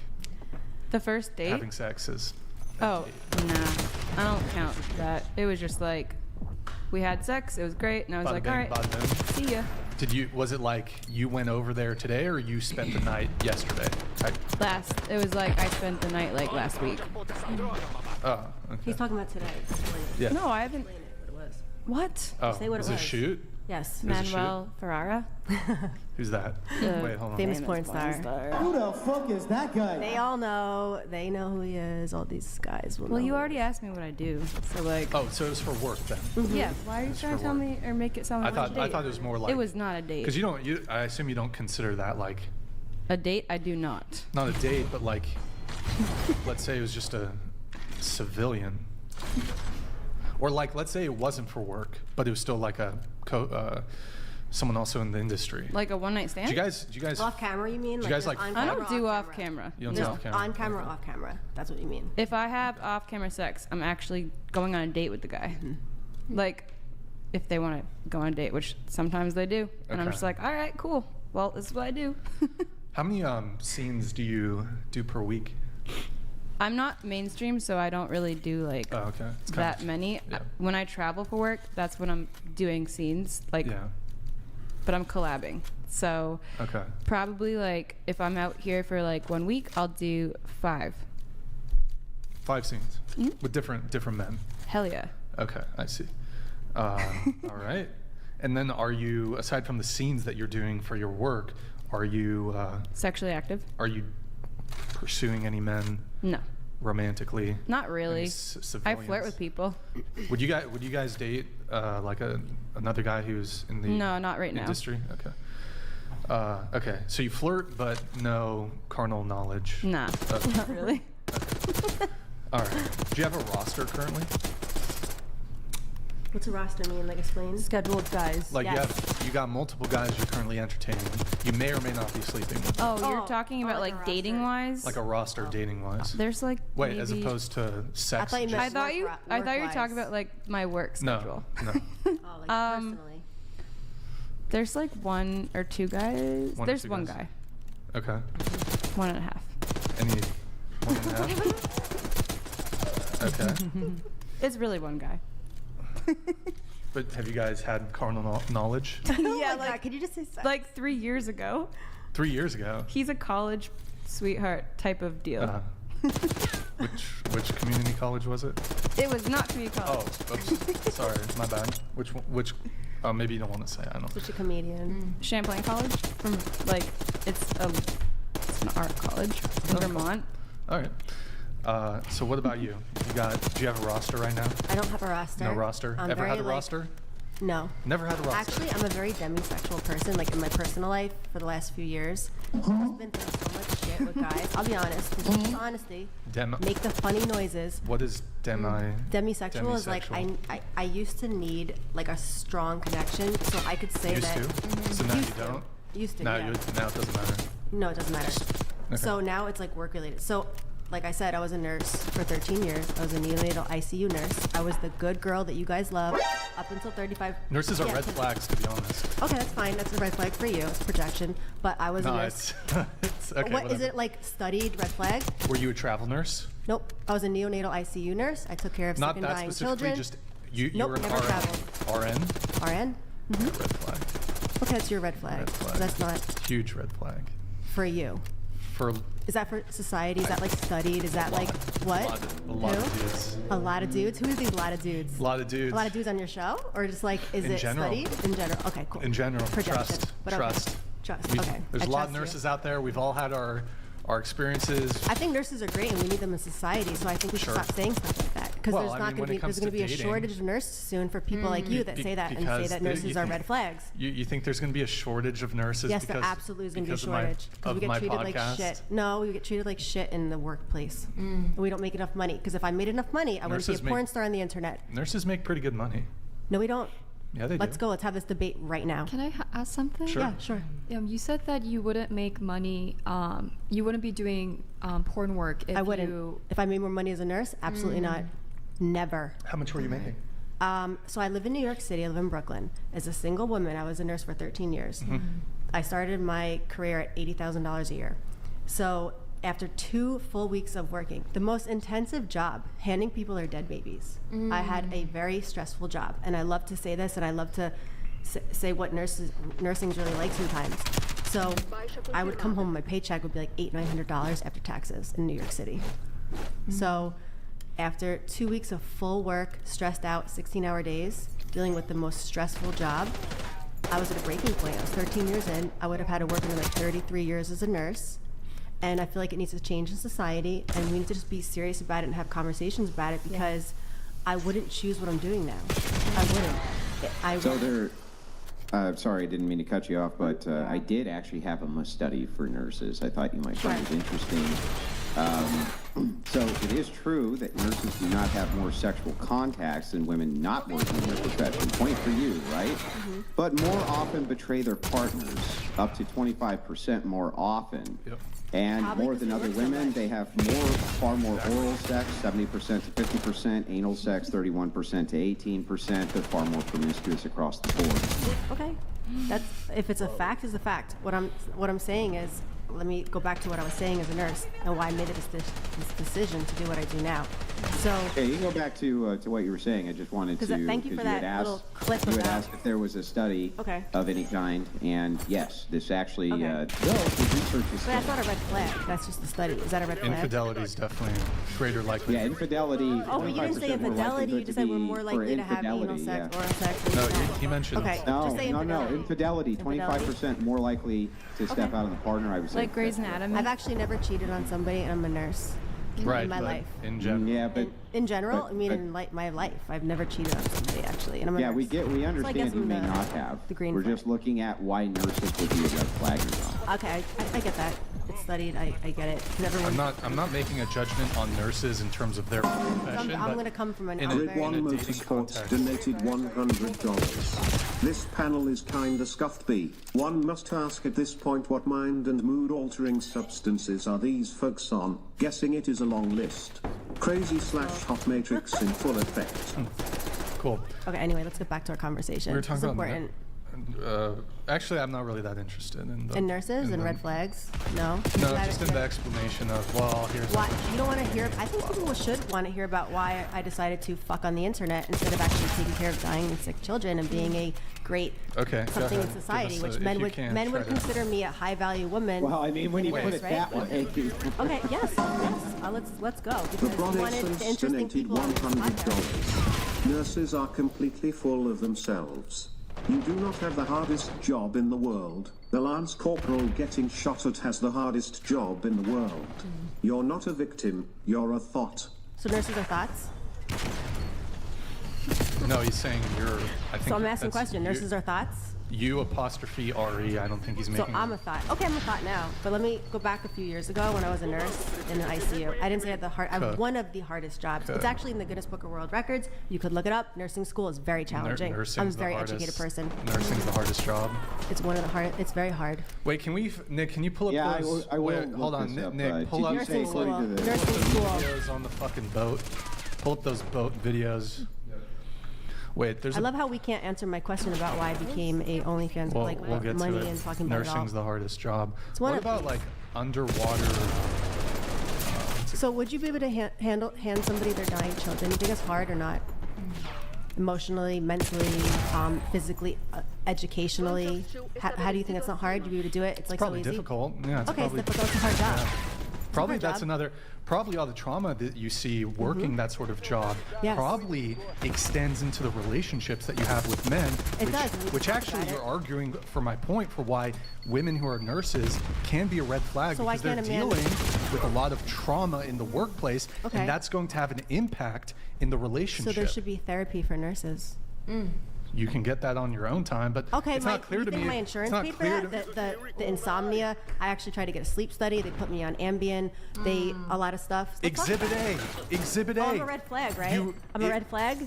The first date? having sex as. Oh, nah. I don't count that. It was just like, we had sex, it was great, and I was Bada like, bing, all right, bada boom. see ya. Was it like you went over there today or you spent the night yesterday? It was like I spent the night like last week. Oh, okay. He's talking about today. Yeah. No, I haven't. What? Oh, Say what was it it a was. shoot? Yes. It was a shoot? Manuel Ferrara. Who's that? Wait, hold on. Famous porn star. Who the fuck is that guy? They all know. They know who he is. All these guys will Well, know you who already asked me what I do, so like. Oh, so it was for work then? Yeah. Why are you It's trying to for tell work. me or make it sound I like thought a date? I thought it was more like. It was not a date. Because you don't. I assume you don't consider that like. A date? I do not. Not a date, but like. Let's say it was just a civilian. Or like, let's say it wasn't for work, but it was still like a someone also in the industry. Like a one night stand? Do you guys? Off camera, you mean? Do you guys just like? on I camera, don't do off off camera. You don't do off camera? On camera, off camera. That's what you mean. If I have off camera sex, I'm actually going on a date with the guy. Like, if they want to go on a date, which sometimes they do. And I'm Okay. just like, all right, cool. Well, this is what I do. How many scenes do you do per week? I'm not mainstream, so I don't really do like Oh, okay. It's kind that of- many. yeah. When I travel for work, that's when I'm doing scenes. Like, Yeah. but I'm collabing. So Okay. probably like if I'm out here for like 1 week, I'll do 5. 5 scenes with different men. Hell yeah. Okay, I see. All right. And then, are you, aside from the scenes that you're doing for your work, are you Sexually active? are you pursuing any men? No. Romantically? Not really. Any I civilians? flirt with people. Would you guys date like another guy who's in the No, not right now. industry? Okay. Okay. So you flirt, but no carnal knowledge. Nah, Okay. not really. All right. Do you have a roster currently? What's a roster mean? Like explain. Scheduled guys. Like Yes. you got multiple guys you're currently entertaining. You may or may not be sleeping with. Oh, you're talking about like dating wise? Like a roster dating wise. There's like Wait, as maybe- opposed to sex. thought you meant I thought work you ro- I thought you were work-wise. talking about like my work schedule. No. Oh, like personally. There's like 1 or 2 guys. One or There's two one guys. guy. Okay. 1.5. Any 1.5? Okay. It's really one guy. But have you guys had carnal knowledge? Yeah, like, could you just say sex? Like 3 years ago. 3 years ago. He's a college sweetheart type of deal. Which community college was it? It was not community college. Oh, oops. Sorry, my bad. Which? Oh, maybe you don't want to say. I don't. Such a comedian. Champlain College. From like it's an art college in Vermont. All right. So what about you? Do you have a roster right now? I don't have a roster. No roster? I'm Ever very, had a like- roster? No. Never had a roster. Actually, I'm a very demisexual person. Like in my personal life, for the last few years, I've just been through so much shit with guys. I'll be honest. This is just honesty. Make the funny noises. What is Demisexual is like I used to need like a strong connection, so I could say Used that. to? So now Used you to. don't? Used to. Now yeah. now it doesn't matter. No, it doesn't matter. Okay. So now it's like work related. So, like I said, I was a nurse for 13 years. I was a neonatal ICU nurse. I was the good girl that you guys love up until 35. Nurses are Yeah, red 'cause- flags, to be honest. Okay, that's fine. That's a red flag for you. It's projection. But I was No, a nurse. it's okay. What is whatever. it like? Studied red flag? Were you a travel nurse? Nope. I was a neonatal ICU nurse. I took care of Not sick and that dying specifically. children. Just you Nope, were an never RN. traveled. RN. RN. Red flag. Okay, that's your red flag. Red flag. That's not Huge red flag. for you. For Is that for society? Is that like studied? Is that like what? a lot Who? of dudes. A lot of dudes? Who are these lot of dudes? A lot of dudes. A lot of dudes on your show? Or just like, is In it general. studied? In general. Okay, cool. In general, Projection. trust. But okay. Trust. Trust. We- Okay. There's I a lot of trust you. nurses out there. We've all had our experiences. I think nurses are great and we need them in society, so I think we should Sure. stop saying stuff like that. Because Well, there's I not mean, going when to it be comes there's going to to be a dating- shortage of nurses soon for people like you that say that and say because that the- nurses you are think- red flags. You think there's going to be a shortage of nurses? Yes, there because, absolutely is going to be a because of my- shortage. Because of we get my treated like podcast? shit. No, we get treated like shit in the workplace. And we don't make enough money. Because if I made enough money, I wouldn't be a Nurses porn make- star on the internet. Nurses make pretty good money. No, we don't. Yeah, they Let's do. go. Let's have this debate right now. Can I ask something? Sure. Yeah, sure. You said that you wouldn't make money. You wouldn't be doing porn work if I wouldn't. you. If I made more money as a nurse, absolutely not. Never. How much were you making? So I live in New York City. I live in Brooklyn. As a single woman, I was a nurse for 13 years. I started my career at $80,000 a year. So after 2 full weeks of working, the most intensive job, handing people their dead babies. I had a very stressful job, and I love to say this, and I love to say what nursing's really like sometimes. So I would come home, my paycheck would be like $800-900 after taxes in New York City. So after 2 weeks of full work, stressed out, 16-hour days, dealing with the most stressful job, I was at a breaking point. I was 13 years in. I would have had to work another 33 years as a nurse. And I feel like it needs to change in society, and we need to just be serious about it and have conversations about it, because I wouldn't choose what I'm doing now. I wouldn't. So there, sorry, I didn't mean to cut you off, but I did actually have a study for nurses. I thought you might find it interesting. So it is true that nurses do not have more sexual contacts than women not working in their profession. Point for you, right? But more often betray their partners, up to 25% more often. And Probably more 'cause than they other work so women, much. they have far more oral sex, 70% to 50%, anal sex, 31% to 18%. They're far more promiscuous across the board. Okay, that's if it's a fact, it's a fact. What I'm saying is, let me go back to what I was saying as a nurse and why I made this decision to do what I do now. So Yeah, you can go back to what you were saying. I just wanted to. 'Cause thank you for had that asked, little clip You had about- asked if there was a study Okay. of any kind, and yes, this actually. Okay. The research is. but that's not a red flag. That's just a study. Is that a red flag? Infidelity is definitely greater likelihood. Yeah, infidelity. Oh, but you didn't say 25% more infidelity. You likelihood just said we're more for likely to have anal infidelity, sex, yeah. oral sex. No, and he mentioned. Okay, No, just say no, infidelity. infidelity. 25% more likely to step out on the partner. I would say. Like Grey's Anatomy. I've actually never cheated on somebody, and I'm a nurse. Right, In my but life. in general. Yeah, but In general, but- I mean, but- in my life, I've never cheated on somebody actually, and I'm a Yeah, nurse. we So I understand guess you I'm may the- not have. the green We're flag. just looking at why nurses would be a red flag or not. Okay, I get that. It's studied. I get it. 'Cause everyone. I'm not making a judgment on nurses in terms of their profession. I'm but going to come from an in a- very. in One a dating Motorsports context. donated $100. This panel is kinda scuffed B. One must ask at this point what mind and mood altering substances are these folks on? Guessing it is a long list. Crazy / hot matrix in full effect. Cool. Okay. Anyway, let's get back to our conversation. We were It's talking about important. actually, I'm not really that interested in the In nurses and the- red flags? No. No, Not- just in the explanation of here's Why you don't want to hear? I think people should want to hear about why I decided to fuck on the internet instead of actually taking care of dying and sick children and being a great Okay, go something in ahead. society, Give us which a- men if you would can, men would try to- consider me a high value woman. Well, I mean, when you put it right? that way. Okay. Yes. Let's go The because we wanted Bronisons interesting donated people on this podcast. $100. Nurses are completely full of themselves. You do not have the hardest job in the world. The Lance Corporal getting shot at has the hardest job in the world. You're not a victim, you're a thought. So nurses are thoughts. No, he's saying you're. I think So I'm asking a that's- question. Nurses are thoughts. You apostrophe RE. I don't think he's So making. I'm a thought. Okay, I'm a thought now. But let me go back a few years ago when I was a nurse in an ICU. I didn't say I had the hard. I have Okay. one of the hardest jobs. Okay. It's actually in the Guinness Book of World Records. You could look it up. Nursing school is very challenging. I'm a Nursing's the very hardest- educated person. Nursing's the hardest job. It's one of the hardest. It's very hard. Wait, can we, Nick? Can you pull up Yeah, I those? will- I will wait, look hold on, this Nick. up. Nick, pull Did up you say Nursing according to school. the- Nursing school. videos on the fucking boat. Pull up those boat videos. Wait, there's. I love how we can't answer my question about why I became a OnlyFans, Well, like we'll get money to it. and talking about it all. Nursing's the hardest job. It's one What of- about like underwater? So would you be able to hand somebody their dying children? Do you think it's hard or not? Emotionally, mentally, physically, educationally. How do you think it's not hard? Do you be able to do it? It's like Probably so easy. difficult. Yeah, it's Okay, probably it's difficult. It's a hard job. Yeah. Probably hard that's job. another. Probably all the trauma that you see working that sort of job Yes. probably extends into the relationships that you have with men. It which, does, and we Which talked actually about you're it. arguing for my point for why women who are nurses can be a red flag So why because they're can't a man- dealing with a lot of trauma in the workplace, Okay. and that's going to have an impact in the So relationship. there should be therapy for nurses. You can get that on your own time, but Okay, it's not clear you to think me. my it's insurance not paid for clear that? to- The insomnia. I actually tried to get a sleep study. They put me on Ambien. They a lot of stuff. Let's talk Exhibit about A. it. Exhibit A. Oh, I'm a red flag, right? I'm a red flag.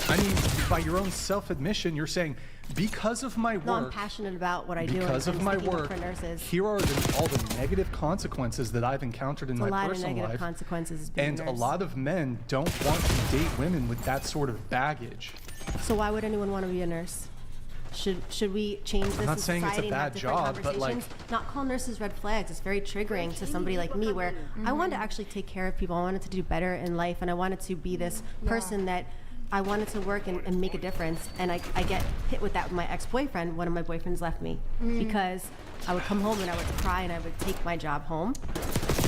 I mean, by your own self-admission, you're saying, because of my No, I'm work, passionate about what I do. because and of my sticking up work, for nurses. here are all the negative consequences that I've encountered in It's a my lot of personal negative life. consequences being And a a nurse. lot of men don't want to date women with that sort of baggage. So why would anyone want to be a nurse? Should we change this I'm not in saying it's a society and have bad different job, but, like- conversations? Not call nurses red flags. It's very triggering to somebody like me, where I wanted to actually take care of people. I wanted to do better in life, and I wanted to be this person that I wanted to work and make a difference. And I get hit with that with my ex-boyfriend. One of my boyfriends left me because I would come home and I would cry and I would take my job home.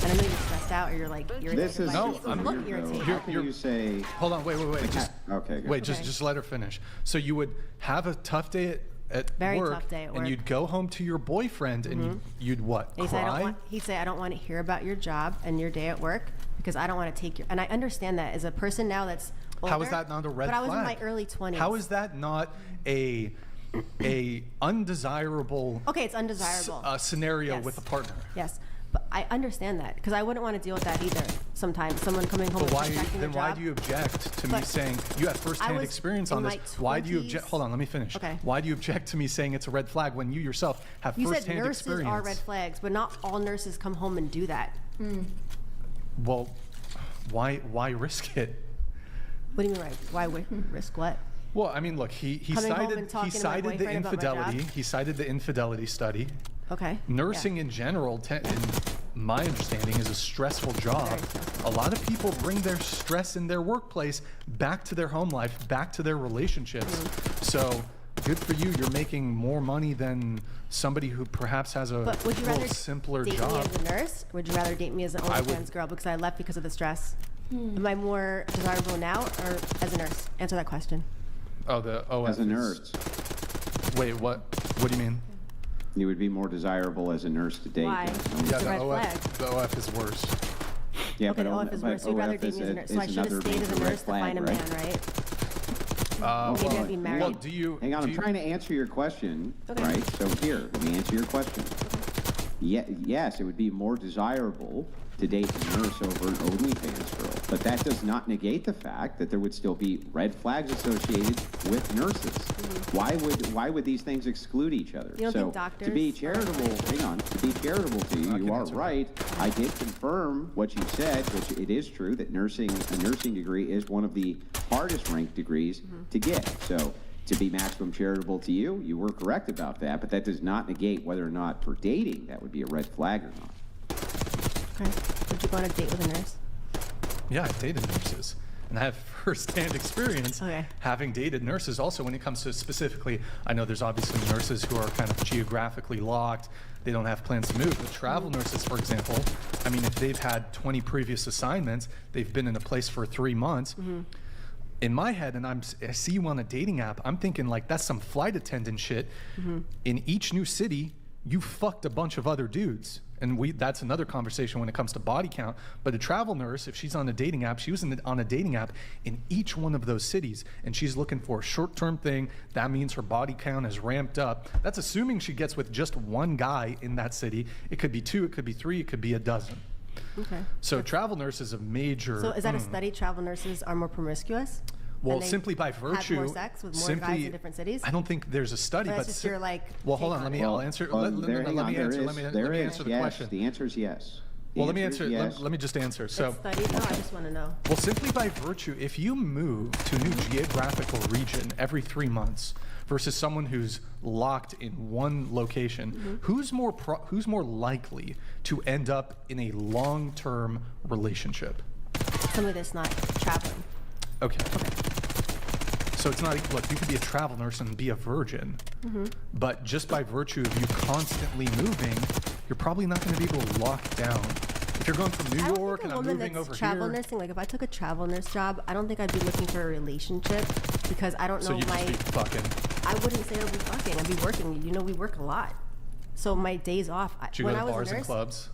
And I know you're stressed out or you're like irritated. This is by No, it. I'm- Look irritated. How can you say? Hold on, wait. Just Okay. Go wait. ahead. Just let her finish. So you would have a tough day at Very work, tough day at and work. you'd go home to your boyfriend, and you'd what? He said, Cry? he'd say, I don't want to hear about your job and your day at work because I don't want to take your. And I understand that as a person now that's older. How is that not a red But I was in my flag? early 20s. How is that not a undesirable Okay, it's undesirable. scenario Yes. with a partner? Yes, but I understand that because I wouldn't want to deal with that either. Sometimes someone coming home But and why rejecting then their why job. do you object to me But saying you have firsthand was experience in on this? my Why do you 20s. object? Hold on, let me finish. Okay. Why do you object to me saying it's a red flag when you yourself have You said firsthand nurses experience? are red flags, but not all nurses come home and do that. Well, why risk it? What do you mean, right? Why risk what? Well, I mean, look, he Coming home and cited talking to my the boyfriend about my job? infidelity. He cited the infidelity study. Okay. Nursing in general, in my understanding, is a stressful job. A lot of people bring their stress in their workplace back to their home life, back to their relationships. So good for you. You're making more money than somebody who perhaps has a But would you rather little simpler date job. me as a nurse, or would you rather date me as an I would- OnlyFans girl because I left because of the stress? Am I more desirable now or as a nurse? Answer that question. Oh, the OF As a is- nurse, Wait, what? What do you mean? you would be more desirable as a nurse to date. Why? than- It's Yeah, a the red OF, flag. the OF is worse. Yeah, Okay, the but OF is but worse. You'd rather OF date me as a is nurse. So I is should have another stayed as a major red nurse to find a flag, man, right? Well, Maybe I'd be married. well, do you? Hang on, do I'm you- trying to answer your question, Okay. right? So here, let me answer your question. Yes, it would be more desirable to date a nurse over an OnlyFans girl, but that does not negate the fact that there would still be red flags associated with nurses. Why would these things exclude each other? You don't so think doctors to be are charitable, hang on, to be charitable to you, you are answer that. right. I did confirm what you said, which it is true that a nursing degree is one of the hardest ranked degrees to get. So to be maximum charitable to you, you were correct about that, but that does not negate whether or not for dating that would be a red flag or not. Okay. Would you go on a date with a nurse? Yeah, I've dated nurses. And I have firsthand experience Okay. having dated nurses. Also, when it comes to specifically, I know there's obviously nurses who are kind of geographically locked. They don't have plans to move. But travel nurses, for example, I mean, if they've had 20 previous assignments, they've been in a place for 3 months. In my head, and I see you on a dating app, I'm thinking like that's some flight attendant shit. In each new city, you fucked a bunch of other dudes. And that's another conversation when it comes to body count. But a travel nurse, if she's on a dating app, she was on a dating app in each one of those cities, and she's looking for a short-term thing. That means her body count is ramped up. That's assuming she gets with just one guy in that city. It could be 2, it could be 3, it could be a dozen. Okay. So travel nurse is a major. So is that a study? Travel nurses are more promiscuous? Well, And they simply by virtue, have more sex with more guys in different cities? I don't think there's a study, Or but that's just your, like, well, hold take on. on Let me. it? I'll answer. Well, let me hang on, answer. there Let me is, answer the yes. question. The answer is yes. The Well, let me answer answer. is yes. Let me just answer. So, It's studied? No, I just want to know. well, simply by virtue, if you move to a new geographical region every 3 months versus someone who's locked in one location, who's more likely to end up in a long-term relationship? Somebody that's not traveling. Okay. So it's not, look, you could be a travel nurse and be a virgin, but just by virtue of you constantly moving, you're probably not going to be able to lock down. If you're going from New York and I'm moving over travel here, nursing, like if I took a travel nurse job, I don't think I'd be looking for a relationship because I don't so know you'd just be fucking. I wouldn't say I'd be fucking. I'd be working. You know, we work a lot. So my days off. Do you when go I to was bars a nurse, and clubs?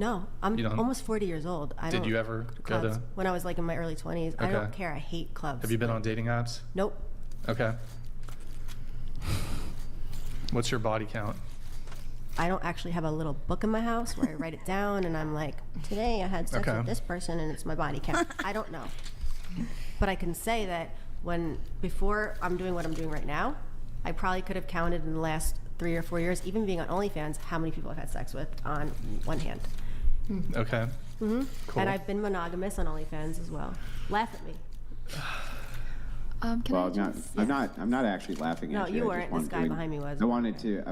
No, I'm You don't? almost 40 years old. I Did don't you ever go clubs. to? When I was like in my early 20s, I don't Okay. care. I hate clubs. Have you been on dating apps? Nope. Okay. What's your body count? I don't actually have a little book in my house where I write it down and I'm like, today I had sex Okay. with this person and it's my body count. I don't know. But I can say that Before I'm doing what I'm doing right now, I probably could have counted in the last 3 or 4 years, even being on OnlyFans, how many people I've had sex with on one hand. Okay. Mm-hmm. Cool. And I've been monogamous on OnlyFans as well. Laugh at me. Well, I'm not actually laughing No, at you. you I just weren't. wanted This guy to- behind me was. I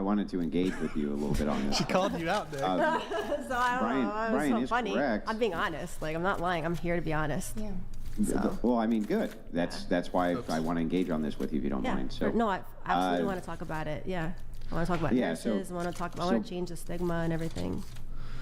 wanted to engage with you a little bit on this. She called you out there. So I don't know. It was so is funny. correct. I'm being honest. Like, I'm not lying. I'm here to be honest. Yeah. So. Well, I mean, good. That's why I want to engage on this with you, if you don't Yeah. mind. So, No, I absolutely want to talk about it. Yeah. I want to talk about nurses. I want to change the stigma and everything.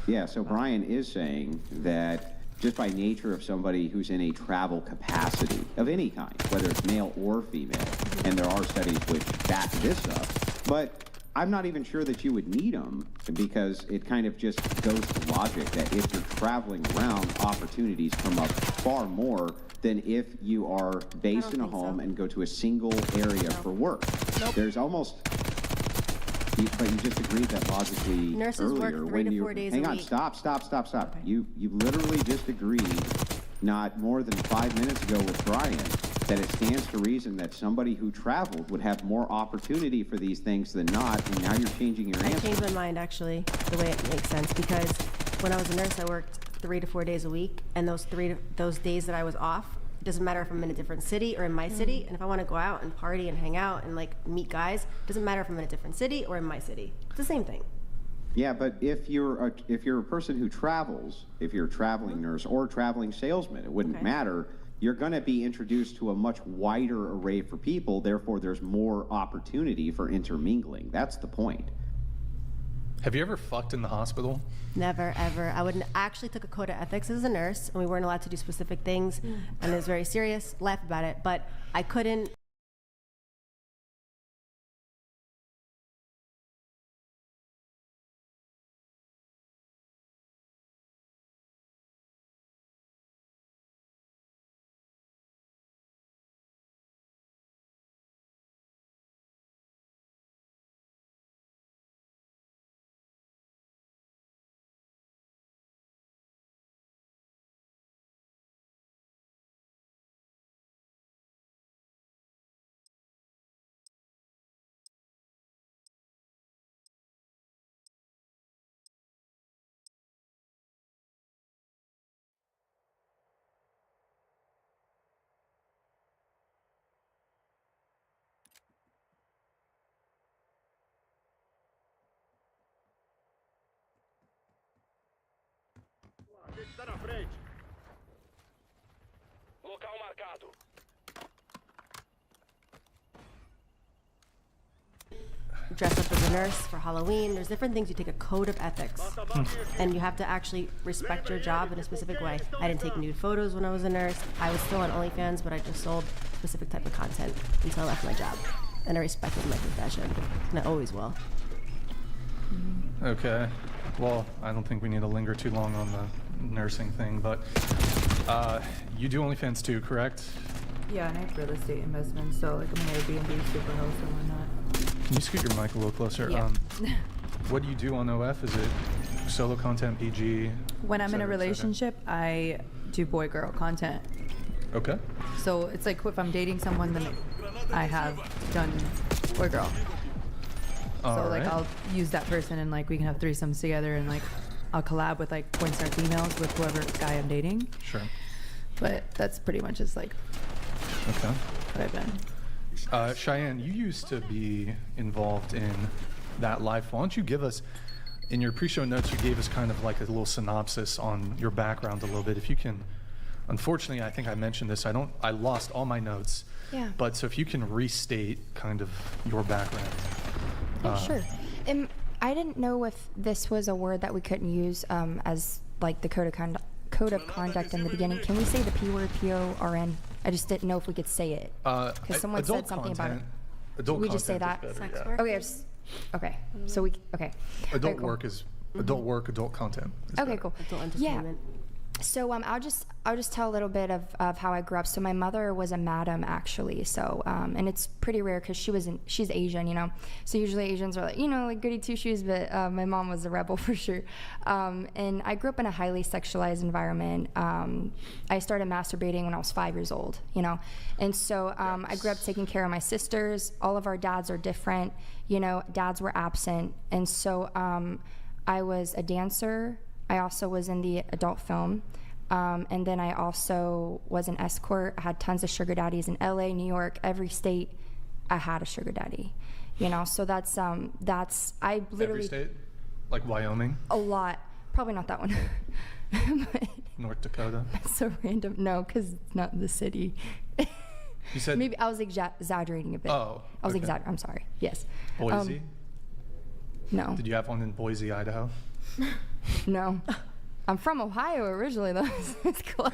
Yeah, so Brian is saying that just by nature of somebody who's in a travel capacity of any kind, whether it's male or female, and there are studies which back this up, but I'm not even sure that you would need them because it kind of just goes to logic that if you're traveling around, opportunities come up far more than if you are based in a home and go to a single area for work. There's almost... But you just agreed that logically Nurses earlier work 3 when to you 4 days hang a on, week. stop. You literally just agreed not more than 5 minutes ago with Brian that it stands to reason that somebody who traveled would have more opportunity for these things than not, and now you're changing your I answer. changed my mind, actually, the way it makes sense, because when I was a nurse, I worked 3 to 4 days a week, and those days that I was off, it doesn't matter if I'm in a different city or in my city, and if I want to go out and party and hang out and like meet guys, it doesn't matter if I'm in a different city or in my city. It's the same thing. Yeah, but if you're a person who travels, if you're a traveling nurse or traveling salesman, it wouldn't matter. You're going to be introduced to a much wider array for people. Therefore, there's more opportunity for intermingling. That's the point. Have you ever fucked in the hospital? Never, ever. I actually took a code of ethics as a nurse, and we weren't allowed to do specific things, and it was very serious. Laugh about it, but I couldn't. Está na frente. Local marcado. Dress up as a nurse for Halloween. There's different things. You take a code of ethics, and you have to actually respect your job in a specific way. I didn't take nude photos when I was a nurse. I was still on OnlyFans, but I just sold specific type of content until I left my job. And I respected my profession, and I always will. Okay. Well, I don't think we need to linger too long on the nursing thing, but you do OnlyFans too, correct? Yeah, and I have real estate investments, so like I'm an Airbnb superhost and whatnot. Can you scoot your mic a little closer? Yeah. What do you do on OF? Is it solo content, PG? When I'm in a et cetera, et cetera? relationship, I do boy-girl content. Okay. So it's like if I'm dating someone, then I have done boy-girl. So like I'll use that person and like we can have threesomes together and like I'll collab with like porn star females with whoever guy I'm dating. Sure. But that's pretty much just like Okay. what I've done. Cheyenne, you used to be involved in that life. Why don't you give us, in your pre-show notes, you gave us kind of like a little synopsis on your background a little bit. If you can, unfortunately, I think I mentioned this. I lost all my notes. Yeah. But so if you can restate kind of your background. Yeah, sure. I didn't know if this was a word that we couldn't use as like the code of conduct in the beginning. Can we say the P word, P-O-R-N? I just didn't know if we could say it. Because someone said something about it. Adult we just say content that? is better, Sex yeah. work? Okay, okay. So we, okay. Adult Okay, cool. work is adult work, adult content. is Okay, better. cool. Adult Yeah. entertainment. So I'll just tell a little bit of how I grew up. So my mother was a madam, actually. So and it's pretty rare because she's Asian, you know. So usually Asians are like, you know, like goody two shoes, but my mom was a rebel for sure. And I grew up in a highly sexualized environment. I started masturbating when I was 5 years old, you know. And so I grew up taking care of my sisters. All of our dads are different, you know. Dads were absent, and so I was a dancer. I also was in the adult film, and then I also was an escort. I had tons of sugar daddies in LA, New York, every state. I had a sugar daddy, you know. So that's I literally Every state, like Wyoming, a lot. Probably not that one. But North Dakota. that's so random. No, because it's not the city. You said Maybe I was exaggerating a bit. Oh, I was okay. exaggerating. I'm sorry. Yes. Boise. No. Did you have one in Boise, Idaho? No. I'm from Ohio originally, though. It's close.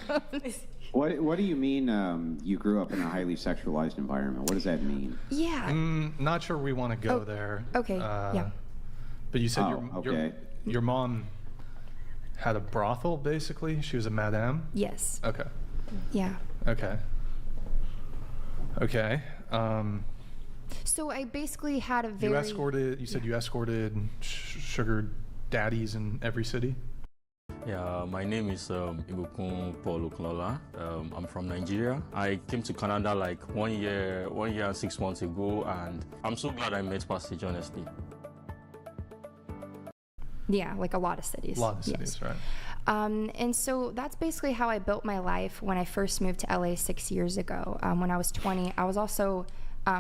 What do you mean you grew up in a highly sexualized environment? What does that mean? Yeah. Not sure we want to go there. Okay, yeah. But you said okay. your mom had a brothel, basically? She was a madame? Yes. Okay. Yeah. Okay. Okay. So I basically had a very... You said you escorted sugar daddies in every city? Yeah, my name is Ibukun Paul Oklola. I'm from Nigeria. I came to Canada like 1 year and 6 months ago, and I'm so glad I met Passage, honestly. Yeah, like a lot of cities. A lot of cities, yes. right. And so that's basically how I built my life when I first moved to LA 6 years ago. When I was 20, I was also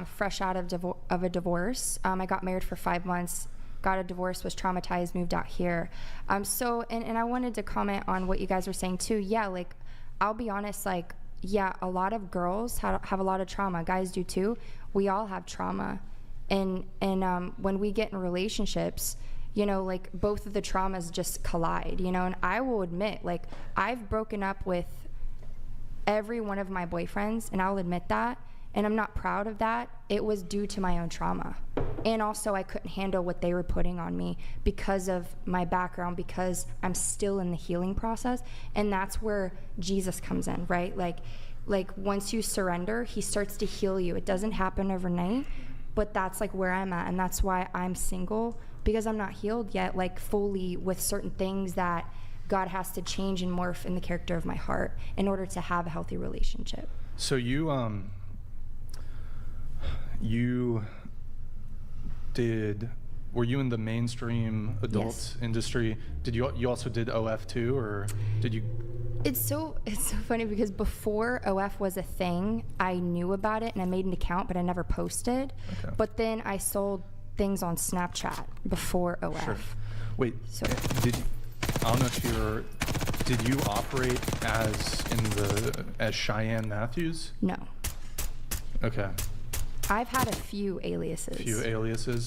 fresh out of a divorce. I got married for 5 months, got a divorce, was traumatized, moved out here. So, and I wanted to comment on what you guys were saying too. Yeah, like, I'll be honest, like, yeah, a lot of girls have a lot of trauma. Guys do too. We all have trauma. And when we get in relationships, you know, like, both of the traumas just collide, you know. And I will admit, like, I've broken up with every one of my boyfriends, and I'll admit that, and I'm not proud of that. It was due to my own trauma. And also I couldn't handle what they were putting on me because of my background, because I'm still in the healing process. And that's where Jesus comes in, right? Like once you surrender, he starts to heal you. It doesn't happen overnight, but that's like where I'm at. And that's why I'm single, because I'm not healed yet, like fully, with certain things that God has to change and morph in the character of my heart in order to have a healthy relationship. So you were you in the mainstream adult industry? Did you also did OF too, or did you? It's so funny because before OF was a thing, I knew about it and I made an account, but I never posted. Okay. But then I sold things on Snapchat before OF. Sure. Wait, so I don't know if did you operate as Cheyenne Matthews? No. Okay. I've had a few aliases.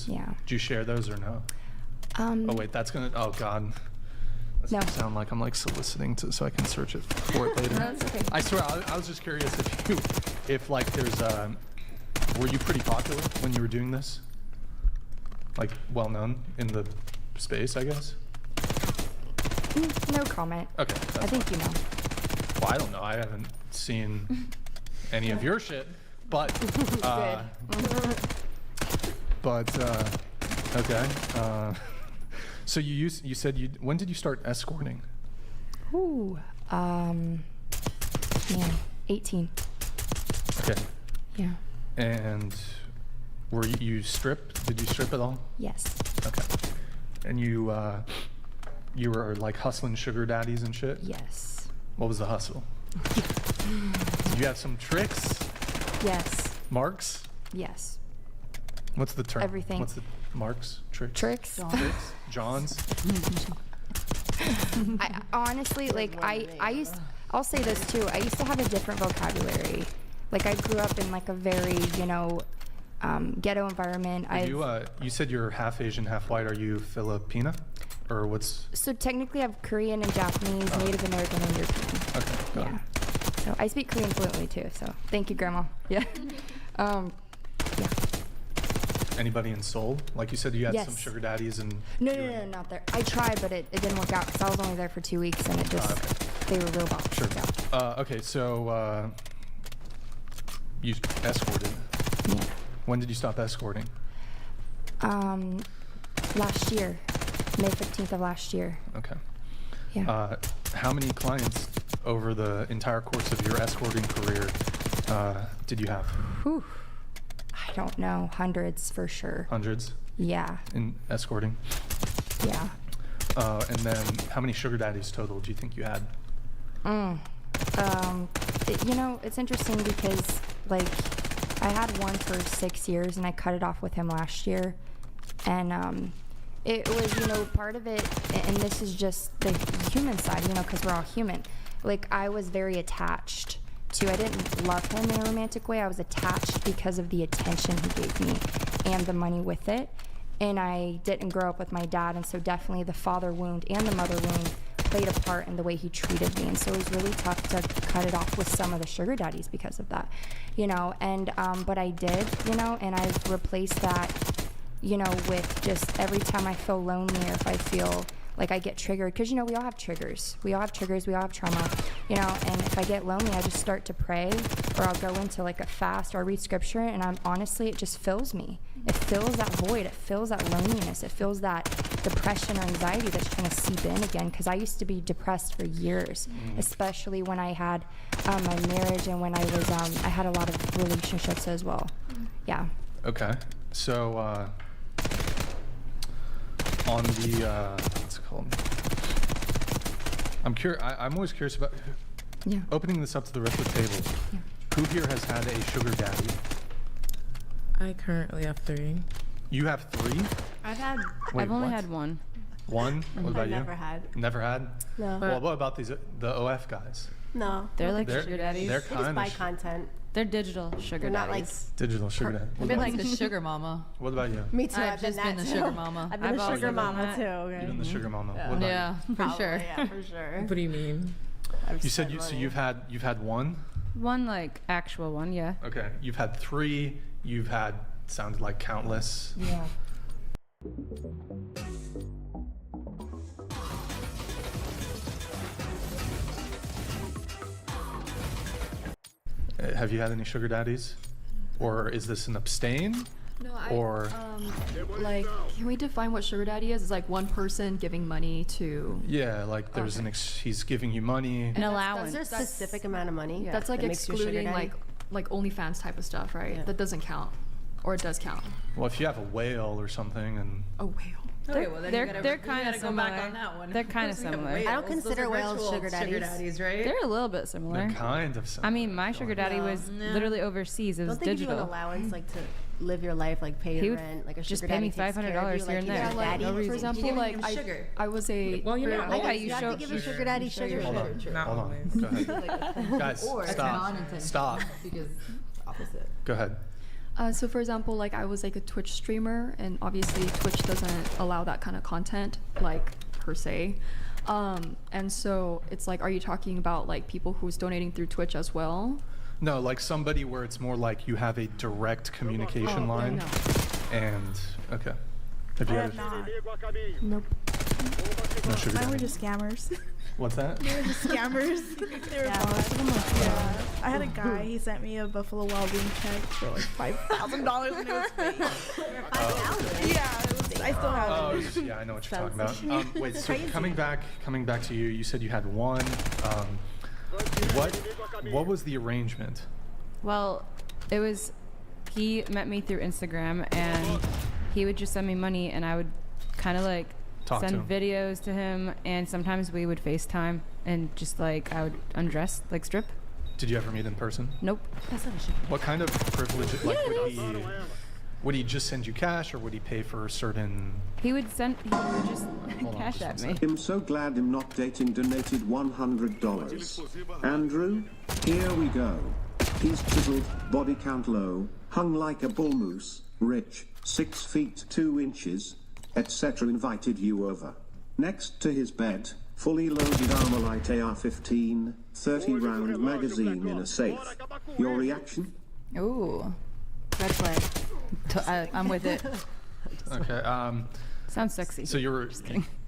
Yeah. Did you share those or no? Oh wait, that's gonna. Oh God. That's gonna sound like I'm like soliciting so I can search it for it later. No, it's okay. I swear, I was just curious if like there's were you pretty popular when you were doing this? Like well known in the space, I guess. No comment. Okay. I think you know. Well, I don't know. I haven't seen any of your shit. But, okay. So you said when did you start escorting? Ooh, 18. Okay. Yeah. And were you stripped? Did you strip at all? Yes. Okay. And you were like hustling sugar daddies and shit? Yes. What was the hustle? Did you have some tricks? Yes. Marks? Yes. What's the term? Everything. What's the marks? Tricks? Tricks. Johns? I honestly, like, I'll say this too. I used to have a different vocabulary. Like, I grew up in like a very, you know, ghetto environment. You said you're half Asian, half white. Are you Filipina? Or what's? So technically I'm Korean and Japanese, Native American and European. Okay, got it. So I speak Korean fluently too, so thank you, Grandma. Yeah. Yeah. Anybody in Seoul? Like you said, you had some sugar daddies and... No, not there. I tried, but it didn't work out because I was only there for 2 weeks and it just they were real bots. Sure. Okay, so you escorted. Yeah. When did you stop escorting? Last year, May 15th of last year. Okay. Yeah. How many clients over the entire course of your escorting career did you have? Whew. I don't know, hundreds for sure. Hundreds? Yeah. In escorting? Yeah. And then how many sugar daddies total do you think you had? You know, it's interesting because, like, I had one for 6 years and I cut it off with him last year. And it was, you know, part of it, and this is just the human side, you know, because we're all human. Like, I was very attached to, I didn't love him in a romantic way. I was attached because of the attention he gave me and the money with it. And I didn't grow up with my dad, and so definitely the father wound and the mother wound played a part in the way he treated me. And so it was really tough to cut it off with some of the sugar daddies because of that, you know. And but I did, you know, and I've replaced that, you know, with just every time I feel lonely or if I feel like I get triggered, because, you know, we all have triggers. We all have triggers, we all have trauma, you know, and if I get lonely, I just start to pray, or I'll go into like a fast or read scripture, and honestly, it just fills me. It fills that void, it fills that loneliness, it fills that depression or anxiety that's trying to seep in again, because I used to be depressed for years, especially when I had my marriage and when I was, I had a lot of relationships as well. Yeah. Okay. So, on the, what's it called? I'm always curious about opening this up to the rest of the table. Yeah. Who here has had a sugar daddy? I currently have 3. You have 3? Wait, I've only what? had one. One? What about you? never had. Never had? No. Well, what about the OF guys? No. They're like They're- sugar daddies. they're They just kind buy of content. They're digital sugar They're not like. daddies. digital sugar daddy. I've been like the sugar mama. What about you? Me too. I've just been the sugar mama. I've been I've a also sugar done mama that. too. Okay. You've been the sugar mama. Yeah. What about Yeah, for Probably, sure. Yeah, for sure. What do you mean? I've you? You said spent so money. you've had one? One like actual one, yeah. Okay. You've had 3. You've had sounded like countless. Yeah. Have you had any sugar daddies? Or is this an abstain? No, Or like, can we define what sugar daddy is? It's like one person giving money to. yeah, like there's he's giving you money. An allowance. Is there a specific amount of money? That's like that makes you a sugar excluding daddy? like OnlyFans type of stuff, right? Yeah. That doesn't count, or it does count. Well, if you have a whale or something, and A whale. Okay, well then They're kind of go similar. back on that one. They're kind of Those we have similar. whales. I don't Those consider are whales ritual sugar daddies. right? They're a little bit similar. they're kind of I similar. mean, my sugar daddy No. was No. literally overseas. It was Don't they give you an digital. allowance like to live your life, like pay He your would rent, like a just sugar pay daddy me takes care of $500 you, here and like there. he's your Yeah, like, daddy? no for reason. example, Giving like him sugar. I was a. Well, you know, I Yeah, guess you you have show- to give your sure. sugar daddy Sure, sugar. sure, Hold on. sure. Not Hold on. always. Go ahead. Guys, Or stop. non-intentional. Stop. Because opposite. Go ahead. So for example, like I was like a Twitch streamer, and obviously Twitch doesn't allow that kind of content, like per se. And so it's like, are you talking about like people who's donating through Twitch as well? No, like somebody where it's more like you have a direct communication line. No. And okay. Have you I had have not. Nope. no sugar Mine were daddy? just scammers. What's that? They were just scammers. They were Yeah, bots. most of them are Yeah. I had a guy, he sent me a Buffalo Wild Wing check for like $5,000 and it was fake. Yeah, it was, I still have Oh, it. yeah, I know what you're talking about. Sounds Wait, so crazy. coming back to you, you said you had one. What was the arrangement? Well, it was, he met me through Instagram and he would just send me money and I would kind of like Talk to send him. videos to him, and sometimes we would FaceTime and just like I would undress, like strip. Did you ever meet in person? Nope. That's not a sugar What kind of privilege? Like, would he just send you cash, or would he pay for a certain? He would just Hold on, cash just at one me. I'm so glad I'm not dating donated $100. Andrew, here we go. He's chiseled, body count low, hung like a bull moose, rich, 6 feet 2 inches, etc. Invited you over. Next to his bed, fully loaded Armalite AR-15, 30-round magazine in a safe. Your reaction? Ooh. Red flag. I'm with it. Okay. Sounds sexy. So you're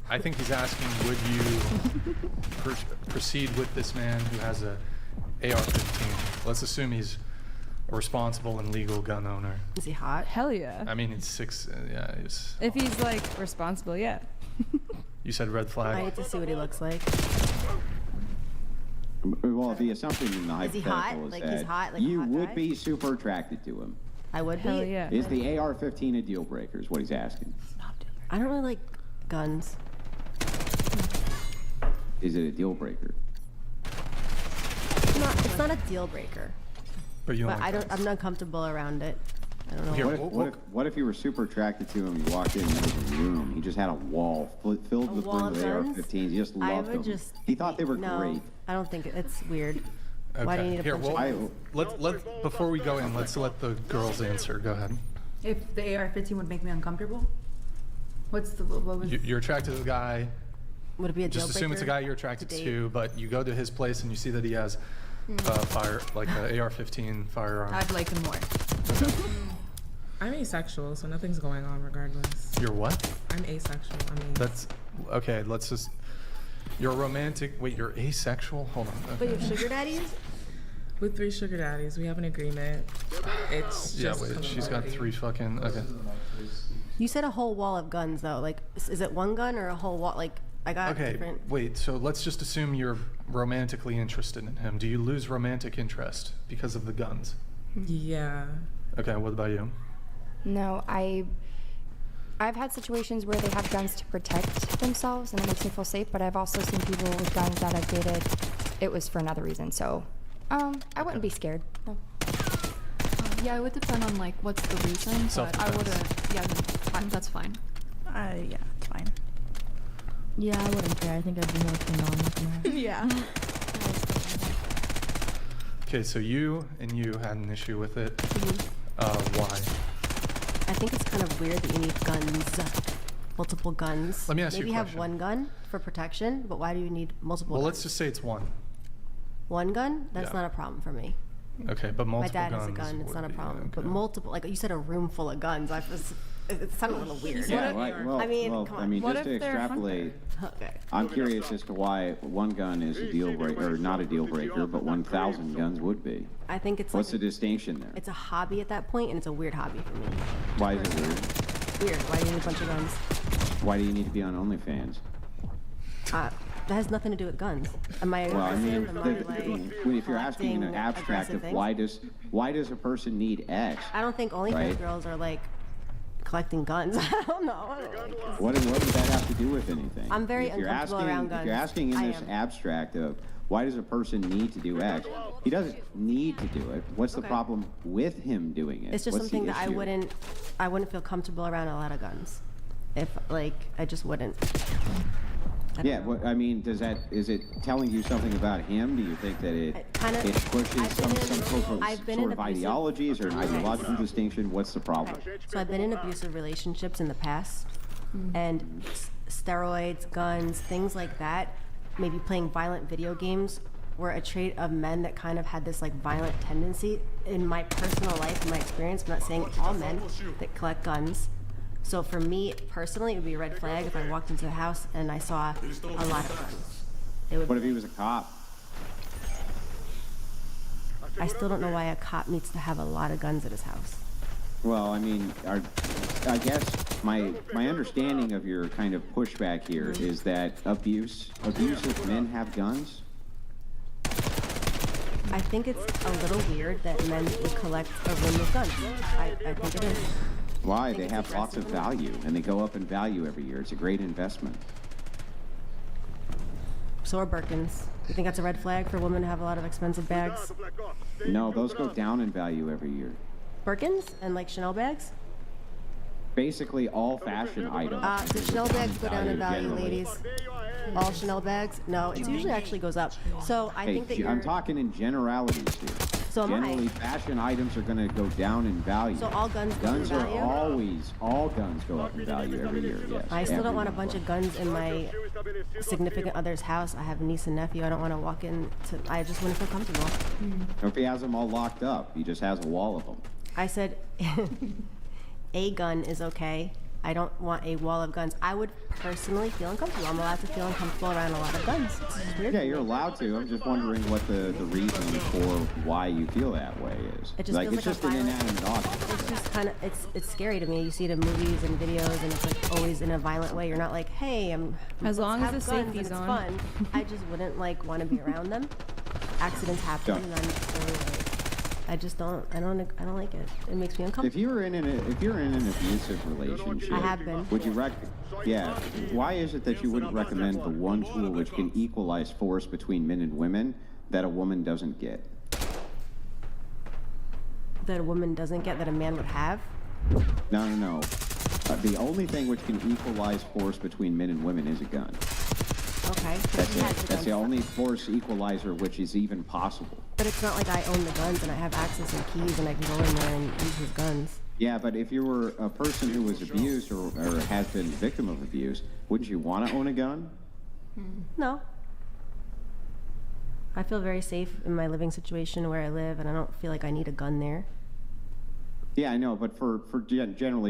I think he's asking, would you proceed with this man who has a AR-15? Let's assume he's a responsible and legal gun owner. Is he hot? Hell yeah. I mean, he's 6. Yeah, he's. If he's like responsible, yeah. You said red flag. I need to see what he looks like. Well, the assumption in the Is he hot? hypothetical is Like, that he's hot, like a you hot would guy? be super attracted to him. I would Hell be. yeah. Is the AR-15 a deal breaker? Is what he's asking. I don't really like guns. Is it a deal breaker? It's not a deal breaker. But you But I'm not comfortable around it. I don't know. Here, What if you were super attracted to him? You walked in and there was a room. He just had a wall filled with wall of guns? AR-15s. He just I loved would them. just. He thought they were no, great. I don't think it's weird. Okay. Why do you need a Here, bunch of guns? let before we go in, let's let the girls answer. Go ahead. If the AR-15 would make me uncomfortable? What was... You're attracted to the guy. Would it be a deal Just assume it's a breaker guy you're attracted to date? to, but you go to his place and you see that he has fire, like an AR-15 firearm. I'd like him more. I'm asexual, so nothing's going on regardless. You're what? I'm asexual. I mean, That's okay. Let's just. You're romantic. Wait, you're asexual? Hold on. But you Okay. have sugar daddies? with 3 sugar daddies, we have an agreement. It's Yeah, just wait. She's got 3 fucking. Okay. You said a whole wall of guns, though. Like, is it one gun or a whole wall? Like, I got Okay. different. Wait. So let's just assume you're romantically interested in him. Do you lose romantic interest because of the guns? Yeah. Okay. What about you? No, I've had situations where they have guns to protect themselves, and it makes me feel safe. But I've also seen people with guns that I've dated. It was for another reason. So, I wouldn't be scared. No. Yeah, it would depend on like what's the reason, but I Self-defense. wouldn't. Yeah, that's fine. Yeah, it's fine. Yeah, I wouldn't care. I think I'd be more turned on with my. Yeah. Okay. So you and you had an issue with it. Why? I think it's kind of weird that you need guns, multiple guns. Let me ask you a Maybe have question. one gun for protection, but why do you need multiple? Well, guns? let's just say it's one. One gun? That's Yeah. not a problem for me. Okay, but multiple My dad guns. has a gun. It's would not a be- problem. okay. But multiple, like you said, a room full of guns. It sounded a little weird. Yeah, well, I mean, well, come I on. mean, just to extrapolate, Okay. I'm curious as to why one gun is a deal breaker, or not a deal breaker, but 1,000 guns would be. I think it's What's like the distinction there? it's a hobby at that point, and it's a weird hobby for me. Why is it weird? Weird. Why do you need a bunch of guns? Why do you need to be on OnlyFans? That has nothing to do with guns. Am I? Well, I mean, aggressive? Am I, like, if you're asking in an collecting abstract aggressive of things? why does a person need X? I don't think OnlyFans Right. girls are like collecting guns. I don't know. What does that have to do with anything? I'm very If you're uncomfortable asking- around If guns. you're asking in I this am. abstract of why does a person need to do X, he doesn't need to do it. What's the Okay. problem with him doing it? It's just What's the something that I issue? wouldn't feel comfortable around a lot of guns. If like I just wouldn't. Yeah, I mean, is it telling you something about him? Do you think that it pushes some I've been sort in of abusive- ideologies or an ideological distinction? What's the problem? So I've been in abusive relationships in the past, and steroids, guns, things like that, maybe playing violent video games were a trait of men that kind of had this like violent tendency. In my personal life, in my experience, I'm not saying all men that collect guns. So for me personally, it would be a red flag if I walked into the house and I saw a lot of guns. It would. What if he was a cop? I still don't know why a cop needs to have a lot of guns at his house. Well, I mean, I guess my understanding of your kind of pushback here is that abusive men have guns. I think it's a little weird that men would collect a room of guns. I think it is. Why? They have lots of value, and they go up in value every year. It's a great investment. So are Birkins. You think that's a red flag for women to have a lot of expensive bags? No, those go down in value every year. Birkins and like Chanel bags? Basically, all fashion items. Do Chanel bags go down in value, generally. ladies? All Chanel bags? No, it usually actually goes up. So I think that I'm talking in generalities here. So am I. Generally, fashion items are going to go down in value. So all guns go up in Guns value? are all guns go up in value every year, yes. I still don't every want a one. bunch of guns in my significant other's house. I have a niece and nephew. I don't want to walk in to, I just wouldn't feel comfortable. Or if he has them all locked up, he just has a wall of them. I said a gun is okay. I don't want a wall of guns. I would personally feel uncomfortable. I'm allowed to feel uncomfortable around a lot of guns. It's just weird. Yeah, you're allowed to. I'm just wondering what the reason for why you feel that way is. It just like feels it's like just a an violent- inanimate object. It's just kind of, it's scary to me. You see it in movies and videos, and it's like always in a violent way. You're not like, hey, As long as let's the have guns safety's and on. it's fun. I just wouldn't like want to be around them. Accidents happen, Don't. and I'm really like, I just don't like it. It makes me uncomfortable. If you're in an abusive relationship, I have been. Would you why is it that you wouldn't recommend the one tool which can equalize force between men and women that a woman doesn't get? That a woman doesn't get that a man would have? No. The only thing which can equalize force between men and women is a gun. Okay. That's it. That's the only force equalizer which is even possible. But it's not like I own the guns and I have access and keys and I can go in there and use his guns. Yeah, but if you were a person who was abused or has been a victim of abuse, wouldn't you want to own a gun? No. I feel very safe in my living situation where I live, and I don't feel like I need a gun there. Yeah, I know, but for generally